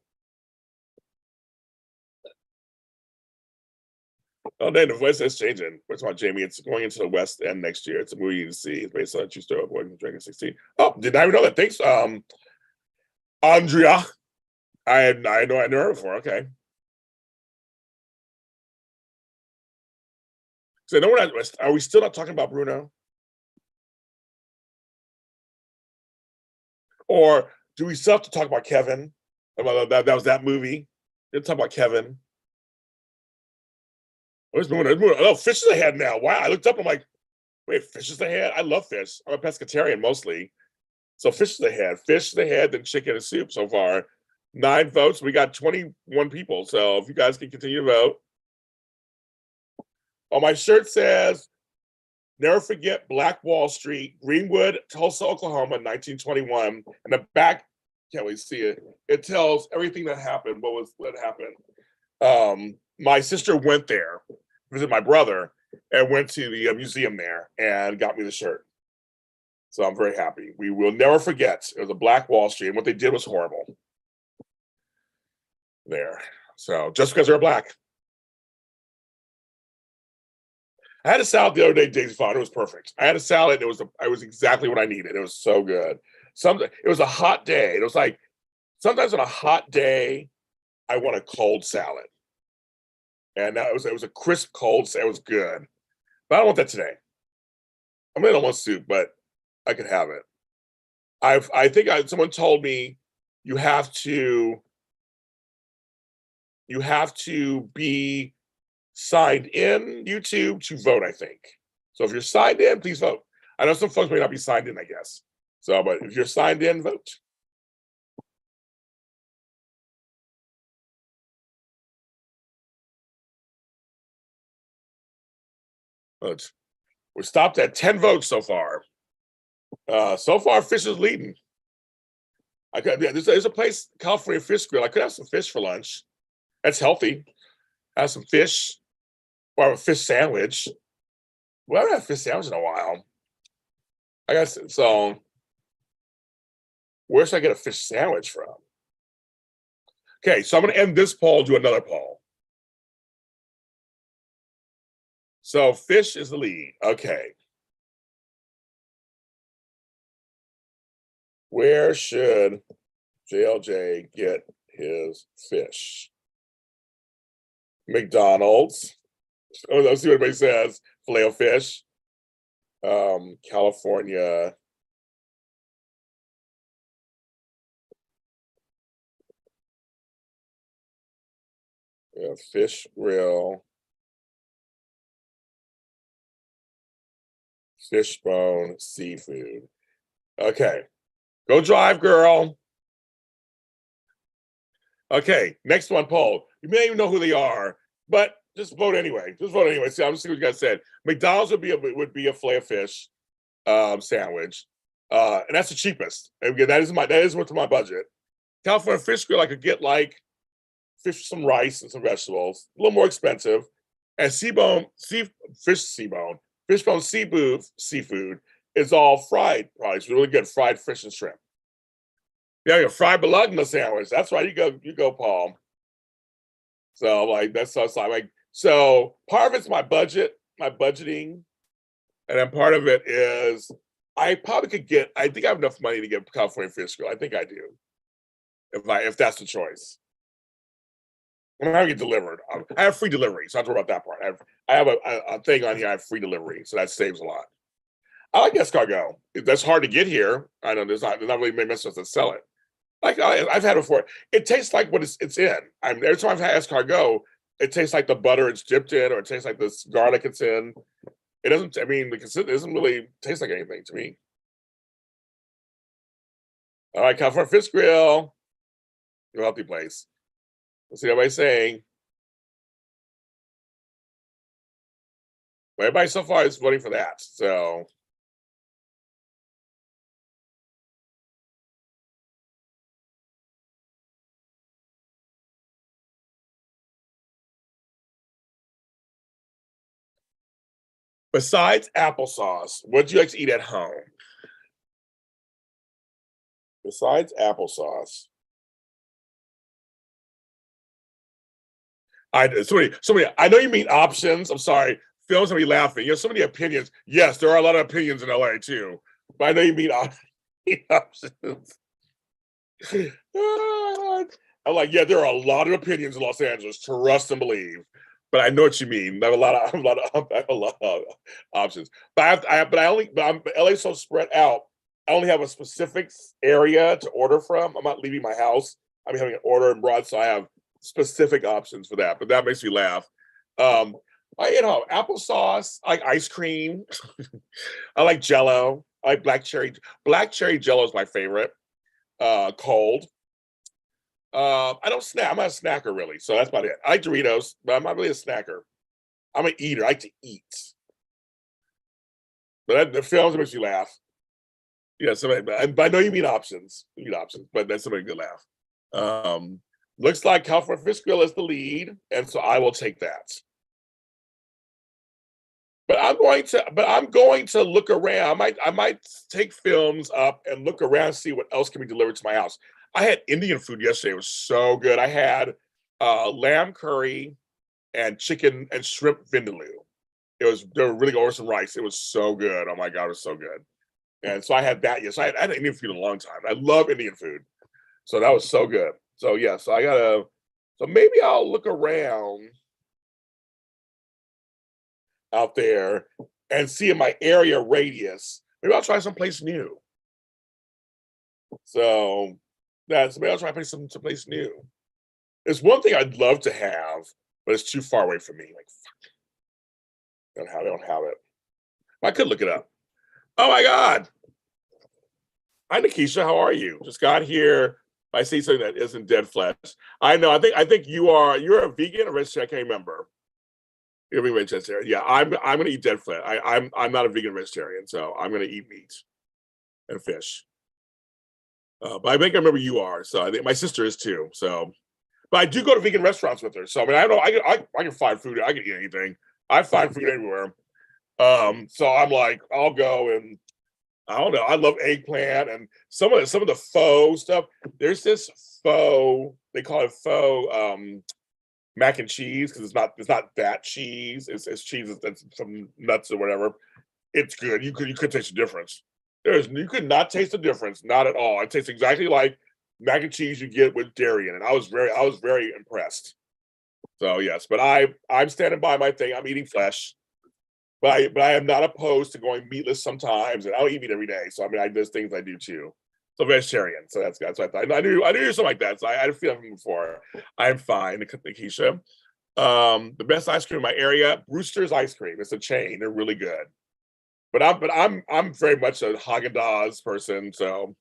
Oh, then the West is changing. What's about Jamie? It's going into the West End next year. It's a movie to see. It's based on a true story of Boy Dragon 16. Oh, did I even know that? Thanks, Andrea. I know I never heard before. Okay. So no, we're not. Are we still not talking about Bruno? Or do we still have to talk about Kevin? About that was that movie. Didn't talk about Kevin. What's moving? Oh, fish is ahead now. Wow. I looked up. I'm like, wait, fish is ahead. I love fish. I'm a pescatarian mostly. So fish is ahead. Fish is ahead, then chicken and soup so far. 9 votes. We got 21 people. So if you guys can continue to vote. Oh, my shirt says, never forget Black Wall Street, Greenwood, Tulsa, Oklahoma, 1921. And the back, can't wait to see it. It tells everything that happened, what happened. My sister went there, visit my brother, and went to the museum there and got me the shirt. So I'm very happy. We will never forget. It was a Black Wall Street, and what they did was horrible. There. So just because they're black. I had a salad the other day, Daisy Fond. It was perfect. I had a salad. It was exactly what I needed. It was so good. It was a hot day. It was like sometimes on a hot day, I want a cold salad. And it was a crisp cold salad. It was good. But I don't want that today. I mean, I don't want soup, but I could have it. I think someone told me you have to be signed in YouTube to vote, I think. So if you're signed in, please vote. I know some folks may not be signed in, I guess. So, but if you're signed in, vote. But we're stopped at 10 votes so far. So far, fish is leading. There's a place, California Fish Grill. I could have some fish for lunch. That's healthy. Have some fish or have a fish sandwich. Well, I haven't had a fish sandwich in a while. I guess so. Where should I get a fish sandwich from? Okay, so I'm going to end this poll, do another poll. So fish is the lead. Okay. Where should JLJ get his fish? McDonald's. Oh, let's see what everybody says. Filet of fish. California. Yeah, fish grill. Fishbone seafood. Okay. Go drive, girl. Okay, next one, Paul. You may even know who they are, but just vote anyway. Just vote anyway. See, I'm just see what you guys said. McDonald's would be a filet of fish sandwich, and that's the cheapest. And again, that is what's my budget. California Fish Grill, I could get like fish, some rice, and some vegetables. A little more expensive. And fishbone seafood is all fried products. Really good fried fish and shrimp. Yeah, your fried bologna sandwich. That's right. You go, Paul. So like that's so like so part of it's my budgeting, and then part of it is I probably could get. I think I have enough money to get California Fish Grill. I think I do. If that's the choice, I'm having it delivered. I have free delivery, so I don't worry about that part. I have a thing on here. I have free delivery, so that saves a lot. I like escargot. That's hard to get here. I know there's not really many restaurants that sell it. Like I've had it before. It tastes like what it's in. Every time I've had escargot, it tastes like the butter it's dipped in, or it tastes like this garlic it's in. It doesn't. I mean, it doesn't really taste like anything to me. All right, California Fish Grill, your healthy place. Let's see what everybody's saying. Well, everybody so far is voting for that. So Besides applesauce, what do you like to eat at home? Besides applesauce. I know you mean options. I'm sorry. Phil's gonna be laughing. You have so many opinions. Yes, there are a lot of opinions in LA too. But I know you mean options. I'm like, yeah, there are a lot of opinions in Los Angeles. Trust and believe. But I know what you mean. I have a lot of, I have a lot of options. But LA's so spread out. I only have a specific area to order from. I'm not leaving my house. I'm having an order and brought, so I have specific options for that. But that makes me laugh. Um, applesauce. I like ice cream. I like Jello. I like black cherry. Black cherry Jello is my favorite. Cold. I don't snack. I'm not a snacker really, so that's about it. I like Doritos, but I'm not really a snacker. I'm an eater. I like to eat. But the films makes you laugh. Yeah, but I know you mean options. You mean options, but that's somebody good laugh. Um, Looks like California Fish Grill is the lead, and so I will take that. But I'm going to look around. I might take films up and look around, see what else can be delivered to my house. I had Indian food yesterday. It was so good. I had lamb curry and chicken and shrimp vindaloo. They were really good over some rice. It was so good. Oh my god, it was so good. And so I had that. Yes, I had Indian food in a long time. I love Indian food, so that was so good. So yeah, so I gotta. So maybe I'll look around out there and see in my area radius. Maybe I'll try someplace new. So that's maybe I'll try someplace new. There's one thing I'd love to have, but it's too far away from me. Like, I don't have it. I could look it up. Oh my god. Hi Nikisha, how are you? Just got here. I see something that isn't dead flesh. I know. I think you're a vegan or vegetarian. I can't remember. You're a vegetarian. Yeah, I'm gonna eat dead flesh. I'm not a vegan vegetarian, so I'm gonna eat meat and fish. But I think I remember you are. So I think my sister is too. So, but I do go to vegan restaurants with her. So I mean, I don't know. I can find food. I can eat anything. I find food everywhere. So I'm like, I'll go and I don't know. I love eggplant and some of the faux stuff. There's this faux. They call it faux mac and cheese because it's not that cheese. It's cheese that's some nuts or whatever. It's good. You could taste the difference. You could not taste the difference, not at all. It tastes exactly like mac and cheese you get with dairy in it. I was very impressed. So yes, but I'm standing by my thing. I'm eating flesh, but I am not opposed to going meatless sometimes, and I'll eat meat every day. So I mean, there's things I do too. So vegetarian. So that's what I thought. I knew something like that. So I feel like before. I'm fine, Nikisha. The best ice cream in my area, Brewster's Ice Cream. It's a chain. They're really good. But I'm very much a Haagen Dazs person, so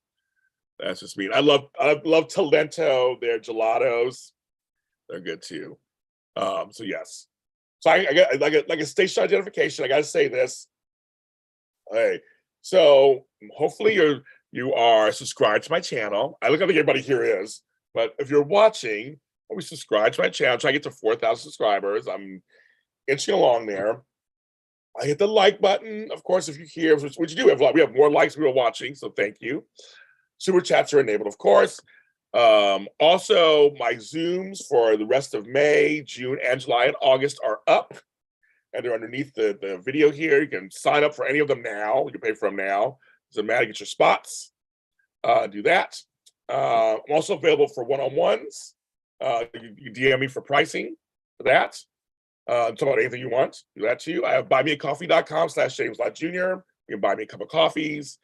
that's just me. I love Talento. Their gelatos, they're good too. So yes. So I got like a station identification. I got to say this. Hey, so hopefully you are subscribed to my channel. I don't think everybody here is, but if you're watching, always subscribe to my channel. Try to get to 4,000 subscribers. I'm inching along there. I hit the like button, of course, if you hear, which you do have a lot. We have more likes than we are watching, so thank you. Super chats are enabled, of course. Also, my Zooms for the rest of May, June, and July, and August are up, and they're underneath the video here. You can sign up for any of them now. You can pay for them now. Doesn't matter, get your spots. Do that. I'm also available for one-on-ones. You DM me for pricing for that. Talk about anything you want. Do that too. I have buymeacoffee.com/James Lott Jr. You can buy me a cup of coffees.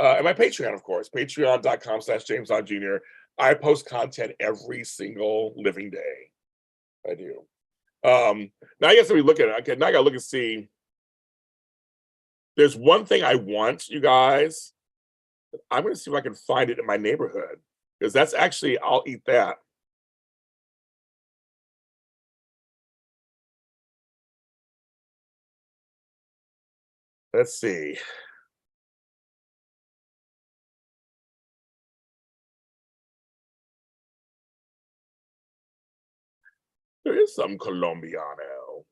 And my Patreon, of course, patreon.com/James Lott Jr. I post content every single living day. I do. Now I guess if we look at it, okay, now I gotta look and see. There's one thing I want, you guys. I'm gonna see if I can find it in my neighborhood. Because that's actually, I'll eat that. Let's see. There is some Colombiano.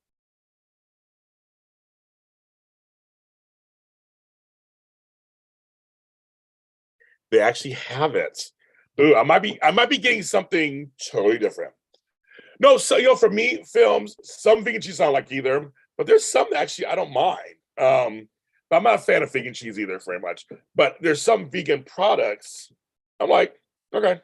They actually have it. Ooh, I might be getting something totally different. No, so for me, films, some vegan cheese I don't like either, but there's some that actually I don't mind. But I'm not a fan of vegan cheese either, very much. But there's some vegan products I'm like, okay.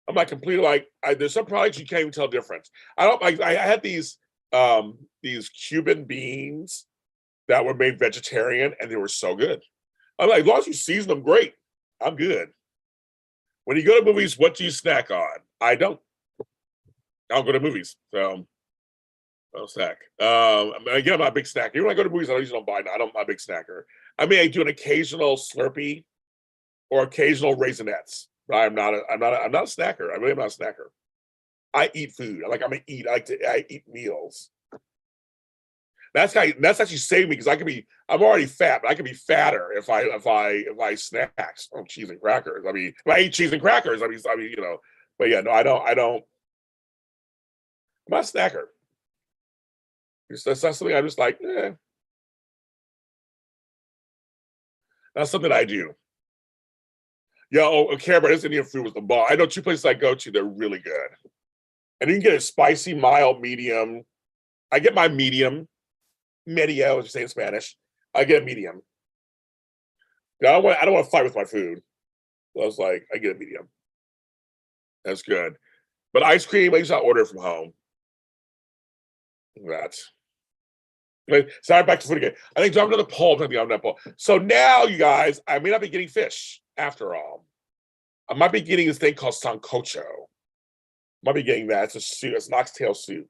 I'm like completely like there's some products you can't even tell difference. I don't like I had these Cuban beans that were made vegetarian and they were so good. I'm like, as long as you season them great, I'm good. When you go to movies, what do you snack on? I don't go to movies, so I don't snack. Again, I'm not a big snacker. Even when I go to movies, I usually don't buy. I'm not a big snacker. I mean, I do an occasional Slurpee or occasional Raisinets. But I'm not a snacker. I really am not a snacker. I eat food. I'm gonna eat. I eat meals. That's actually saving me because I'm already fat, but I can be fatter if I snack on cheese and crackers. I mean, if I eat cheese and crackers, but yeah, no, I'm not a snacker. That's not something I'm just like, that's something I do. Yeah, Care Bear, Indian food was the bar. I know two places I go to, they're really good. And you can get a spicy, mild, medium. I get my medium, medio, as you say in Spanish. I get a medium. Yeah, I don't want to fight with my food. So I was like, I get a medium. That's good. But ice cream, I usually order from home. That's sorry, back to food again. I think I'm another poll. Maybe I'm not poll. So now, you guys, I may not be getting fish after all. I might be getting this thing called sancocho. Might be getting that. It's a soup. It's an oxtail soup.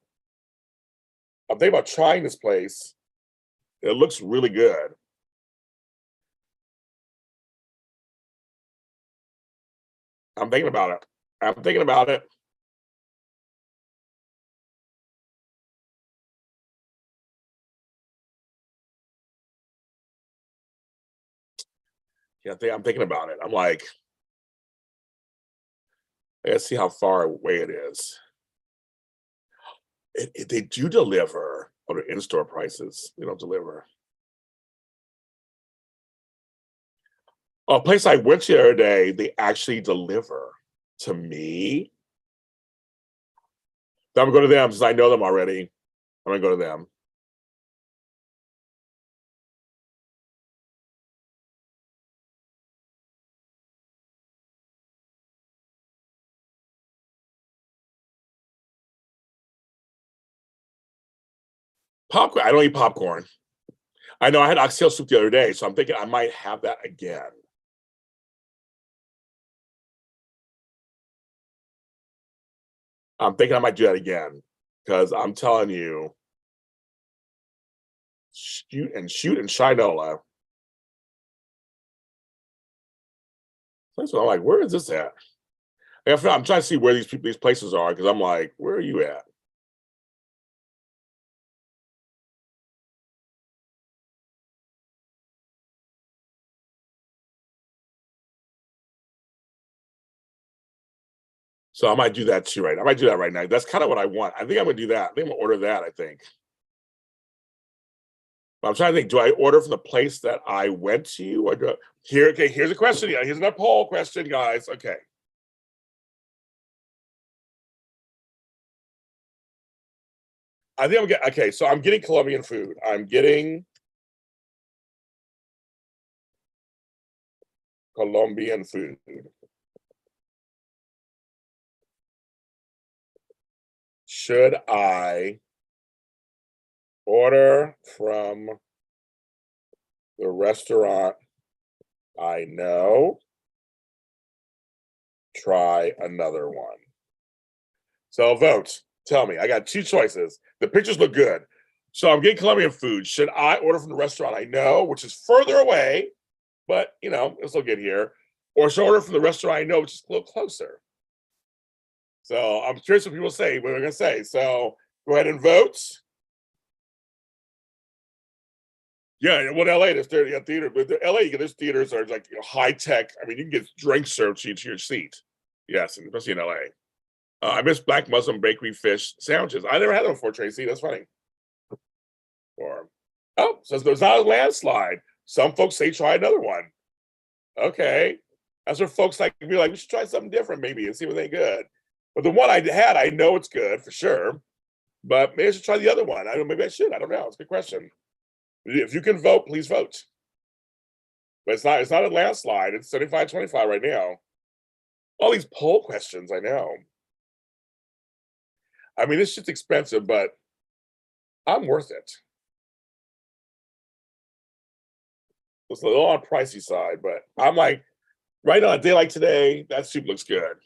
I'm thinking about trying this place. It looks really good. I'm thinking about it. I'm thinking about it. Yeah, I'm thinking about it. I'm like, let's see how far away it is. They do deliver on the in-store prices. They don't deliver. A place I went to the other day, they actually deliver to me. So I'm gonna go to them since I know them already. I'm gonna go to them. Popcorn. I don't eat popcorn. I know I had oxtail soup the other day, so I'm thinking I might have that again. I'm thinking I might do that again because I'm telling you, shoot and shinola. That's what I'm like. Where is this at? I'm trying to see where these places are because I'm like, where are you at? So I might do that too, right? I might do that right now. That's kind of what I want. I think I'm gonna do that. I think I'm gonna order that. I think. But I'm trying to think. Do I order from the place that I went to, or do here? Okay, here's a question. Yeah, here's another poll question, guys. Okay, I think I'm getting. Okay, so I'm getting Colombian food. I'm getting Colombian food. Should I order from the restaurant I know? Try another one. So vote. Tell me. I got two choices. The pictures look good. So I'm getting Colombian food. Should I order from the restaurant I know, which is further away, but it'll still get here? Or should I order from the restaurant I know, which is a little closer? So I'm curious what people say, what they're gonna say. So go ahead and vote. Yeah, well, in LA, there's theater, but the LA, there's theaters are like high tech. I mean, you can get drinks served to your seat. Yes, especially in LA. I miss Black Muslim bakery fish sandwiches. I never had them before, Tracy. That's funny. Or, oh, so there's not a landslide. Some folks say try another one. Okay. That's where folks like be like, we should try something different maybe and see if it ain't good. But the one I had, I know it's good for sure. But maybe I should try the other one. I don't know, maybe I should. I don't know. It's a good question. If you can vote, please vote. But it's not a landslide. It's 75-25 right now. All these poll questions, I know. I mean, it's just expensive, but I'm worth it. It's a little on the pricey side, but I'm like, right on a day like today, that soup looks good.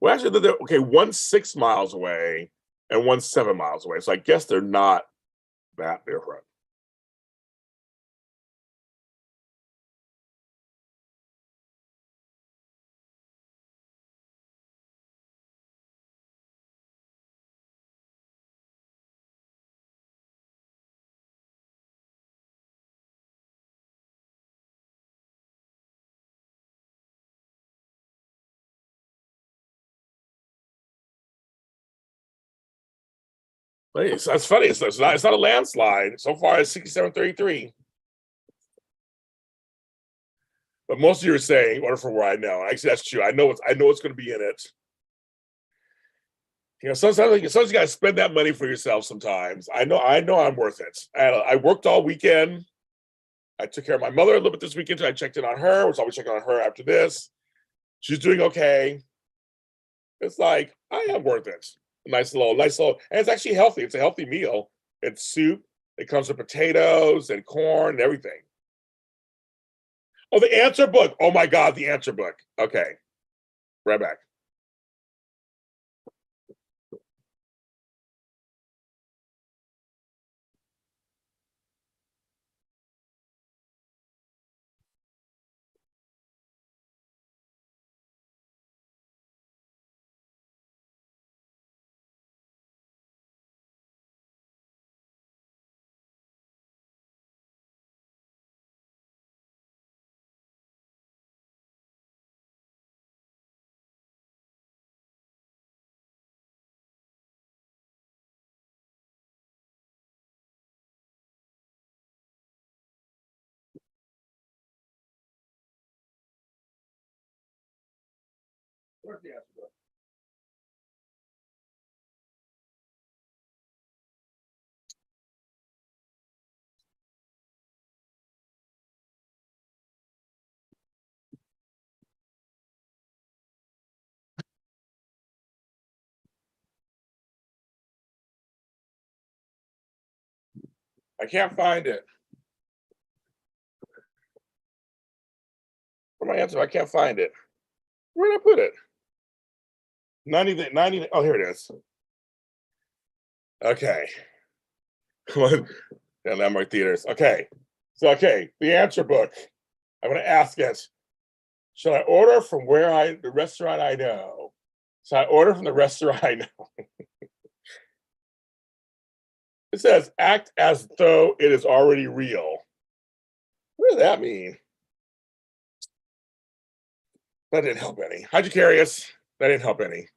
Well, actually, okay, one's 6 miles away and one's 7 miles away. So I guess they're not that different. But that's funny. It's not a landslide. So far, it's 67-33. But most of you are saying order from where I know. Actually, that's true. I know what's going to be in it. Sometimes you got to spend that money for yourself. Sometimes I know I'm worth it. I worked all weekend. I took care of my mother a little bit this weekend. I checked in on her. Was always checking on her after this. She's doing okay. It's like I am worth it. Nice little, and it's actually healthy. It's a healthy meal. It's soup. It comes with potatoes and corn and everything. Oh, the answer book. Oh my God, the answer book. Okay, right back. Where's the answer book? I can't find it. Where's my answer? I can't find it. Where did I put it? 90. Oh, here it is. Okay. Come on. Yeah, Landmark Theaters. Okay. So, okay, the answer book. I'm going to ask it. Should I order from the restaurant I know? So I order from the restaurant I know. It says act as though it is already real. What does that mean? That didn't help any. Hydrocarious. That didn't help any.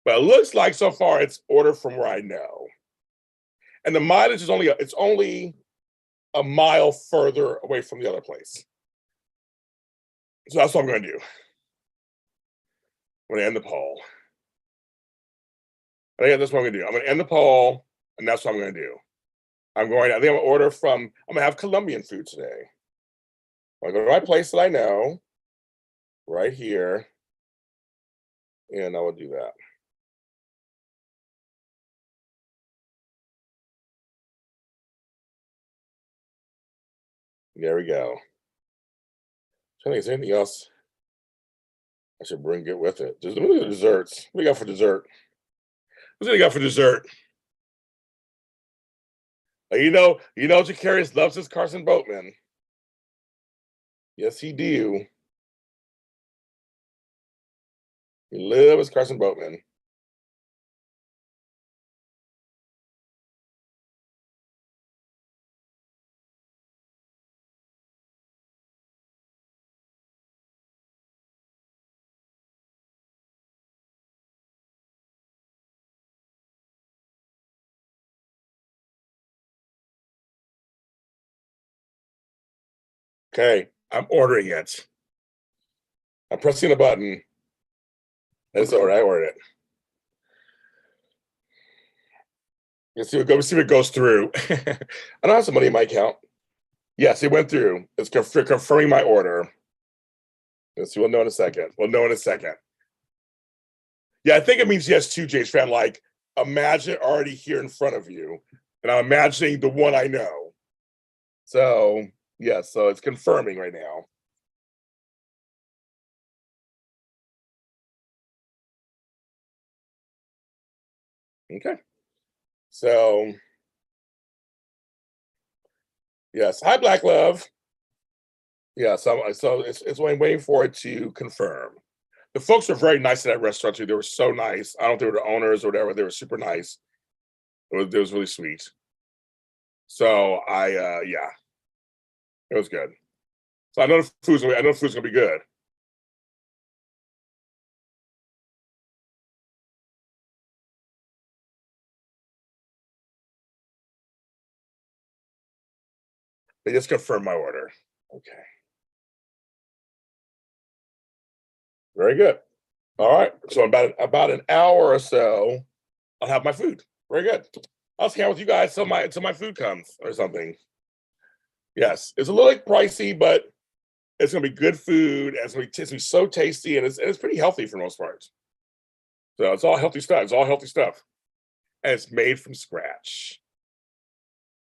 But it looks like so far it's order from where I know. And the mileage is only a mile further away from the other place. So that's what I'm gonna do. I'm gonna end the poll. I think that's what I'm gonna do. I'm gonna end the poll, and that's what I'm gonna do. I think I'm gonna order from I'm gonna have Colombian food today. I'm gonna go to my place that I know, right here, and I will do that. There we go. I think there's anything else I should bring it with it. Just look at the desserts. What do you got for dessert? What do you got for dessert? Jacarius loves his Carson Boatman. Yes, he do. He loves Carson Boatman. Okay, I'm ordering it. I'm pressing a button. That's all right. I ordered it. Let's see what goes through. I don't have some money in my account. Yes, it went through. It's confirming my order. Let's see. We'll know in a second. We'll know in a second. Yeah, I think it means yes too, James fan. Like, imagine already here in front of you, and I'm imagining the one I know. So yeah, so it's confirming right now. Okay. So yes, hi Black Love. Yeah, so it's waiting for it to confirm. The folks were very nice at that restaurant too. They were so nice. I don't think they were the owners or whatever. They were super nice. It was really sweet. So yeah, it was good. So I know the food's gonna be good. They just confirmed my order. Okay. Very good. All right. So about an hour or so, I'll have my food. Very good. I'll hang out with you guys till my food comes or something. Yes, it's a little like pricey, but it's gonna be good food. And it's gonna be so tasty, and it's pretty healthy for the most part. So it's all healthy stuff. It's all healthy stuff, and it's made from scratch.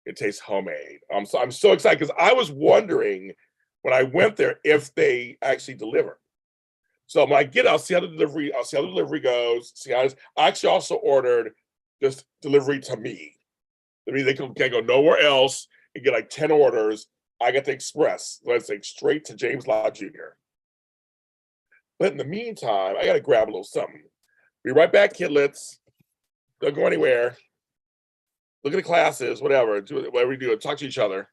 It tastes homemade. I'm so excited because I was wondering when I went there if they actually deliver. So when I get, I'll see how the delivery goes. See how I actually also ordered this delivery to me. I mean, they can't go nowhere else and get like 10 orders. I get the express. So it's like straight to James Lott Jr. But in the meantime, I gotta grab a little something. Be right back, kidlets. Don't go anywhere. Look at the classes, whatever. Do whatever we do. Talk to each other.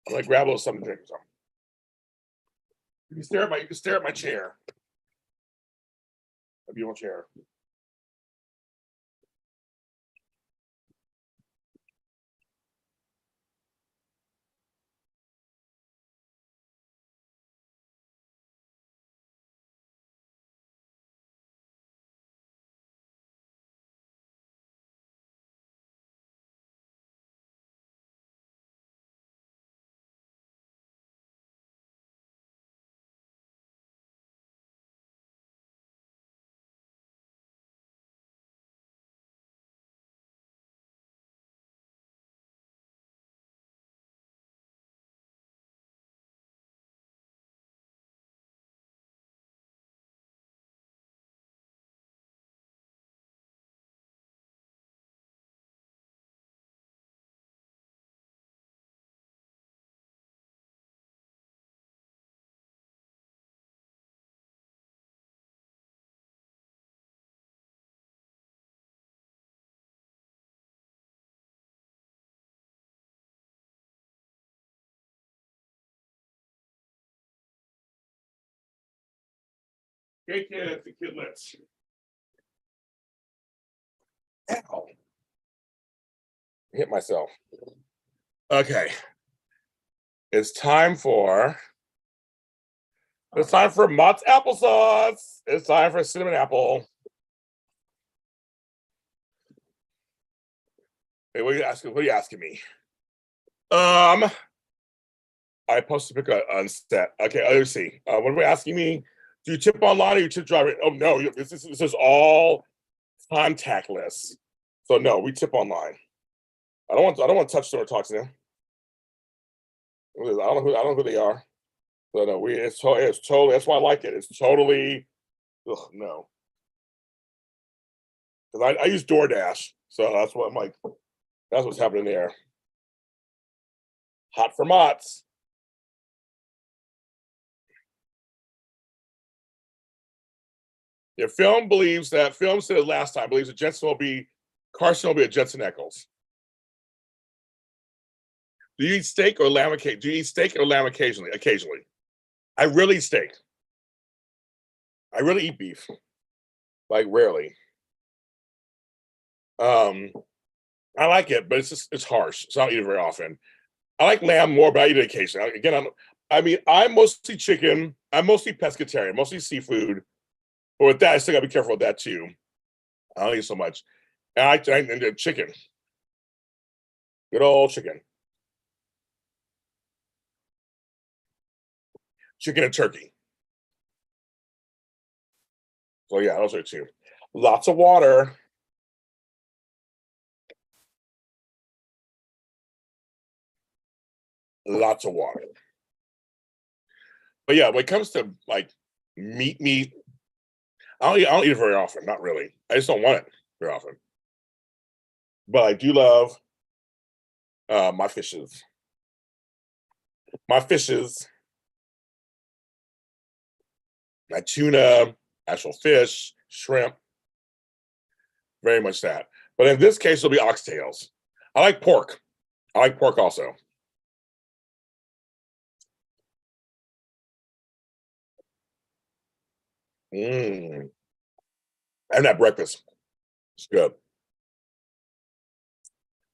I'm gonna grab a little something to drink. You can stare at my chair. A beautiful chair. Hey kids, the kidlets. Ow. Hit myself. Okay. It's time for Mott's applesauce. It's time for cinnamon apple. Hey, what are you asking? What are you asking me? I posted to pick on set. Okay, let's see. What are we asking me? Do you tip online or you tip driver? Oh no, this is all contactless. So no, we tip online. I don't want to touch them or talk to them. I don't know who they are. So no, it's totally that's why I like it. It's totally no. Because I use DoorDash. So that's what I'm like, that's what's happening there. Hot for Mott's. If film said last time, believes that Carson will be a Jensen Eccles. Do you eat steak or lamb occasionally? Do you eat steak or lamb occasionally? Occasionally. I really eat steak. I really eat beef. Like rarely. Um, I like it, but it's harsh. So I don't eat it very often. I like lamb more, but I eat it occasionally. Again, I'm mostly chicken. I'm mostly pescatarian, mostly seafood. But with that, I still gotta be careful with that too. I don't eat so much. And the chicken, good old chicken, chicken and turkey. So yeah, those are two. Lots of water. Lots of water. But yeah, when it comes to like meat, I don't eat it very often. Not really. I just don't want it very often. But I do love my fishes. My fishes, my tuna, actual fish, shrimp, very much that. But in this case, it'll be oxtails. I like pork. I like pork also. Mm. And that breakfast. It's good.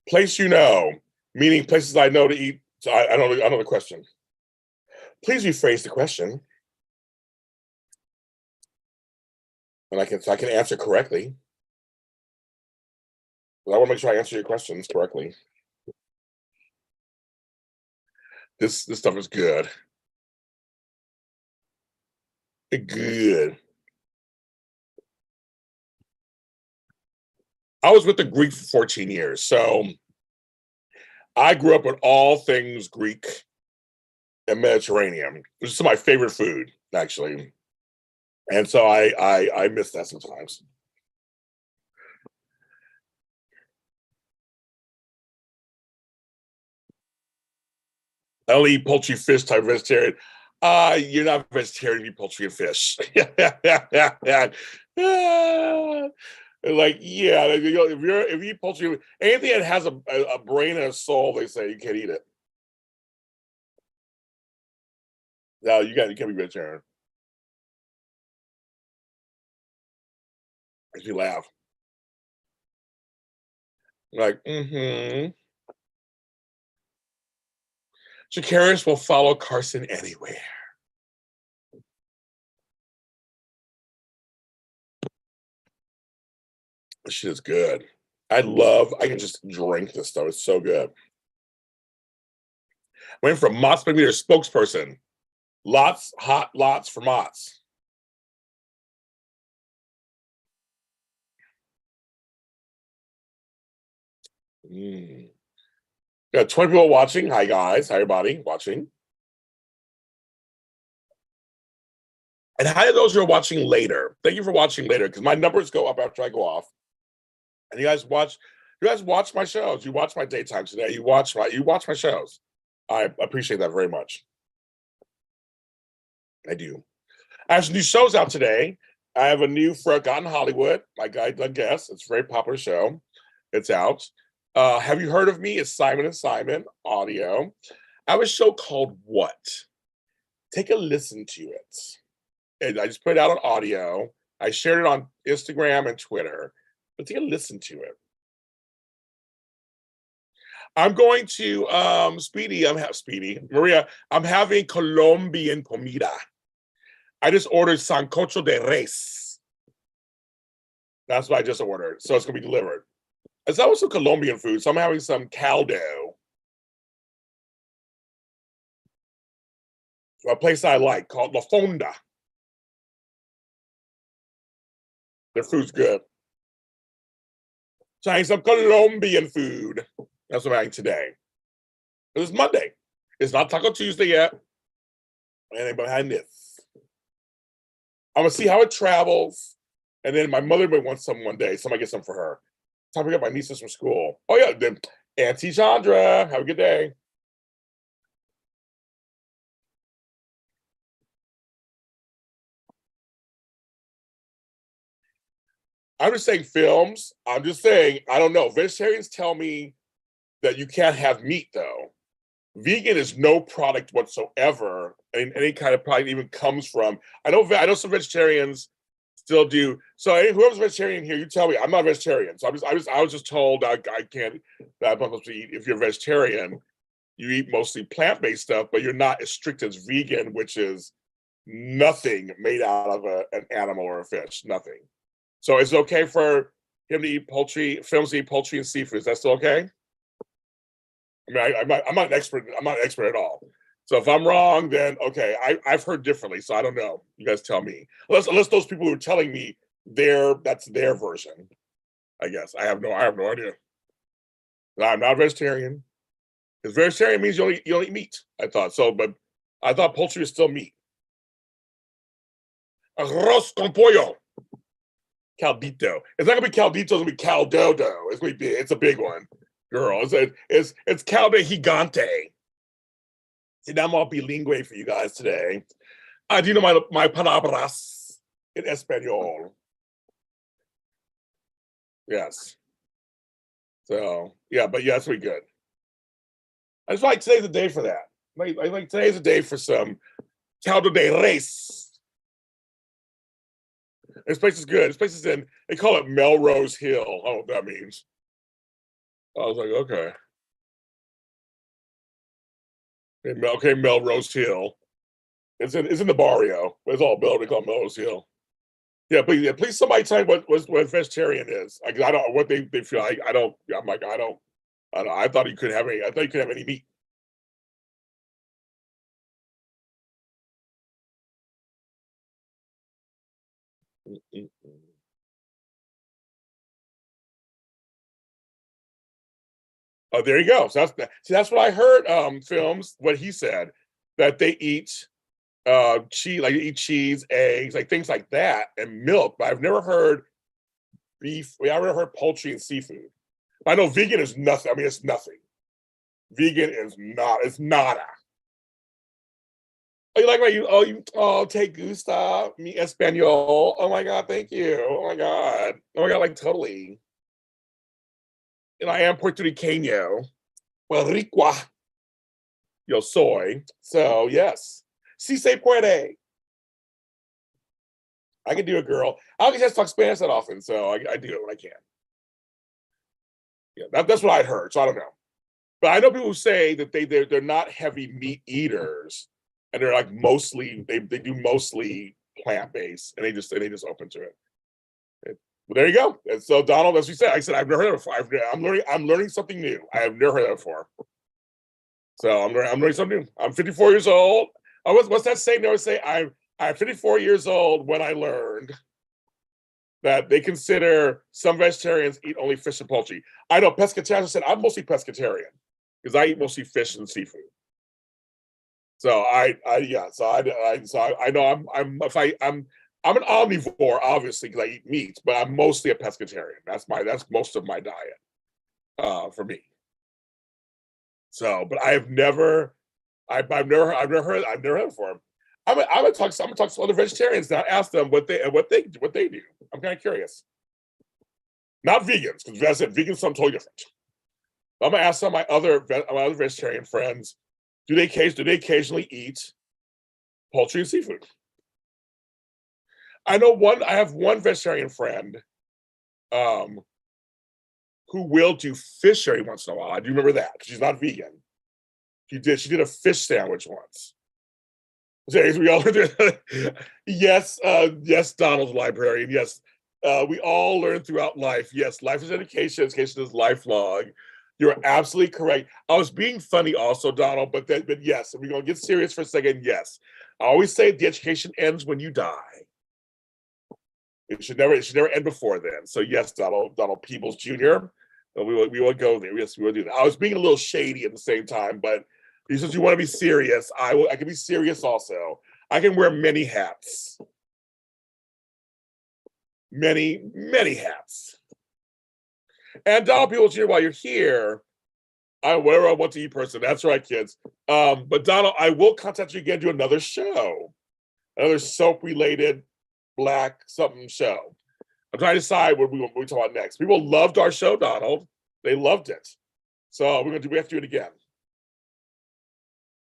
Place you know, meaning places I know to eat. So I know the question. Please rephrase the question, and so I can answer correctly. But I want to make sure I answer your questions correctly. This stuff is good. Good. I was with the Greek for 14 years, so I grew up with all things Greek and Mediterranean. This is my favorite food, actually, and so I miss that sometimes. I only eat poultry, fish type vegetarian. You're not vegetarian, you eat poultry and fish. Like, yeah, if you eat poultry, anything that has a brain and a soul, they say you can't eat it. No, you can't be vegetarian. Makes me laugh. Like, Shakarius will follow Carson anywhere. This shit is good. I can just drink this stuff. It's so good. Went from Mott's Big Meter spokesperson. Hot lots for Mott's. Mm. Got 20 people watching. Hi, guys. Hi, everybody watching. And hi to those who are watching later. Thank you for watching later because my numbers go up after I go off. And you guys watch my shows. You watch my daytime today. You watch my shows. I appreciate that very much. I do. I have some new shows out today. I have a new Forgotten Hollywood. My guy Doug Guess. It's a very popular show. It's out. Have you heard of me? It's Simon and Simon audio. I have a show called What? Take a listen to it. And I just put it out on audio. I shared it on Instagram and Twitter. But take a listen to it. I'm going to Maria. I'm having Colombian comida. I just ordered sancocho de res. That's what I just ordered. So it's gonna be delivered. It's also Colombian food, so I'm having some caldo. A place I like called La Fonda. Their food's good. So I having some Colombian food. That's what I'm having today. It's Monday. It's not Taco Tuesday yet. And I'm behind this. I'm gonna see how it travels. And then my mother may want some one day, so I might get some for her. Time to get my nieces from school. Oh yeah, then Auntie Chandra. Have a good day. I'm just saying films. I'm just saying, I don't know. Vegetarians tell me that you can't have meat though. Vegan is no product whatsoever, and any kind of product even comes from. I know some vegetarians still do. So whoever's vegetarian here, you tell me. I'm not a vegetarian, so I was just told I can't. That I'm not supposed to eat if you're a vegetarian. you eat mostly plant-based stuff, but you're not as strict as vegan, which is nothing made out of an animal or a fish, nothing. So is it okay for him to eat poultry, films to eat poultry and seafood? Is that still okay? I mean, I'm not an expert. I'm not an expert at all. So if I'm wrong, then okay. I've heard differently, so I don't know. You guys tell me. Unless those people who are telling me that's their version. I guess I have no idea. I'm not a vegetarian. Because vegetarian means you only eat meat. I thought so, but I thought poultry is still meat. Arroz con pollo. Caldito. It's not gonna be caldito. It's gonna be caldodo. It's a big one, girl. It's calde gigante. See, now I'm all bilingue for you guys today. I do know my palabras in Espanol. Yes. So yeah, but yeah, that's really good. I just like today's the day for that. I like today's the day for some caldo de res. This place is good. This place is they call it Melrose Hill. I don't know what that means. I was like, okay. Okay, Melrose Hill. It's in the barrio. It's all built. They call it Melrose Hill. Yeah, please somebody tell me what vegetarian is. I don't what they feel. I don't. I'm like I don't. I thought you could have any. I thought you could have any meat. Oh, there you go. So that's what I heard. Films what he said that they eat cheese, like eat cheese, eggs, like things like that, and milk. But I've never heard beef. I've never heard poultry and seafood. I know vegan is nothing. I mean, it's nothing. Vegan is not. It's nada. Oh, you like what te gusta mi español? Oh my god, thank you. Oh my god. Oh my god, like totally. And I am Puerto Riqueño. Well, Riqua, yo soy. So yes. Si se puede. I can do it, girl. I don't get to talk Spanish that often, so I do it when I can. Yeah, that's what I heard. So I don't know. But I know people who say that they're not heavy meat eaters, and they're like mostly they do mostly plant based, and they just open to it. Well, there you go. And so Donald, as we said, I said I've never heard of it before. I'm learning something new. I have never heard of it before. So I'm learning something new. I'm 54 years old. What's that saying? They always say I'm 54 years old when I learned that they consider some vegetarians eat only fish and poultry. I know pescatarians said I'm mostly pescatarian because I eat mostly fish and seafood. So I know I'm an omnivore obviously because I eat meat, but I'm mostly a pescatarian. That's most of my diet for me. So, but I've never heard it before. I'm gonna talk to some other vegetarians now. Ask them what they do. I'm kind of curious. Not vegans, because as I said, vegans something totally different. I'm gonna ask some of my other vegetarian friends. Do they occasionally eat poultry and seafood? I have one vegetarian friend, um, who will do fish every once in a while. I do remember that. She's not vegan. She did a fish sandwich once. We all yes, yes, Donald's librarian. Yes, we all learn throughout life. Yes, life is education. Education is lifelong. You're absolutely correct. I was being funny also, Donald, but yes, if we're gonna get serious for a second, yes. I always say the education ends when you die. It should never end before then. So yes, Donald Peebles Jr. We will go there. Yes, we will do that. I was being a little shady at the same time, but since you want to be serious, I can be serious also. I can wear many hats. Many hats. And Donald Peebles Jr., while you're here, whatever I want to eat person. That's right, kids. But Donald, I will contact you again to do another show. Another soap-related black something show. I'm trying to decide what we talk about next. People loved our show, Donald. They loved it. So we have to do it again.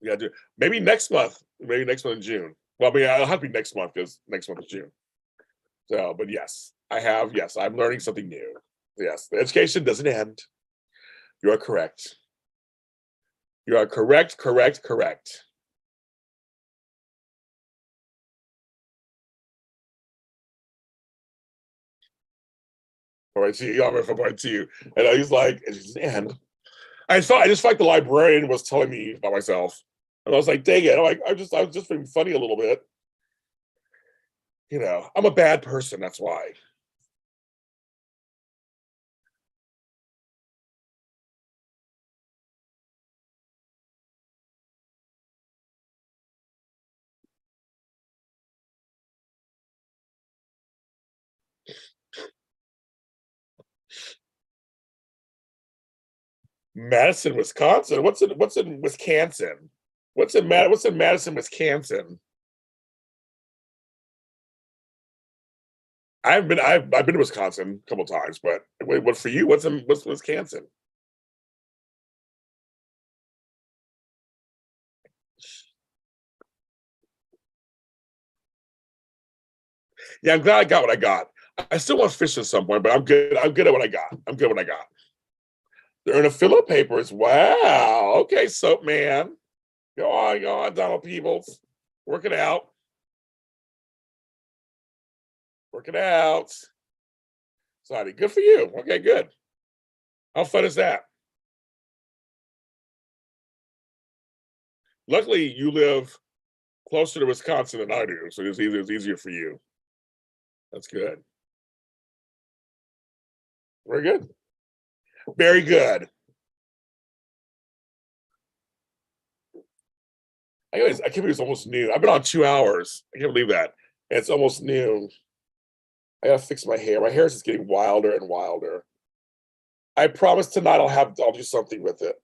We got to do maybe next month. Maybe next month in June. Well, I mean, it'll have to be next month because next month is June. So, but yes, I'm learning something new. Yes, the education doesn't end. You are correct. You are correct. Point to you. I'm going to point to you. And he's like, and I just felt like the librarian was telling me about myself. And I was like, dang it. I was just being funny a little bit. You know, I'm a bad person. That's why. Madison, Wisconsin. What's in Wisconsin? What's in Madison, Wisconsin? I've been to Wisconsin a couple times, but wait, what for you? What's Wisconsin? Yeah, I'm glad I got what I got. I still want fish at some point, but I'm good. I'm good at what I got. I'm good at what I got. They're in a filler papers. Wow. Okay, soap man. Go on, Donald Peebles. Work it out. Work it out. Sorry, good for you. Okay, good. How fun is that? Luckily, you live closer to Wisconsin than I do, so it's easier for you. That's good. Very good. Very good. Anyways, I can't believe it's almost noon. I've been on 2 hours. I can't believe that. And it's almost noon. I gotta fix my hair. My hair is just getting wilder and wilder. I promise tonight I'll do something with it.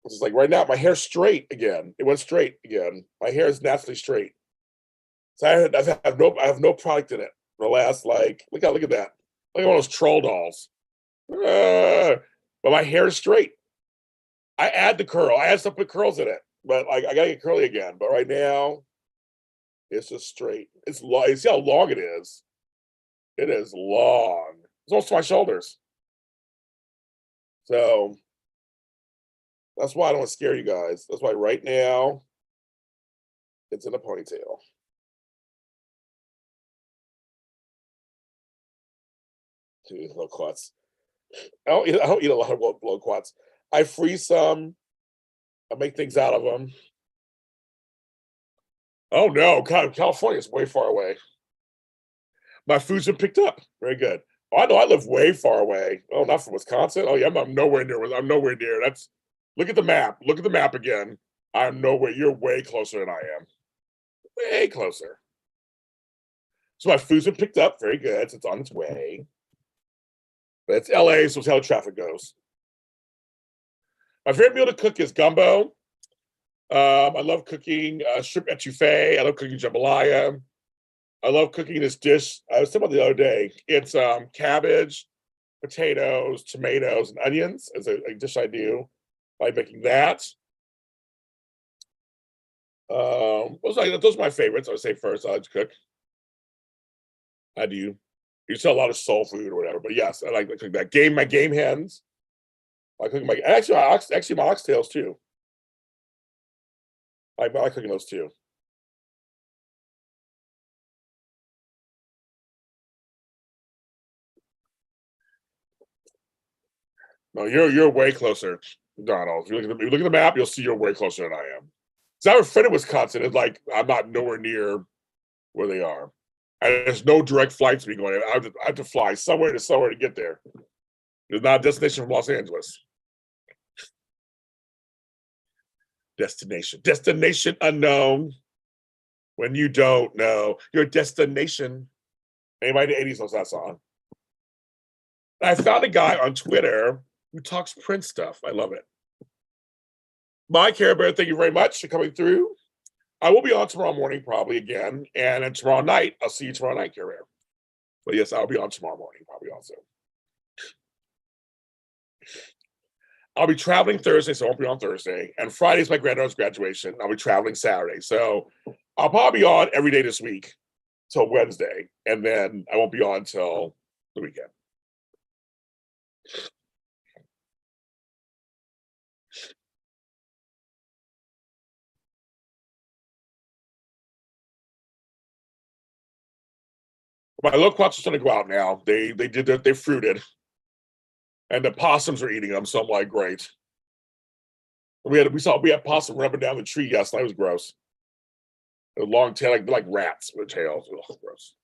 It's just like right now, my hair's straight again. It went straight again. My hair is naturally straight. So I have no product in it. For the last look at that. Look at one of those troll dolls. But my hair is straight. I add the curl. I add some put curls in it, but like I gotta get curly again. But right now, it's just straight. It's long. You see how long it is? It is long. It's almost to my shoulders. So that's why I don't want to scare you guys. That's why right now it's in a ponytail. Dude, little quats. I don't eat a lot of loquats. I freeze some. I make things out of them. Oh no, God, California is way far away. My food's been picked up. Very good. Oh, I know I live way far away. Oh, not from Wisconsin. Oh yeah, I'm nowhere near. I'm nowhere near. That's look at the map. Look at the map again. I'm nowhere. You're way closer than I am. Way closer. So my food's been picked up. Very good. So it's on its way. But it's LA, so it's how the traffic goes. My favorite meal to cook is gumbo. I love cooking shrimp etouffee. I love cooking jambalaya. I love cooking this dish. I was talking about the other day. It's cabbage, potatoes, tomatoes, and onions as a dish I do. I like making that. Those are my favorites. I would say first. I like to cook. I do. You sell a lot of soul food or whatever, but yes, I like to cook that. My game hens. I cook my actually my oxtails too. I like cooking those too. No, you're way closer, Donald. If you look at the map, you'll see you're way closer than I am. So I have a friend in Wisconsin. It's like I'm not nowhere near where they are. And there's no direct flights to be going. I have to fly somewhere to somewhere to get there. There's not a destination from Los Angeles. Destination unknown. When you don't know your destination. Anybody in the 80s knows that song. I found a guy on Twitter who talks Prince stuff. I love it. My Care Bear, thank you very much for coming through. I will be on tomorrow morning, probably again. And then tomorrow night, I'll see you tomorrow night, Care Bear. But yes, I'll be on tomorrow morning, probably also. I'll be traveling Thursday, so I won't be on Thursday. And Friday's my granddaughter's graduation. I'll be traveling Saturday. So I'll probably be on every day this week till Wednesday. And then I won't be on till the weekend. My loquats are starting to go out now. They fruited, and the possums are eating them. So I'm like, great. We had possum rubbing down the tree yesterday. It was gross. A long tail, like rats with tails. Ugh, gross.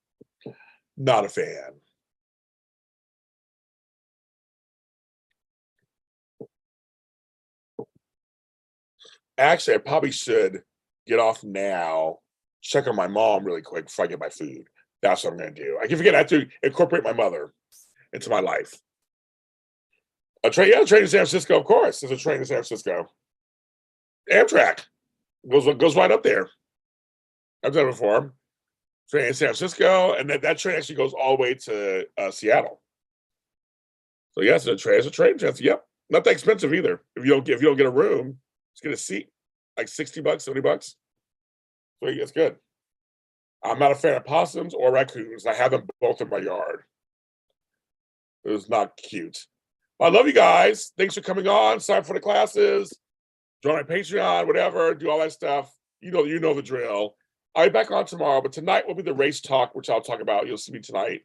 Not a fan. Actually, I probably should get off now, check on my mom really quick before I get my food. That's what I'm gonna do. I can forget I have to incorporate my mother into my life. A train, yeah, a train in San Francisco, of course. There's a train in San Francisco. Amtrak goes right up there. I've done it before. Train in San Francisco, and that train actually goes all the way to Seattle. So yes, it's a train transfer. Yep, not that expensive either. If you don't get a room, just get a seat, like $60, $70. So it's good. I'm not a fan of possums or raccoons. I have them both in my yard. It was not cute. I love you guys. Thanks for coming on. Sign up for the classes. Join my Patreon, whatever. Do all that stuff. You know the drill. I'll be back on tomorrow, but tonight will be the race talk, which I'll talk about. You'll see me tonight.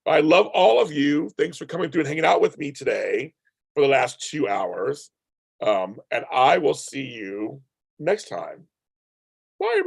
But I love all of you. Thanks for coming through and hanging out with me today for the last 2 hours. And I will see you next time. Bye.